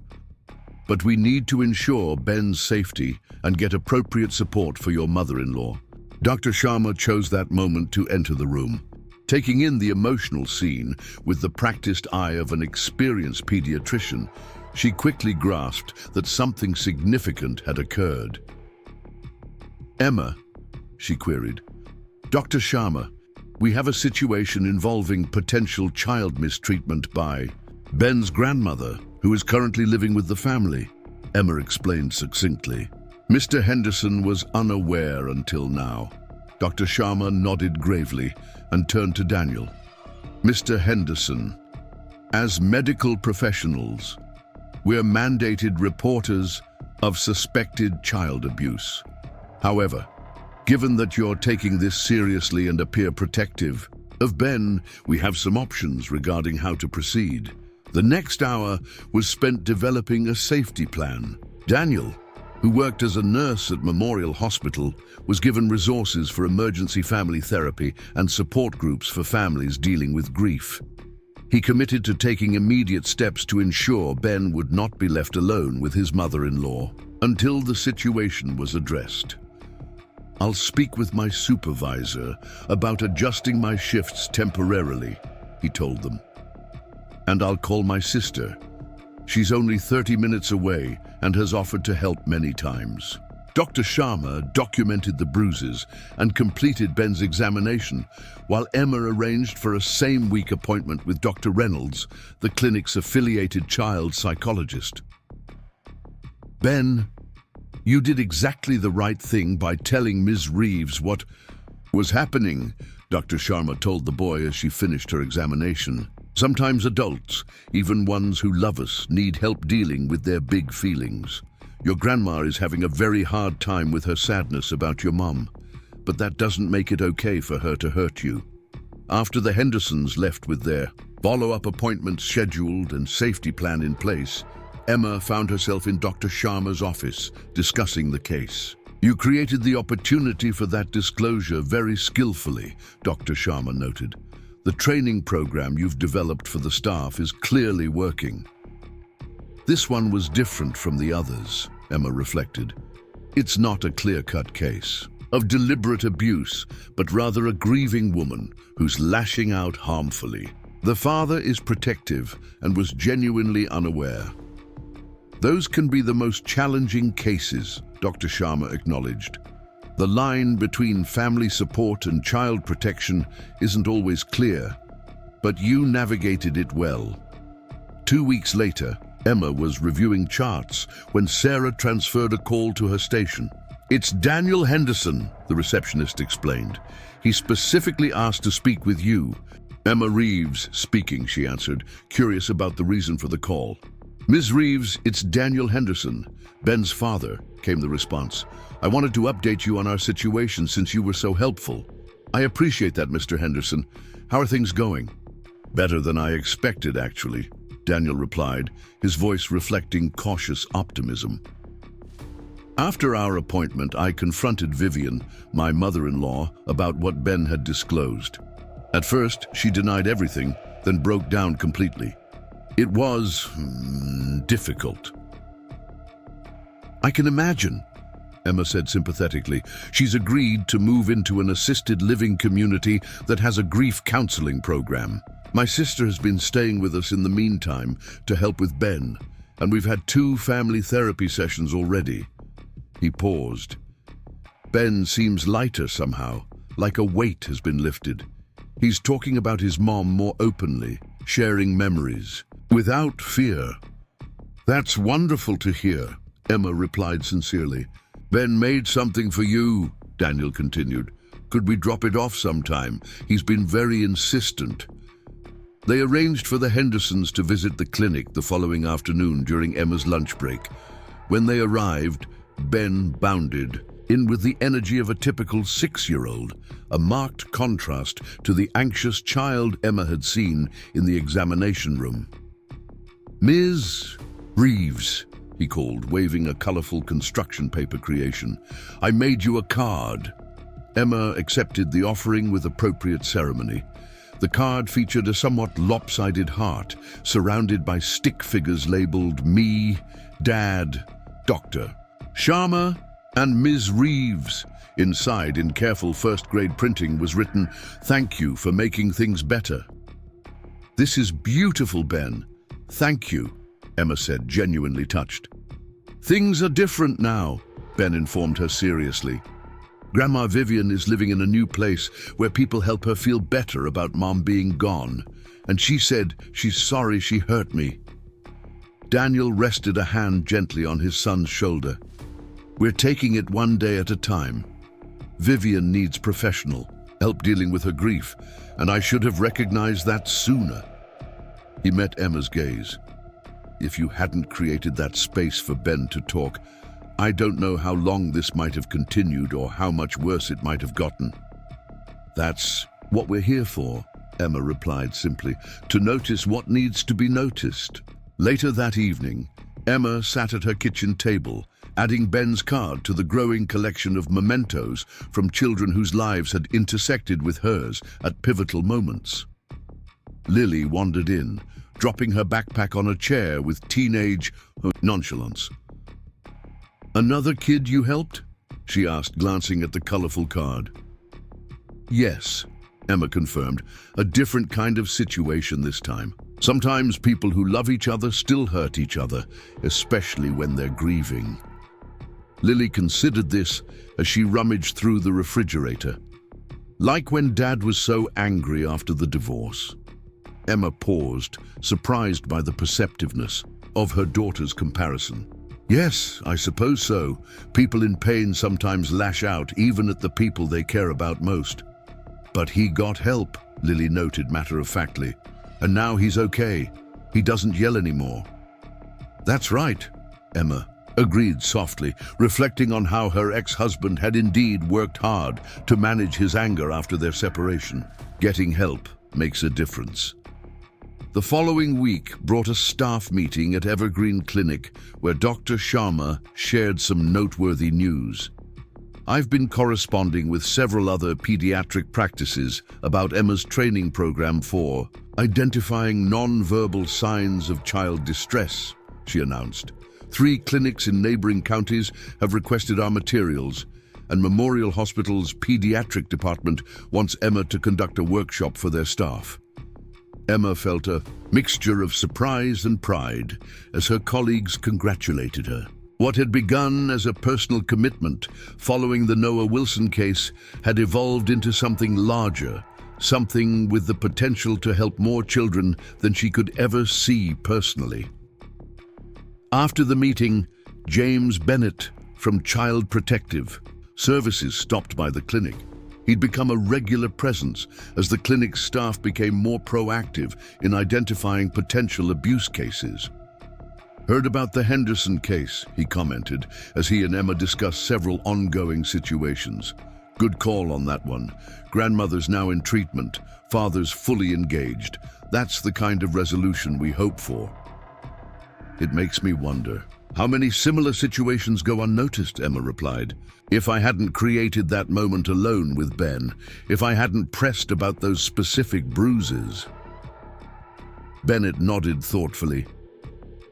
[SPEAKER 1] But we need to ensure Ben's safety and get appropriate support for your mother-in-law. Dr. Sharma chose that moment to enter the room. Taking in the emotional scene with the practiced eye of an experienced pediatrician, she quickly grasped that something significant had occurred. Emma, she queried. Dr. Sharma, We have a situation involving potential child mistreatment by Ben's grandmother, who is currently living with the family," Emma explained succinctly. Mr. Henderson was unaware until now. Dr. Sharma nodded gravely and turned to Daniel. "Mr. Henderson, as medical professionals, we're mandated reporters of suspected child abuse. However, given that you're taking this seriously and appear protective of Ben, we have some options regarding how to proceed." The next hour was spent developing a safety plan. Daniel, who worked as a nurse at Memorial Hospital, was given resources for emergency family therapy and support groups for families dealing with grief. He committed to taking immediate steps to ensure Ben would not be left alone with his mother-in-law until the situation was addressed. "I'll speak with my supervisor about adjusting my shifts temporarily," he told them. "And I'll call my sister. She's only 30 minutes away and has offered to help many times." Dr. Sharma documented the bruises and completed Ben's examination, while Emma arranged for a same-week appointment with Dr. Reynolds, the clinic's affiliated child psychologist. "Ben, you did exactly the right thing by telling Ms. Reeves what was happening," Dr. Sharma told the boy as she finished her examination. "Sometimes adults, even ones who love us, need help dealing with their big feelings. Your grandma is having a very hard time with her sadness about your mom, but that doesn't make it okay for her to hurt you." After the Hendersons left with their follow-up appointments scheduled and safety plan in place, Emma found herself in Dr. Sharma's office discussing the case. "You created the opportunity for that disclosure very skillfully," Dr. Sharma noted. "The training program you've developed for the staff is clearly working." "This one was different from the others," Emma reflected. "It's not a clear-cut case of deliberate abuse, but rather a grieving woman who's lashing out harmfully. The father is protective and was genuinely unaware." "Those can be the most challenging cases," Dr. Sharma acknowledged. "The line between family support and child protection isn't always clear, but you navigated it well." 2 weeks later, Emma was reviewing charts when Sarah transferred a call to her station. "It's Daniel Henderson," the receptionist explained. "He specifically asked to speak with you." "Emma Reeves speaking," she answered, curious about the reason for the call. "Ms. Reeves, it's Daniel Henderson, Ben's father," came the response. "I wanted to update you on our situation since you were so helpful." "I appreciate that, Mr. Henderson. How are things going?" "Better than I expected, actually," Daniel replied, his voice reflecting cautious optimism. "After our appointment, I confronted Vivian, my mother-in-law, about what Ben had disclosed. At first, she denied everything, then broke down completely. It was difficult." "I can imagine," Emma said sympathetically. "She's agreed to move into an assisted living community that has a grief counseling program. My sister has been staying with us in the meantime to help with Ben, and we've had 2 family therapy sessions already." He paused. "Ben seems lighter somehow, like a weight has been lifted. He's talking about his mom more openly, sharing memories, without fear." "That's wonderful to hear," Emma replied sincerely. "Ben made something for you," Daniel continued. "Could we drop it off sometime? He's been very insistent." They arranged for the Hendersons to visit the clinic the following afternoon during Emma's lunch break. When they arrived, Ben bounded in with the energy of a typical 6-year-old, a marked contrast to the anxious child Emma had seen in the examination room. "Ms. Reeves," he called, waving a colorful construction paper creation. "I made you a card." Emma accepted the offering with appropriate ceremony. The card featured a somewhat lopsided heart, surrounded by stick figures labeled Me, Dad, Dr. Sharma, and Ms. Reeves. Inside, in careful first-grade printing, was written, "Thank you for making things better." "This is beautiful, Ben. Thank you," Emma said, genuinely touched. "Things are different now," Ben informed her seriously. Grandma Vivian is living in a new place where people help her feel better about Mom being gone, and she said she's sorry she hurt me." Daniel rested a hand gently on his son's shoulder. "We're taking it one day at a time. Vivian needs professional help dealing with her grief, and I should have recognized that sooner." He met Emma's gaze. "If you hadn't created that space for Ben to talk, I don't know how long this might have continued or how much worse it might have gotten." "That's what we're here for," Emma replied simply, "to notice what needs to be noticed." Later that evening, Emma sat at her kitchen table, adding Ben's card to the growing collection of mementos from children whose lives had intersected with hers at pivotal moments. Lily wandered in, dropping her backpack on a chair with teenage nonchalance. "Another kid you helped?" she asked, glancing at the colorful card. "Yes," Emma confirmed, "a different kind of situation this time. Sometimes people who love each other still hurt each other, especially when they're grieving." Lily considered this as she rummaged through the refrigerator. Like when Dad was so angry after the divorce. Emma paused, surprised by the perceptiveness of her daughter's comparison. "Yes, I suppose so. People in pain sometimes lash out, even at the people they care about most." "But he got help," Lily noted matter-of-factly. "And now he's okay. He doesn't yell anymore." "That's right," Emma agreed softly, reflecting on how her ex-husband had indeed worked hard to manage his anger after their separation. Getting help makes a difference. The following week brought a staff meeting at Evergreen Clinic where Dr. Sharma shared some noteworthy news. "I've been corresponding with several other pediatric practices about Emma's training program for identifying non-verbal signs of child distress," she announced. 3 clinics in neighboring counties have requested our materials, and Memorial Hospital's pediatric department wants Emma to conduct a workshop for their staff. Emma felt a mixture of surprise and pride as her colleagues congratulated her. What had begun as a personal commitment following the Noah Wilson case had evolved into something larger, something with the potential to help more children than she could ever see personally. After the meeting, James Bennett from Child Protective Services stopped by the clinic. He'd become a regular presence as the clinic's staff became more proactive in identifying potential abuse cases. "Heard about the Henderson case," he commented, as he and Emma discussed several ongoing situations. "Good call on that one. Grandmother's now in treatment, father's fully engaged. That's the kind of resolution we hope for." "It makes me wonder how many similar situations go unnoticed," Emma replied. "If I hadn't created that moment alone with Ben, if I hadn't pressed about those specific bruises." Bennett nodded thoughtfully.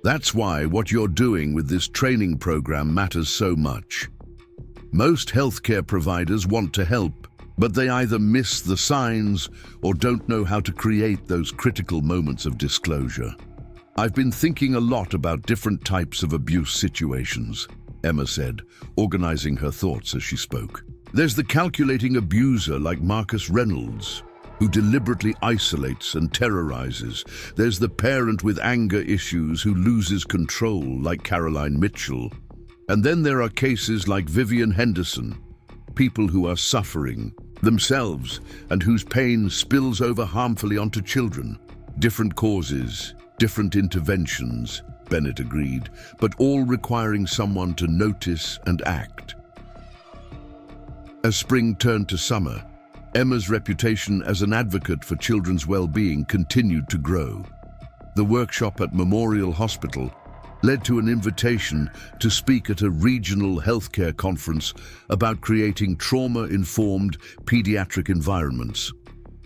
[SPEAKER 1] "That's why what you're doing with this training program matters so much. Most healthcare providers want to help, but they either miss the signs or don't know how to create those critical moments of disclosure. I've been thinking a lot about different types of abuse situations," Emma said, organizing her thoughts as she spoke. "There's the calculating abuser like Marcus Reynolds, who deliberately isolates and terrorizes. There's the parent with anger issues who loses control like Caroline Mitchell. And then there are cases like Vivian Henderson, people who are suffering themselves and whose pain spills over harmfully onto children. Different causes, different interventions," Bennett agreed, "but all requiring someone to notice and act." As spring turned to summer, Emma's reputation as an advocate for children's well-being continued to grow. The workshop at Memorial Hospital led to an invitation to speak at a regional healthcare conference about creating trauma-informed pediatric environments.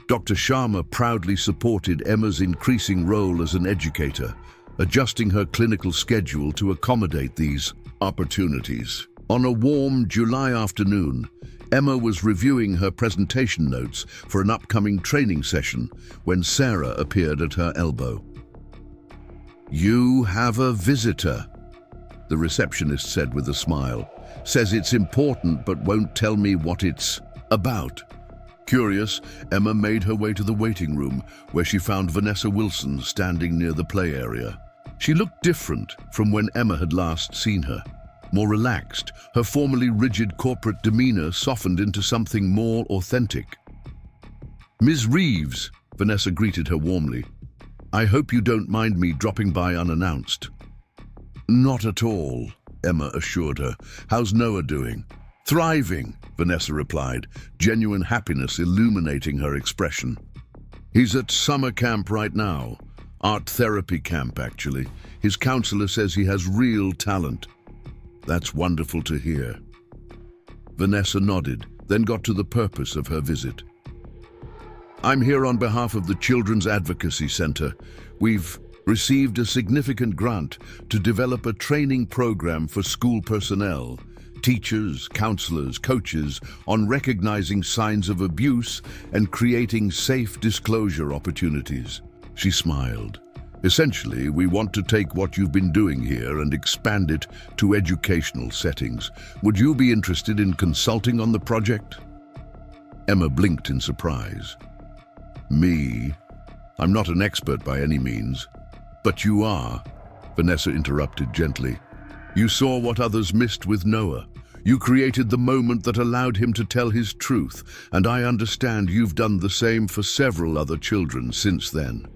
[SPEAKER 1] Dr. Sharma proudly supported Emma's increasing role as an educator, adjusting her clinical schedule to accommodate these opportunities. On a warm July afternoon, Emma was reviewing her presentation notes for an upcoming training session when Sarah appeared at her elbow. "You have a visitor," the receptionist said with a smile. says it's important but won't tell me what it's about. Curious, Emma made her way to the waiting room, where she found Vanessa Wilson standing near the play area. She looked different from when Emma had last seen her. More relaxed, her formerly rigid corporate demeanor softened into something more authentic. "Ms. Reeves," Vanessa greeted her warmly. "I hope you don't mind me dropping by unannounced." "Not at all," Emma assured her. "How's Noah doing?" "Thriving," Vanessa replied, genuine happiness illuminating her expression. "He's at summer camp right now. Art therapy camp, actually. His counselor says he has real talent." "That's wonderful to hear." Vanessa nodded, then got to the purpose of her visit. "I'm here on behalf of the Children's Advocacy Center. We've received a significant grant to develop a training program for school personnel, teachers, counselors, coaches, on recognizing signs of abuse and creating safe disclosure opportunities." She smiled. "Essentially, we want to take what you've been doing here and expand it to educational settings. Would you be interested in consulting on the project?" Emma blinked in surprise. "Me? I'm not an expert by any means." "But you are," Vanessa interrupted gently. "You saw what others missed with Noah. You created the moment that allowed him to tell his truth, and I understand you've done the same for several other children since then."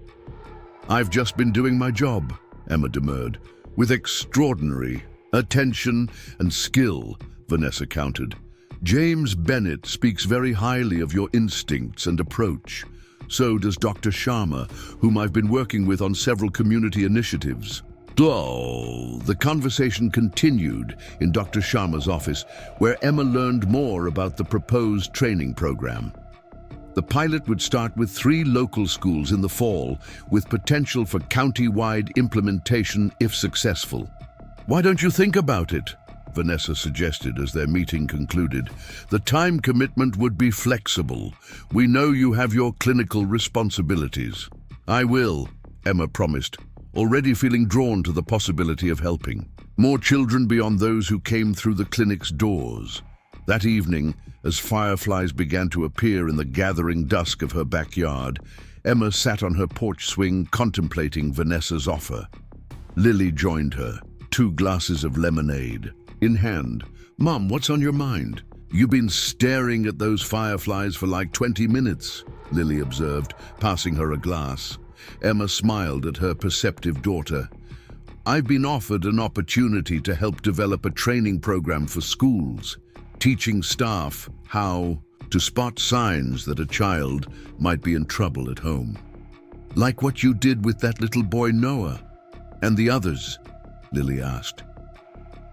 [SPEAKER 1] "I've just been doing my job," Emma demurred. "With extraordinary attention and skill," Vanessa countered. "James Bennett speaks very highly of your instincts and approach. So does Dr. Sharma, whom I've been working with on several community initiatives." Oh, the conversation continued in Dr. Sharma's office, where Emma learned more about the proposed training program. The pilot would start with 3 local schools in the fall, with potential for county-wide implementation if successful. "Why don't you think about it?" Vanessa suggested as their meeting concluded. "The time commitment would be flexible. We know you have your clinical responsibilities." "I will," Emma promised, already feeling drawn to the possibility of helping more children beyond those who came through the clinic's doors. That evening, as fireflies began to appear in the gathering dusk of her backyard, Emma sat on her porch swing contemplating Vanessa's offer. Lily joined her, 2 glasses of lemonade in hand. "Mom, what's on your mind?" "You've been staring at those fireflies for like 20 minutes, Lily observed, passing her a glass. Emma smiled at her perceptive daughter. "I've been offered an opportunity to help develop a training program for schools, teaching staff how to spot signs that a child might be in trouble at home." "Like what you did with that little boy Noah and the others?" Lily asked.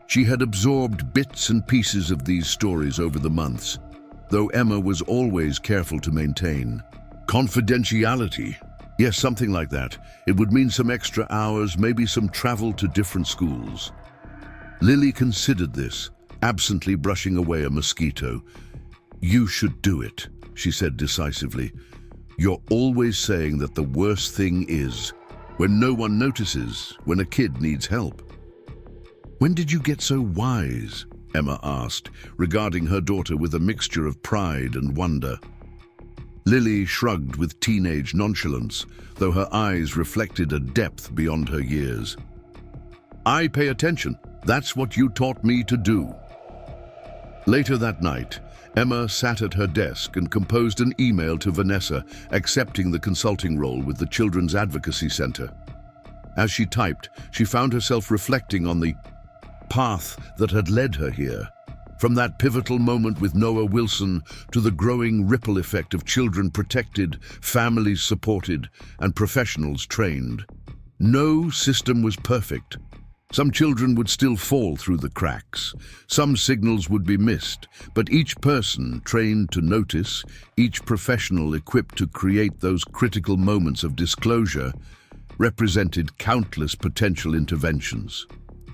[SPEAKER 1] She had absorbed bits and pieces of these stories over the months, though Emma was always careful to maintain confidentiality. "Yes, something like that. It would mean some extra hours, maybe some travel to different schools." Lily considered this, absently brushing away a mosquito. "You should do it," she said decisively. "You're always saying that the worst thing is when no one notices, when a kid needs help." "When did you get so wise?" Emma asked, regarding her daughter with a mixture of pride and wonder. Lily shrugged with teenage nonchalance, though her eyes reflected a depth beyond her years. "I pay attention. That's what you taught me to do." Later that night, Emma sat at her desk and composed an email to Vanessa, accepting the consulting role with the Children's Advocacy Center. As she typed, she found herself reflecting on the path that had led her here. From that pivotal moment with Noah Wilson to the growing ripple effect of children protected, families supported, and professionals trained. No system was perfect. Some children would still fall through the cracks. Some signals would be missed, but each person trained to notice, each professional equipped to create those critical moments of disclosure, represented countless potential interventions.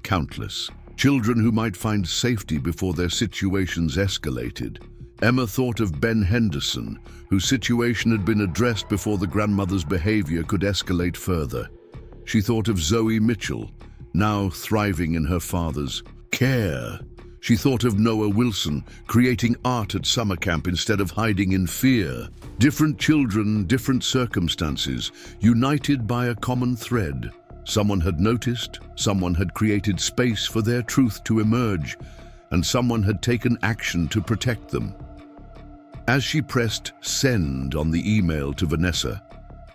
[SPEAKER 1] Countless. Children who might find safety before their situations escalated. Emma thought of Ben Henderson, whose situation had been addressed before the grandmother's behavior could escalate further. She thought of Zoe Mitchell, now thriving in her father's care. She thought of Noah Wilson creating art at summer camp instead of hiding in fear. Different children, different circumstances, united by a common thread. Someone had noticed, someone had created space for their truth to emerge, and someone had taken action to protect them. As she pressed send on the email to Vanessa,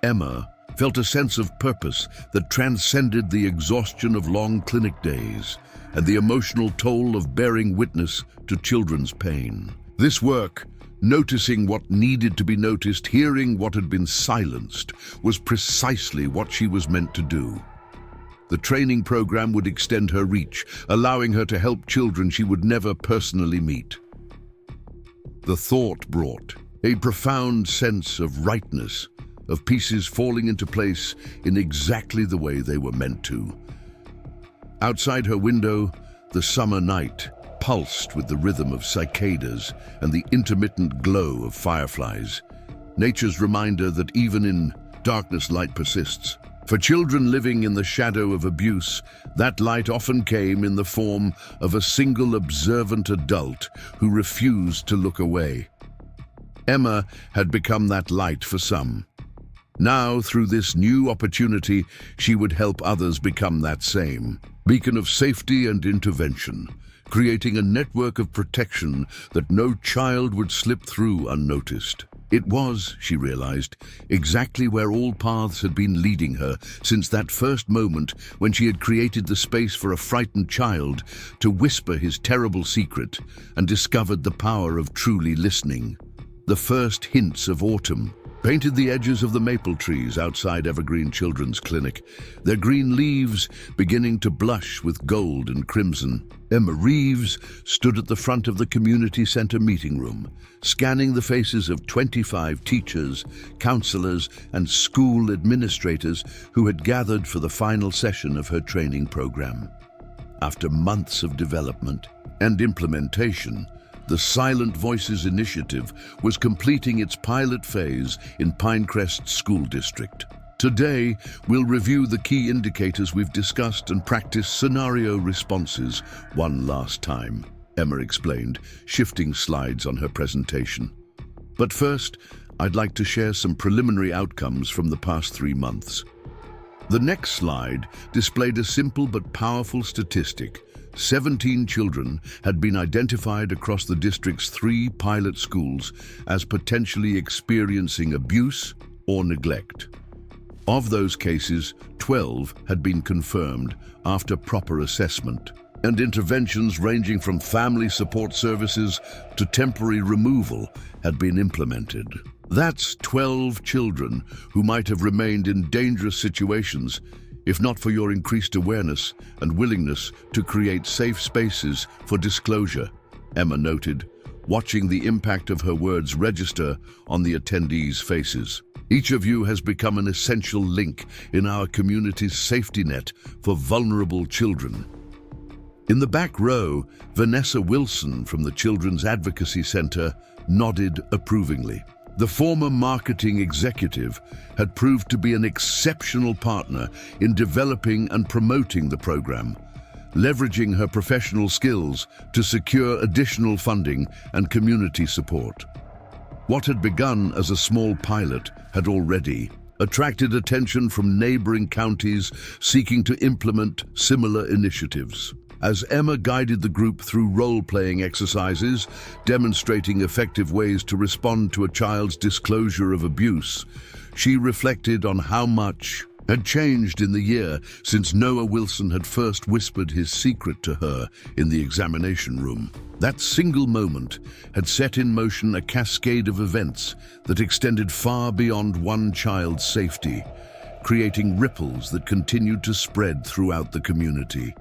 [SPEAKER 1] Emma felt a sense of purpose that transcended the exhaustion of long clinic days and the emotional toll of bearing witness to children's pain. This work, noticing what needed to be noticed, hearing what had been silenced, was precisely what she was meant to do. The training program would extend her reach, allowing her to help children she would never personally meet. The thought brought a profound sense of rightness, of pieces falling into place in exactly the way they were meant to. Outside her window, the summer night pulsed with the rhythm of cicadas and the intermittent glow of fireflies. Nature's reminder that even in darkness, light persists. For children living in the shadow of abuse, that light often came in the form of a single observant adult who refused to look away. Emma had become that light for some. Now, through this new opportunity, she would help others become that same beacon of safety and intervention, creating a network of protection that no child would slip through unnoticed. It was, she realized, exactly where all paths had been leading her since that first moment when she had created the space for a frightened child to whisper his terrible secret and discovered the power of truly listening. The first hints of autumn painted the edges of the maple trees outside Evergreen Children's Clinic, their green leaves beginning to blush with gold and crimson. Emma Reeves stood at the front of the community center meeting room, scanning the faces of 25 teachers, counselors, and school administrators who had gathered for the final session of her training program. After months of development and implementation, the Silent Voices Initiative was completing its pilot phase in Pinecrest School District. Today, we'll review the key indicators we've discussed and practice scenario responses one last time, Emma explained, shifting slides on her presentation. But first, I'd like to share some preliminary outcomes from the past 3 months. The next slide displayed a simple but powerful statistic. 17 children had been identified across the district's 3 pilot schools as potentially experiencing abuse or neglect. Of those cases, 12 had been confirmed after proper assessment, and interventions ranging from family support services to temporary removal had been implemented. That's 12 children who might have remained in dangerous situations if not for your increased awareness and willingness to create safe spaces for disclosure, Emma noted, watching the impact of her words register on the attendees' faces. Each of you has become an essential link in our community's safety net for vulnerable children. In the back row, Vanessa Wilson from the Children's Advocacy Center nodded approvingly. The former marketing executive had proved to be an exceptional partner in developing and promoting the program, leveraging her professional skills to secure additional funding and community support. What had begun as a small pilot had already attracted attention from neighboring counties seeking to implement similar initiatives. As Emma guided the group through role-playing exercises, demonstrating effective ways to respond to a child's disclosure of abuse, she reflected on how much had changed in the year since Noah Wilson had first whispered his secret to her in the examination room. That single moment had set in motion a cascade of events that extended far beyond one child's safety, creating ripples that continued to spread throughout the community.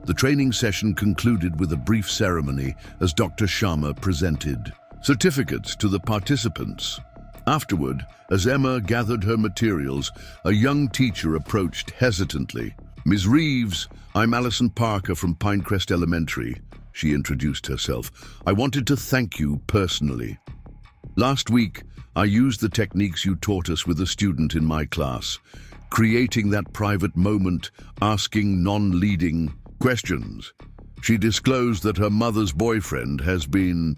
[SPEAKER 1] The training session concluded with a brief ceremony as Dr. Sharma presented certificates to the participants. Afterward, as Emma gathered her materials, a young teacher approached hesitantly. "Ms. Reeves, I'm Allison Parker from Pinecrest Elementary," she introduced herself. "I wanted to thank you personally. Last week, I used the techniques you taught us with a student in my class, creating that private moment, asking non-leading questions. She disclosed that her mother's boyfriend has been...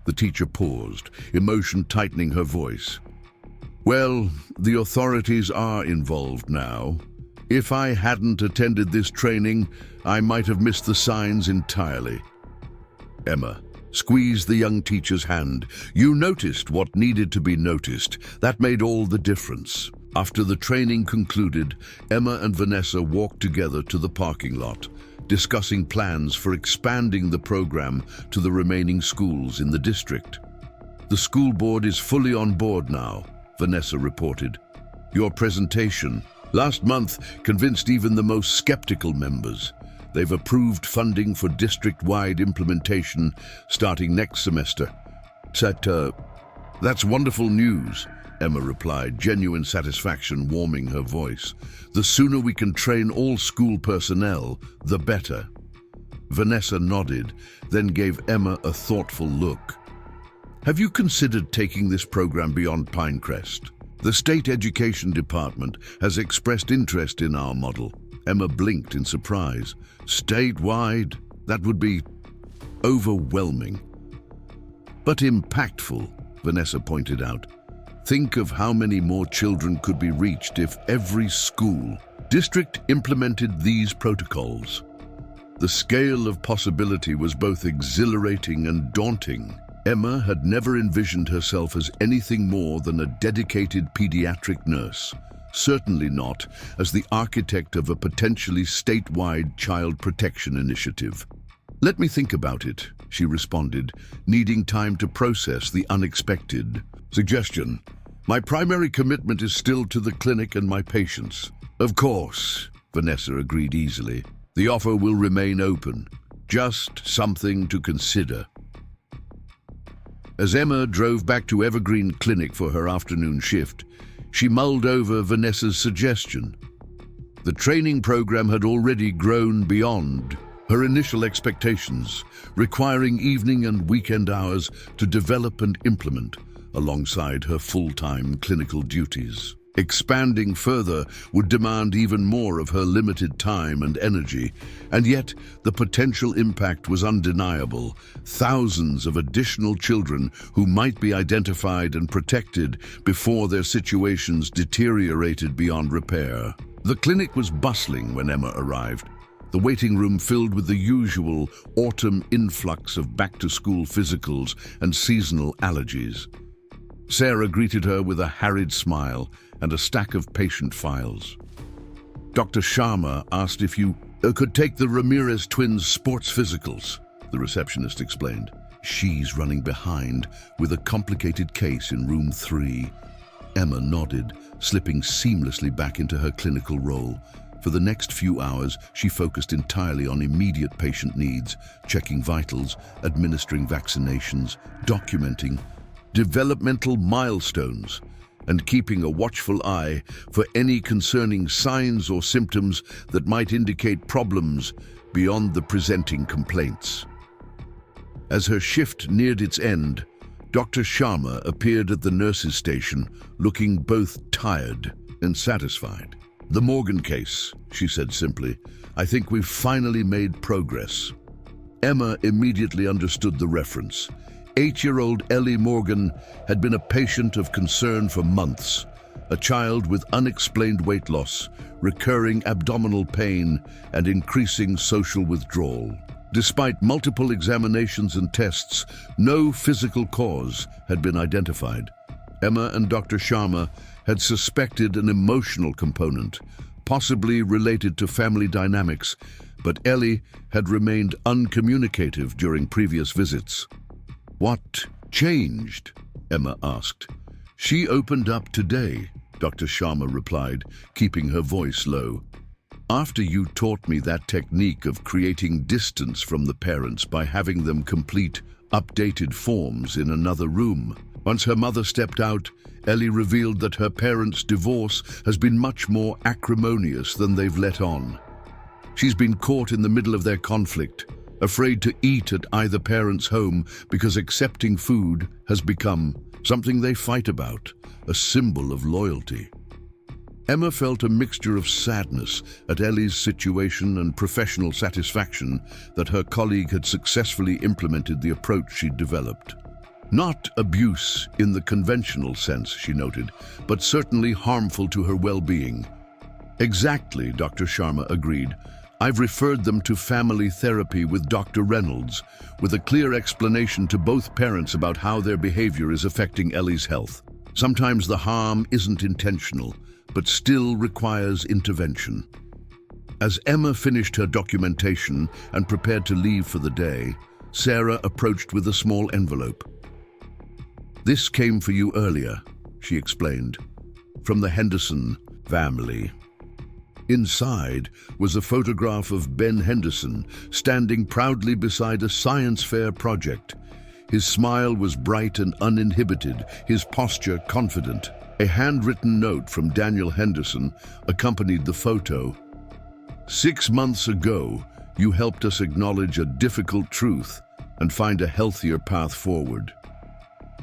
[SPEAKER 1] The teacher paused, emotion tightening her voice. Well, the authorities are involved now. If I hadn't attended this training, I might have missed the signs entirely. Emma squeezed the young teacher's hand. You noticed what needed to be noticed. That made all the difference. After the training concluded, Emma and Vanessa walked together to the parking lot, discussing plans for expanding the program to the remaining schools in the district. The school board is fully on board now, Vanessa reported. Your presentation last month convinced even the most skeptical members. They've approved funding for district-wide implementation starting next semester. That's wonderful news, Emma replied, genuine satisfaction warming her voice. The sooner we can train all school personnel, the better. Vanessa nodded, then gave Emma a thoughtful look. Have you considered taking this program beyond Pinecrest? The State Education Department has expressed interest in our model. Emma blinked in surprise. Statewide? That would be overwhelming. But impactful, Vanessa pointed out. Think of how many more children could be reached if every school district implemented these protocols. The scale of possibility was both exhilarating and daunting. Emma had never envisioned herself as anything more than a dedicated pediatric nurse, certainly not as the architect of a potentially statewide child protection initiative. Let me think about it, she responded, needing time to process the unexpected. Suggestion. My primary commitment is still to the clinic and my patients. Of course, Vanessa agreed easily. The offer will remain open. Just something to consider. As Emma drove back to Evergreen Clinic for her afternoon shift, she mulled over Vanessa's suggestion. The training program had already grown beyond her initial expectations, requiring evening and weekend hours to develop and implement alongside her full-time clinical duties. Expanding further would demand even more of her limited time and energy, and yet the potential impact was undeniable. Thousands of additional children who might be identified and protected before their situations deteriorated beyond repair. The clinic was bustling when Emma arrived, the waiting room filled with the usual autumn influx of back-to-school physicals and seasonal allergies. Sarah greeted her with a harried smile and a stack of patient files. Dr. Sharma asked if you could take the Ramirez twins' sports physicals, the receptionist explained. She's running behind with a complicated case in room 3. Emma nodded, slipping seamlessly back into her clinical role. For the next few hours, she focused entirely on immediate patient needs, checking vitals, administering vaccinations, documenting developmental milestones, and keeping a watchful eye for any concerning signs or symptoms that might indicate problems beyond the presenting complaints. As her shift neared its end, Dr. Sharma appeared at the nurse's station, looking both tired and satisfied. The Morgan case, she said simply. I think we've finally made progress. Emma immediately understood the reference. 8-year-old Ellie Morgan had been a patient of concern for months, a child with unexplained weight loss, recurring abdominal pain, and increasing social withdrawal. Despite multiple examinations and tests, no physical cause had been identified. Emma and Dr. Sharma had suspected an emotional component, possibly related to family dynamics, but Ellie had remained uncommunicative during previous visits. What changed? Emma asked. She opened up today, Dr. Sharma replied, keeping her voice low. After you taught me that technique of creating distance from the parents by having them complete updated forms in another room. Once her mother stepped out, Ellie revealed that her parents' divorce has been much more acrimonious than they've let on. She's been caught in the middle of their conflict, afraid to eat at either parent's home because accepting food has become something they fight about, a symbol of loyalty. Emma felt a mixture of sadness at Ellie's situation and professional satisfaction that her colleague had successfully implemented the approach she'd developed. Not abuse in the conventional sense, she noted, but certainly harmful to her well-being. Exactly, Dr. Sharma agreed. I've referred them to family therapy with Dr. Reynolds, with a clear explanation to both parents about how their behavior is affecting Ellie's health. Sometimes the harm isn't intentional, but still requires intervention. As Emma finished her documentation and prepared to leave for the day, Sarah approached with a small envelope. "This came for you earlier," she explained, "from the Henderson family." Inside was a photograph of Ben Henderson standing proudly beside a science fair project. His smile was bright and uninhibited, his posture confident. A handwritten note from Daniel Henderson accompanied the photo. "6 months ago, you helped us acknowledge a difficult truth and find a healthier path forward.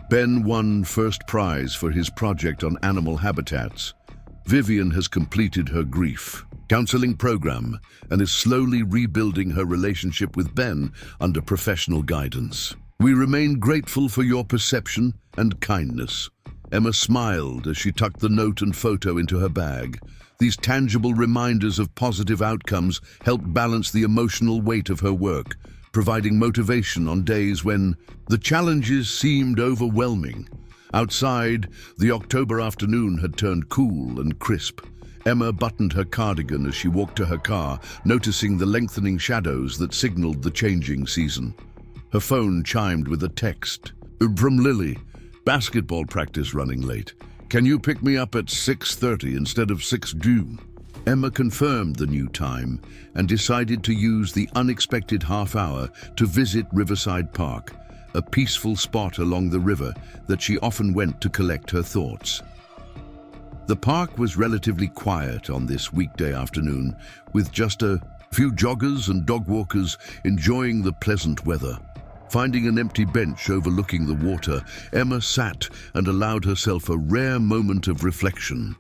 [SPEAKER 1] Ben won first prize for his project on animal habitats. Vivian has completed her grief counseling program and is slowly rebuilding her relationship with Ben under professional guidance. We remain grateful for your perception and kindness." Emma smiled as she tucked the note and photo into her bag. These tangible reminders of positive outcomes helped balance the emotional weight of her work, providing motivation on days when the challenges seemed overwhelming. Outside, the October afternoon had turned cool and crisp. Emma buttoned her cardigan as she walked to her car, noticing the lengthening shadows that signaled the changing season. Her phone chimed with a text. "From Lily. Basketball practice running late. Can you pick me up at 6:30 instead of 6 due?" Emma confirmed the new time and decided to use the unexpected half hour to visit Riverside Park, a peaceful spot along the river that she often went to collect her thoughts. The park was relatively quiet on this weekday afternoon, with just a few joggers and dog walkers enjoying the pleasant weather. Finding an empty bench overlooking the water, Emma sat and allowed herself a rare moment of reflection.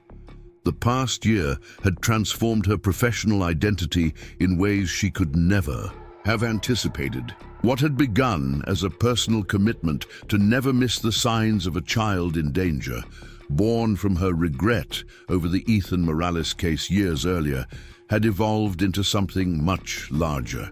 [SPEAKER 1] The past year had transformed her professional identity in ways she could never have anticipated. What had begun as a personal commitment to never miss the signs of a child in danger, born from her regret over the Ethan Morales case years earlier, had evolved into something much larger.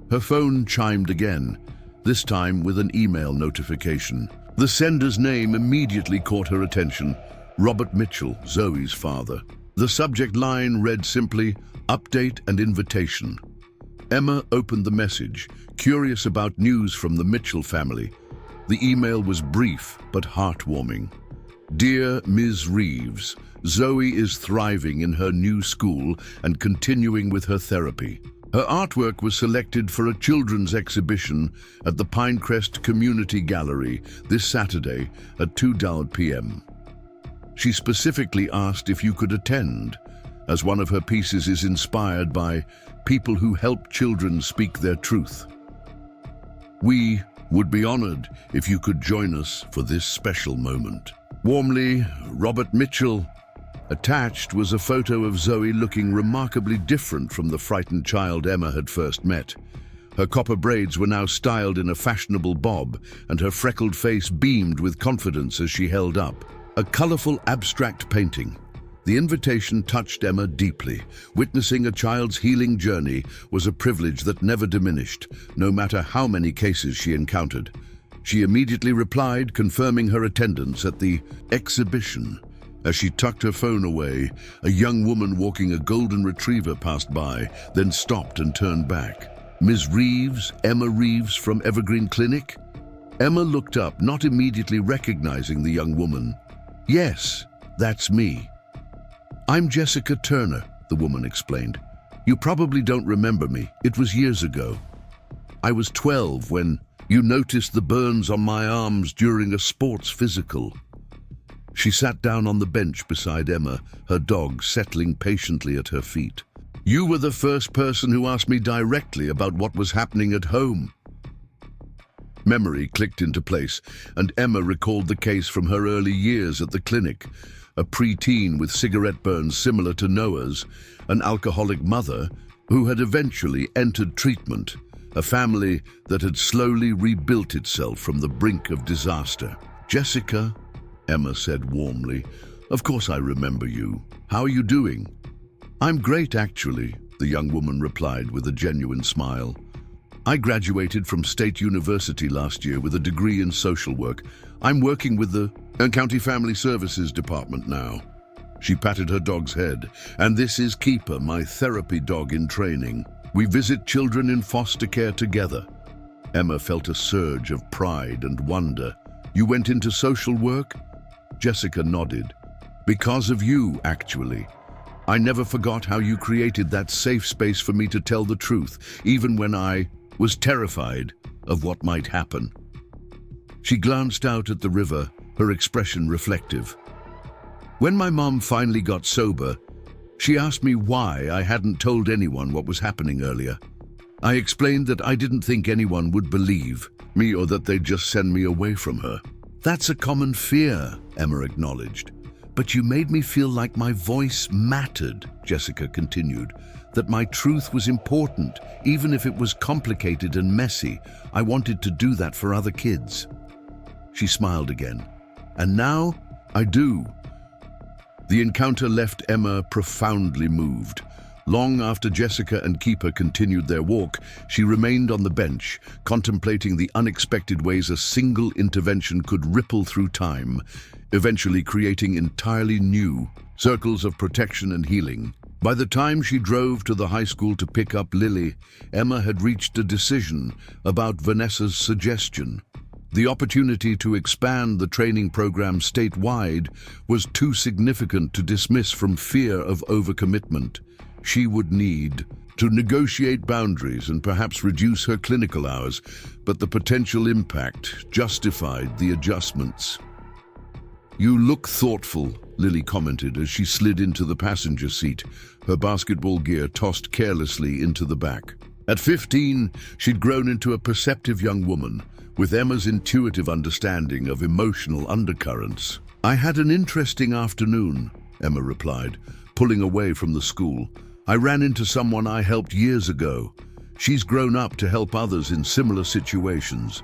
[SPEAKER 1] Her phone chimed again, this time with an email notification. The sender's name immediately caught her attention: Robert Mitchell, Zoe's father. The subject line read simply, "Update and invitation." Emma opened the message, curious about news from the Mitchell family. The email was brief but heartwarming. "Dear Ms. Reeves, Zoe is thriving in her new school and continuing with her therapy. Her artwork was selected for a children's exhibition at the Pinecrest Community Gallery this Saturday at 2 p.m. She specifically asked if you could attend, as one of her pieces is inspired by people who help children speak their truth. We would be honored if you could join us for this special moment. Warmly, Robert Mitchell." Attached was a photo of Zoe looking remarkably different from the frightened child Emma had first met. Her copper braids were now styled in a fashionable bob, and her freckled face beamed with confidence as she held up a colorful abstract painting. The invitation touched Emma deeply. Witnessing a child's healing journey was a privilege that never diminished, no matter how many cases she encountered. She immediately replied, confirming her attendance at the exhibition. As she tucked her phone away, a young woman walking a golden retriever passed by, then stopped and turned back. "Ms. Reeves, Emma Reeves from Evergreen Clinic?" Emma looked up, not immediately recognizing the young woman. "Yes, that's me." "I'm Jessica Turner," the woman explained. "You probably don't remember me. It was years ago. I was 12 when you noticed the burns on my arms during a sports physical." She sat down on the bench beside Emma, her dog settling patiently at her feet. "You were the first person who asked me directly about what was happening at home." Memory clicked into place, and Emma recalled the case from her early years at the clinic. A preteen with cigarette burns similar to Noah's, an alcoholic mother who had eventually entered treatment, a family that had slowly rebuilt itself from the brink of disaster. "Jessica," Emma said warmly, "of course I remember you. How are you doing?" "I'm great, actually," the young woman replied with a genuine smile. "I graduated from State University last year with a degree in social work. I'm working with the County Family Services Department now." She patted her dog's head. "And this is Keeper, my therapy dog in training. We visit children in foster care together." Emma felt a surge of pride and wonder. "You went into social work?" Jessica nodded. "Because of you, actually. I never forgot how you created that safe space for me to tell the truth, even when I was terrified of what might happen." She glanced out at the river, her expression reflective. "When my mom finally got sober, she asked me why I hadn't told anyone what was happening earlier. I explained that I didn't think anyone would believe me or that they'd just send me away from her." "That's a common fear," Emma acknowledged. "But you made me feel like my voice mattered," Jessica continued, "that my truth was important, even if it was complicated and messy. I wanted to do that for other kids." She smiled again. "And now, I do." The encounter left Emma profoundly moved. Long after Jessica and Keeper continued their walk, she remained on the bench, contemplating the unexpected ways a single intervention could ripple through time, eventually creating entirely new circles of protection and healing. By the time she drove to the high school to pick up Lily, Emma had reached a decision about Vanessa's suggestion. The opportunity to expand the training program statewide was too significant to dismiss from fear of overcommitment. She would need to negotiate boundaries and perhaps reduce her clinical hours, but the potential impact justified the adjustments. "You look thoughtful," Lily commented as she slid into the passenger seat, her basketball gear tossed carelessly into the back. At 15, she'd grown into a perceptive young woman, with Emma's intuitive understanding of emotional undercurrents. "I had an interesting afternoon," Emma replied, pulling away from the school. "I ran into someone I helped years ago. She's grown up to help others in similar situations."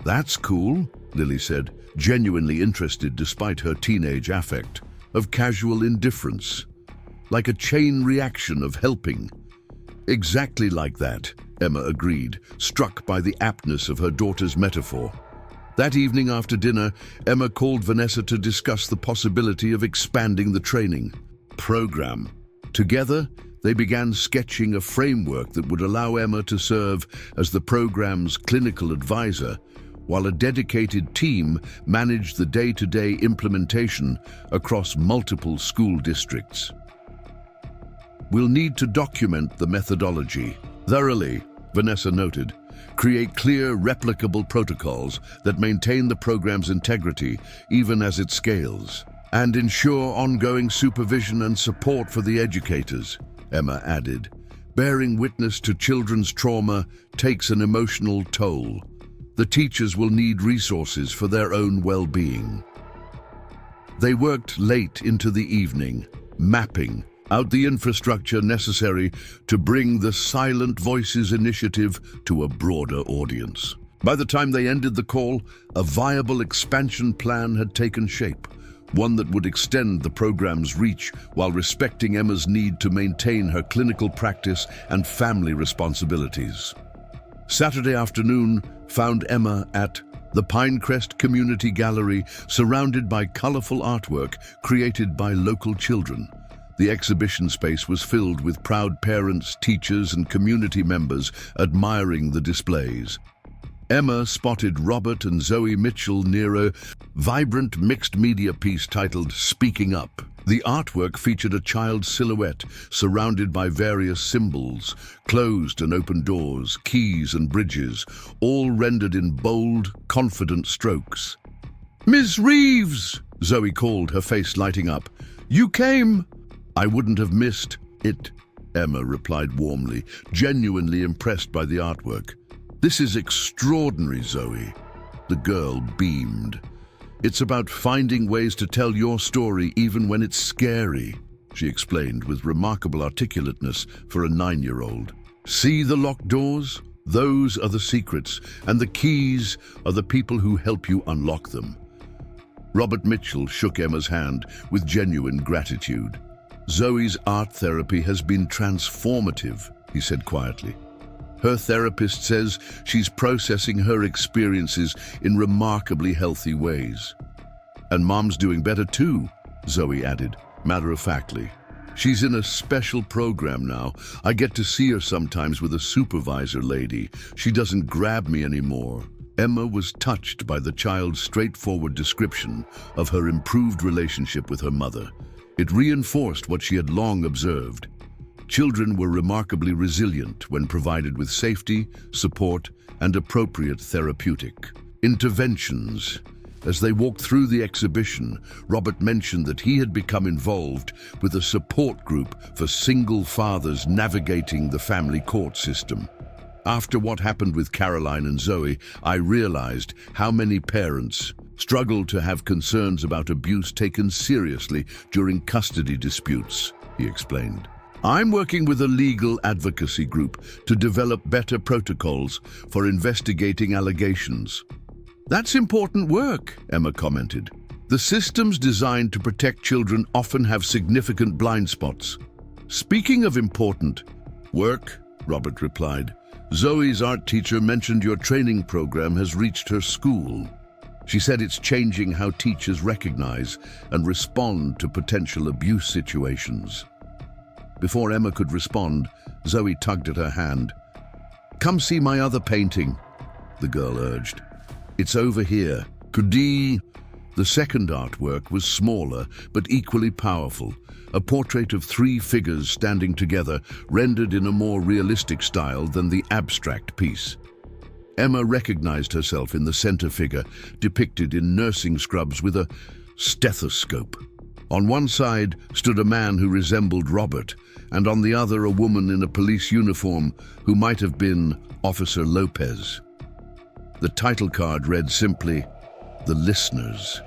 [SPEAKER 1] "That's cool," Lily said, genuinely interested despite her teenage affect of casual indifference. "Like a chain reaction of helping." "Exactly like that," Emma agreed, struck by the aptness of her daughter's metaphor. That evening after dinner, Emma called Vanessa to discuss the possibility of expanding the training program. Together, they began sketching a framework that would allow Emma to serve as the program's clinical advisor, while a dedicated team managed the day-to-day implementation across multiple school districts. "We'll need to document the methodology thoroughly," Vanessa noted. "Create clear, replicable protocols that maintain the program's integrity even as it scales. And ensure ongoing supervision and support for the educators," Emma added. "Bearing witness to children's trauma takes an emotional toll. The teachers will need resources for their own well-being." They worked late into the evening, mapping out the infrastructure necessary to bring the Silent Voices initiative to a broader audience. By the time they ended the call, a viable expansion plan had taken shape, one that would extend the program's reach while respecting Emma's need to maintain her clinical practice and family responsibilities. Saturday afternoon found Emma at the Pinecrest Community Gallery, surrounded by colorful artwork created by local children. The exhibition space was filled with proud parents, teachers, and community members admiring the displays. Emma spotted Robert and Zoe Mitchell near a vibrant mixed media piece titled "Speaking Up." The artwork featured a child's silhouette surrounded by various symbols, closed and open doors, keys and bridges, all rendered in bold, confident strokes. "Miss Reeves!" Zoe called, her face lighting up. "You came!" "I wouldn't have missed it," Emma replied warmly, genuinely impressed by the artwork. "This is extraordinary, Zoe." The girl beamed. "It's about finding ways to tell your story even when it's scary," she explained with remarkable articulateness for a 9-year-old. "See the locked doors? Those are the secrets, and the keys are the people who help you unlock them." Robert Mitchell shook Emma's hand with genuine gratitude. "Zoe's art therapy has been transformative," he said quietly. "Her therapist says she's processing her experiences in remarkably healthy ways." "And Mom's doing better too," Zoe added, matter-of-factly. "She's in a special program now. I get to see her sometimes with a supervisor lady. She doesn't grab me anymore." Emma was touched by the child's straightforward description of her improved relationship with her mother. It reinforced what she had long observed. Children were remarkably resilient when provided with safety, support, and appropriate therapeutic interventions. As they walked through the exhibition, Robert mentioned that he had become involved with a support group for single fathers navigating the family court system. "After what happened with Caroline and Zoe, I realized how many parents struggle to have concerns about abuse taken seriously during custody disputes," he explained. "I'm working with a legal advocacy group to develop better protocols for investigating allegations." "That's important work," Emma commented. "The systems designed to protect children often have significant blind spots." "Speaking of important work," Robert replied, "Zoe's art teacher mentioned your training program has reached her school. She said it's changing how teachers recognize and respond to potential abuse situations." Before Emma could respond, Zoe tugged at her hand. "Come see my other painting," the girl urged. "It's over here." The second artwork was smaller but equally powerful, a portrait of 3 figures standing together, rendered in a more realistic style than the abstract piece. Emma recognized herself in the center figure, depicted in nursing scrubs with a stethoscope. On one side stood a man who resembled Robert, and on the other a woman in a police uniform who might have been Officer Lopez. The title card read simply, "The Listeners."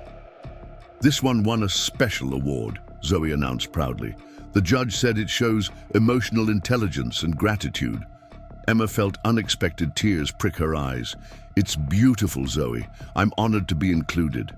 [SPEAKER 1] "This one won a special award," Zoe announced proudly. "The judge said it shows emotional intelligence and gratitude." Emma felt unexpected tears prick her eyes. "It's beautiful, Zoe. I'm honored to be included."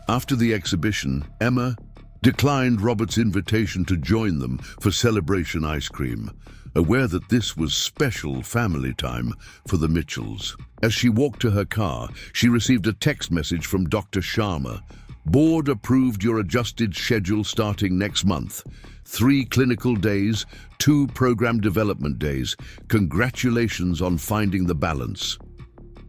[SPEAKER 1] After the exhibition, Emma declined Robert's invitation to join them for celebration ice cream, aware that this was special family time for the Mitchells. As she walked to her car, she received a text message from Dr. Sharma. "Board approved your adjusted schedule starting next month. 3 clinical days, 2 program development days. Congratulations on finding the balance."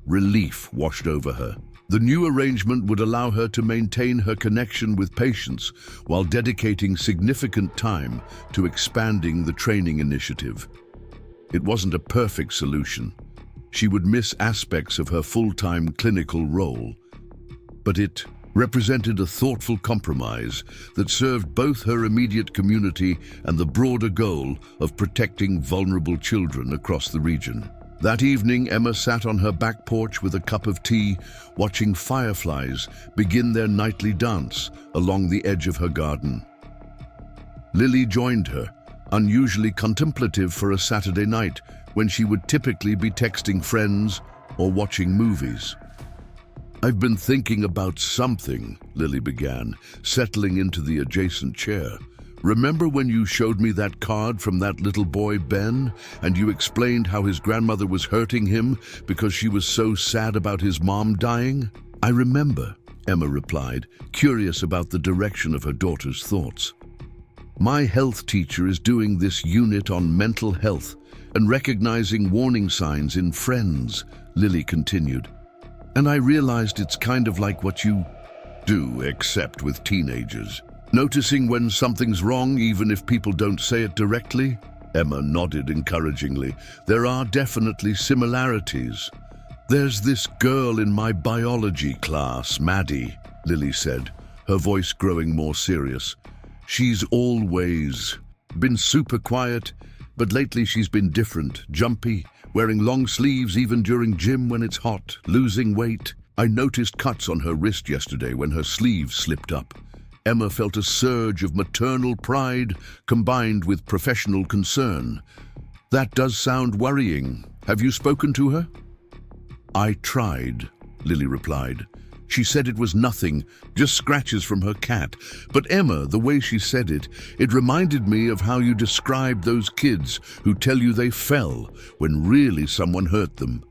[SPEAKER 1] Relief washed over her. The new arrangement would allow her to maintain her connection with patients while dedicating significant time to expanding the training initiative. It wasn't a perfect solution. She would miss aspects of her full-time clinical role, but it represented a thoughtful compromise that served both her immediate community and the broader goal of protecting vulnerable children across the region. That evening, Emma sat on her back porch with a cup of tea, watching fireflies begin their nightly dance along the edge of her garden. Lily joined her, unusually contemplative for a Saturday night when she would typically be texting friends or watching movies. "I've been thinking about something," Lily began, settling into the adjacent chair. "Remember when you showed me that card from that little boy, Ben, and you explained how his grandmother was hurting him because she was so sad about his mom dying?" "I remember," Emma replied, curious about the direction of her daughter's thoughts. "My health teacher is doing this unit on mental health and recognizing warning signs in friends," Lily continued. "And I realized it's kind of like what you do, except with teenagers. Noticing when something's wrong, even if people don't say it directly?" Emma nodded encouragingly. "There are definitely similarities." "There's this girl in my biology class, Maddie," Lily said, her voice growing more serious. "She's always been super quiet, but lately she's been different, jumpy, wearing long sleeves even during gym when it's hot, losing weight. I noticed cuts on her wrist yesterday when her sleeve slipped up. Emma felt a surge of maternal pride combined with professional concern. That does sound worrying. Have you spoken to her? I tried, Lily replied. She said it was nothing, just scratches from her cat. But Emma, the way she said it reminded me of how you described those kids who tell you they fell when really someone hurt them.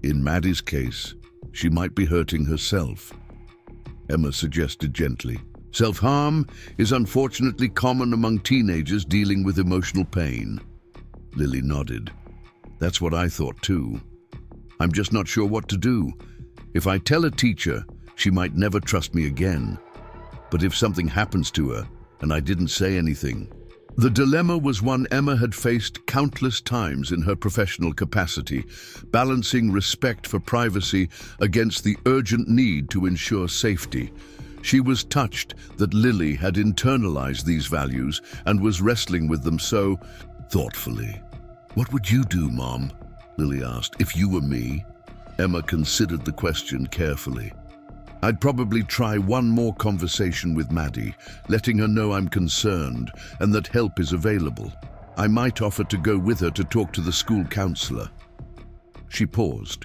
[SPEAKER 1] In Maddie's case, she might be hurting herself, Emma suggested gently. Self-harm is unfortunately common among teenagers dealing with emotional pain. Lily nodded. That's what I thought too. I'm just not sure what to do. If I tell a teacher, she might never trust me again. But if something happens to her, and I didn't say anything. The dilemma was one Emma had faced countless times in her professional capacity, balancing respect for privacy against the urgent need to ensure safety. She was touched that Lily had internalized these values and was wrestling with them so thoughtfully. What would you do, Mom? Lily asked, if you were me? Emma considered the question carefully. I'd probably try one more conversation with Maddie, letting her know I'm concerned and that help is available. I might offer to go with her to talk to the school counselor. She paused.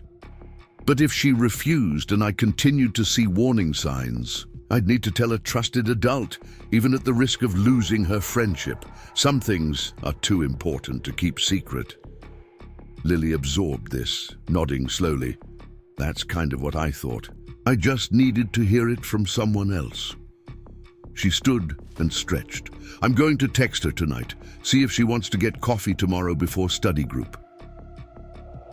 [SPEAKER 1] But if she refused and I continued to see warning signs, I'd need to tell a trusted adult, even at the risk of losing her friendship. Some things are too important to keep secret. Lily absorbed this, nodding slowly. That's kind of what I thought. I just needed to hear it from someone else. She stood and stretched. I'm going to text her tonight, see if she wants to get coffee tomorrow before study group.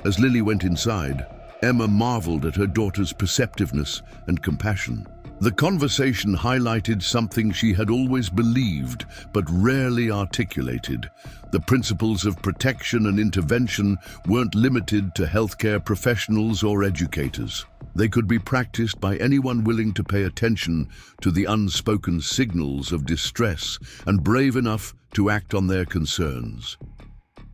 [SPEAKER 1] As Lily went inside, Emma marveled at her daughter's perceptiveness and compassion. The conversation highlighted something she had always believed but rarely articulated. The principles of protection and intervention weren't limited to healthcare professionals or educators. They could be practiced by anyone willing to pay attention to the unspoken signals of distress and brave enough to act on their concerns.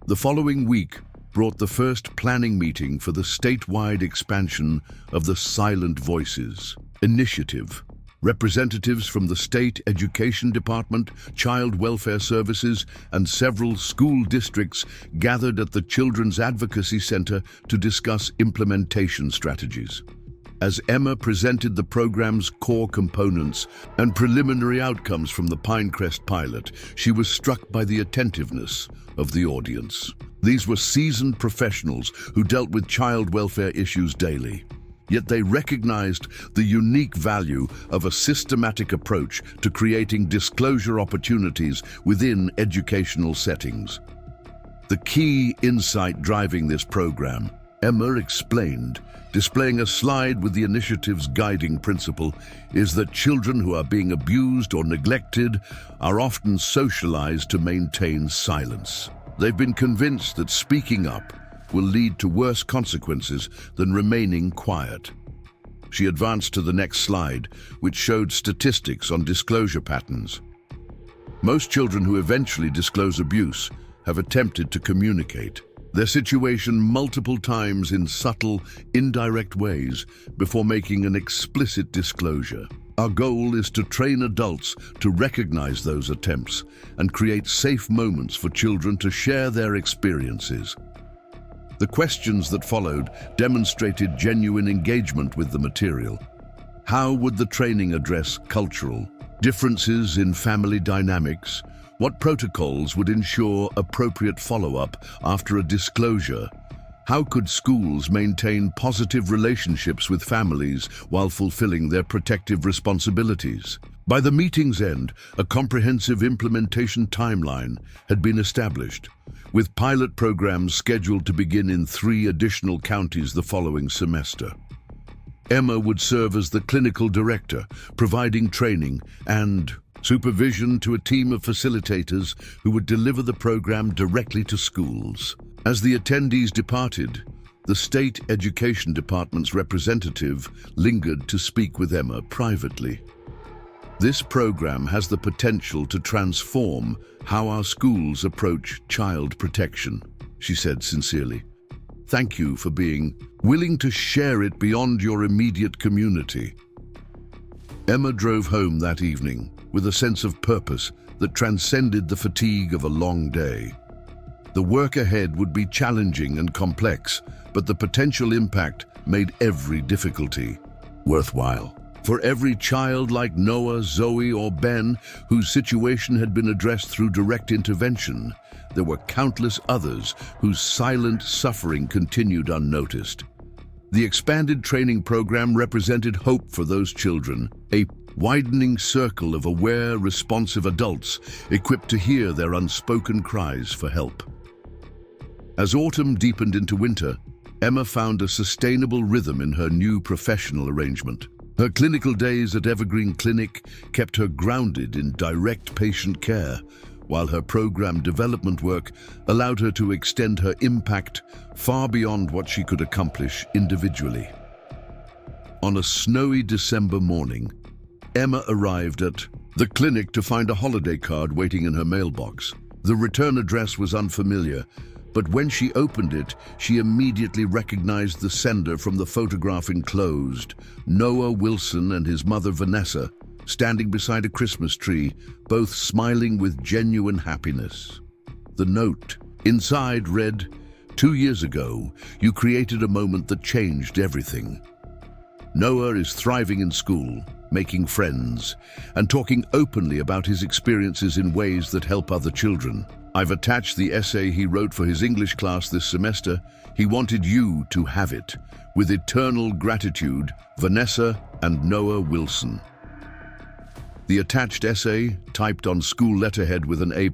[SPEAKER 1] The following week brought the first planning meeting for the statewide expansion of the Silent Voices initiative. Representatives from the State Education Department, Child Welfare Services, and several school districts gathered at the Children's Advocacy Center to discuss implementation strategies. As Emma presented the program's core components and preliminary outcomes from the Pinecrest pilot, she was struck by the attentiveness of the audience. These were seasoned professionals who dealt with child welfare issues daily. Yet they recognized the unique value of a systematic approach to creating disclosure opportunities within educational settings. The key insight driving this program, Emma explained, displaying a slide with the initiative's guiding principle, is that children who are being abused or neglected are often socialized to maintain silence. They've been convinced that speaking up will lead to worse consequences than remaining quiet. She advanced to the next slide, which showed statistics on disclosure patterns. Most children who eventually disclose abuse have attempted to communicate their situation multiple times in subtle, indirect ways before making an explicit disclosure. Our goal is to train adults to recognize those attempts and create safe moments for children to share their experiences. The questions that followed demonstrated genuine engagement with the material. How would the training address cultural differences in family dynamics? What protocols would ensure appropriate follow-up after a disclosure? How could schools maintain positive relationships with families while fulfilling their protective responsibilities? By the meeting's end, a comprehensive implementation timeline had been established, with pilot programs scheduled to begin in 3 additional counties the following semester. Emma would serve as the clinical director, providing training and supervision to a team of facilitators who would deliver the program directly to schools. As the attendees departed, the State Education Department's representative lingered to speak with Emma privately. This program has the potential to transform how our schools approach child protection, she said sincerely. "Thank you for being willing to share it beyond your immediate community." Emma drove home that evening with a sense of purpose that transcended the fatigue of a long day. The work ahead would be challenging and complex, but the potential impact made every difficulty worthwhile. For every child like Noah, Zoe, or Ben whose situation had been addressed through direct intervention, there were countless others whose silent suffering continued unnoticed. The expanded training program represented hope for those children, a widening circle of aware, responsive adults equipped to hear their unspoken cries for help. As autumn deepened into winter, Emma found a sustainable rhythm in her new professional arrangement. Her clinical days at Evergreen Clinic kept her grounded in direct patient care, while her program development work allowed her to extend her impact far beyond what she could accomplish individually. On a snowy December morning, Emma arrived at the clinic to find a holiday card waiting in her mailbox. The return address was unfamiliar, but when she opened it, she immediately recognized the sender from the photograph enclosed, Noah Wilson and his mother Vanessa, standing beside a Christmas tree, both smiling with genuine happiness. The note inside read, "2 years ago, you created a moment that changed everything. Noah is thriving in school, making friends, and talking openly about his experiences in ways that help other children. I've attached the essay he wrote for his English class this semester. He wanted you to have it. With eternal gratitude, Vanessa and Noah Wilson." The attached essay, typed on school letterhead with an A+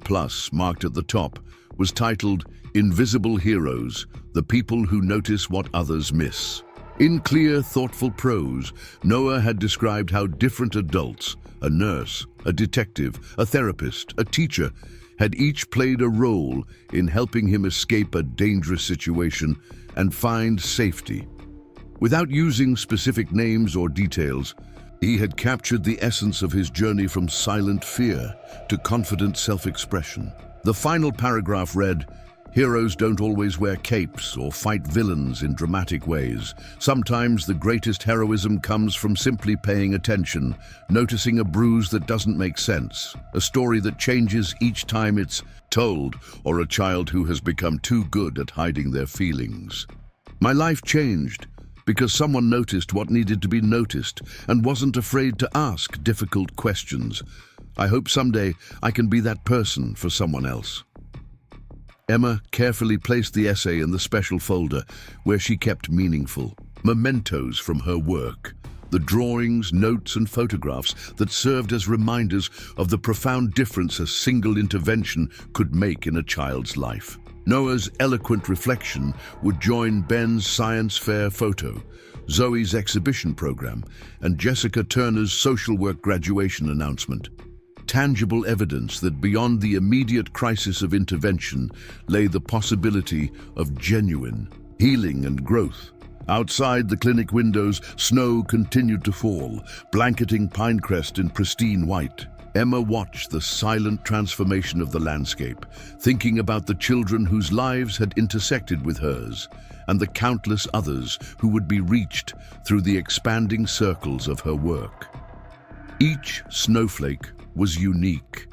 [SPEAKER 1] marked at the top, was titled "Invisible Heroes, the People Who Notice What Others Miss." In clear, thoughtful prose, Noah had described how different adults, a nurse, a detective, a therapist, a teacher, had each played a role in helping him escape a dangerous situation and find safety. Without using specific names or details, he had captured the essence of his journey from silent fear to confident self-expression. The final paragraph read, "Heroes don't always wear capes or fight villains in dramatic ways. Sometimes the greatest heroism comes from simply paying attention, noticing a bruise that doesn't make sense, a story that changes each time it's told, or a child who has become too good at hiding their feelings. My life changed because someone noticed what needed to be noticed and wasn't afraid to ask difficult questions. I hope someday I can be that person for someone else." Emma carefully placed the essay in the special folder where she kept meaningful mementos from her work, the drawings, notes, and photographs that served as reminders of the profound difference a single intervention could make in a child's life. Noah's eloquent reflection would join Ben's science fair photo, Zoe's exhibition program, and Jessica Turner's social work graduation announcement. Tangible evidence that beyond the immediate crisis of intervention lay the possibility of genuine healing and growth. Outside the clinic windows, snow continued to fall, blanketing Pinecrest in pristine white. Emma watched the silent transformation of the landscape, thinking about the children whose lives had intersected with hers, and the countless others who would be reached through the expanding circles of her work. Each snowflake was unique,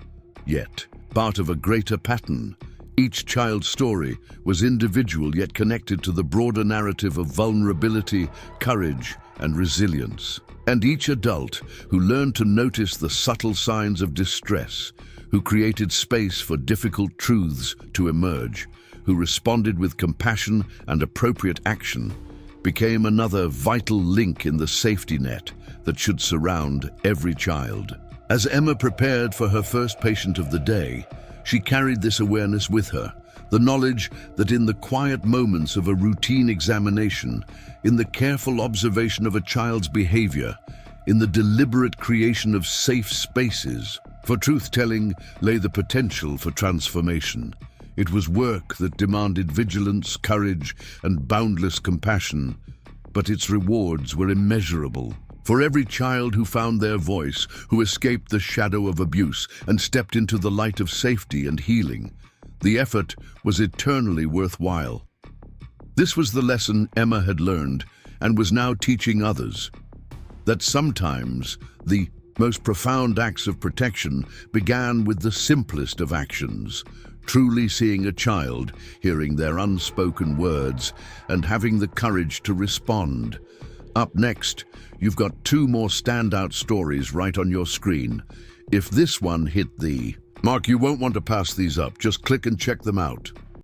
[SPEAKER 1] yet part of a greater pattern. Each child's story was individual yet connected to the broader narrative of vulnerability, courage, and resilience. And each adult who learned to notice the subtle signs of distress, who created space for difficult truths to emerge, who responded with compassion and appropriate action, became another vital link in the safety net that should surround every child. As Emma prepared for her first patient of the day, she carried this awareness with her, the knowledge that in the quiet moments of a routine examination, in the careful observation of a child's behavior, in the deliberate creation of safe spaces, for truth-telling lay the potential for transformation. It was work that demanded vigilance, courage, and boundless compassion, but its rewards were immeasurable. For every child who found their voice, who escaped the shadow of abuse and stepped into the light of safety and healing, The effort was eternally worthwhile. This was the lesson Emma had learned and was now teaching others. That sometimes the most profound acts of protection began with the simplest of actions, truly seeing a child, hearing their unspoken words, and having the courage to respond. Up next, you've got two more standout stories right on your screen. If this one hit the mark, you won't want to pass these up. Just click and check them out.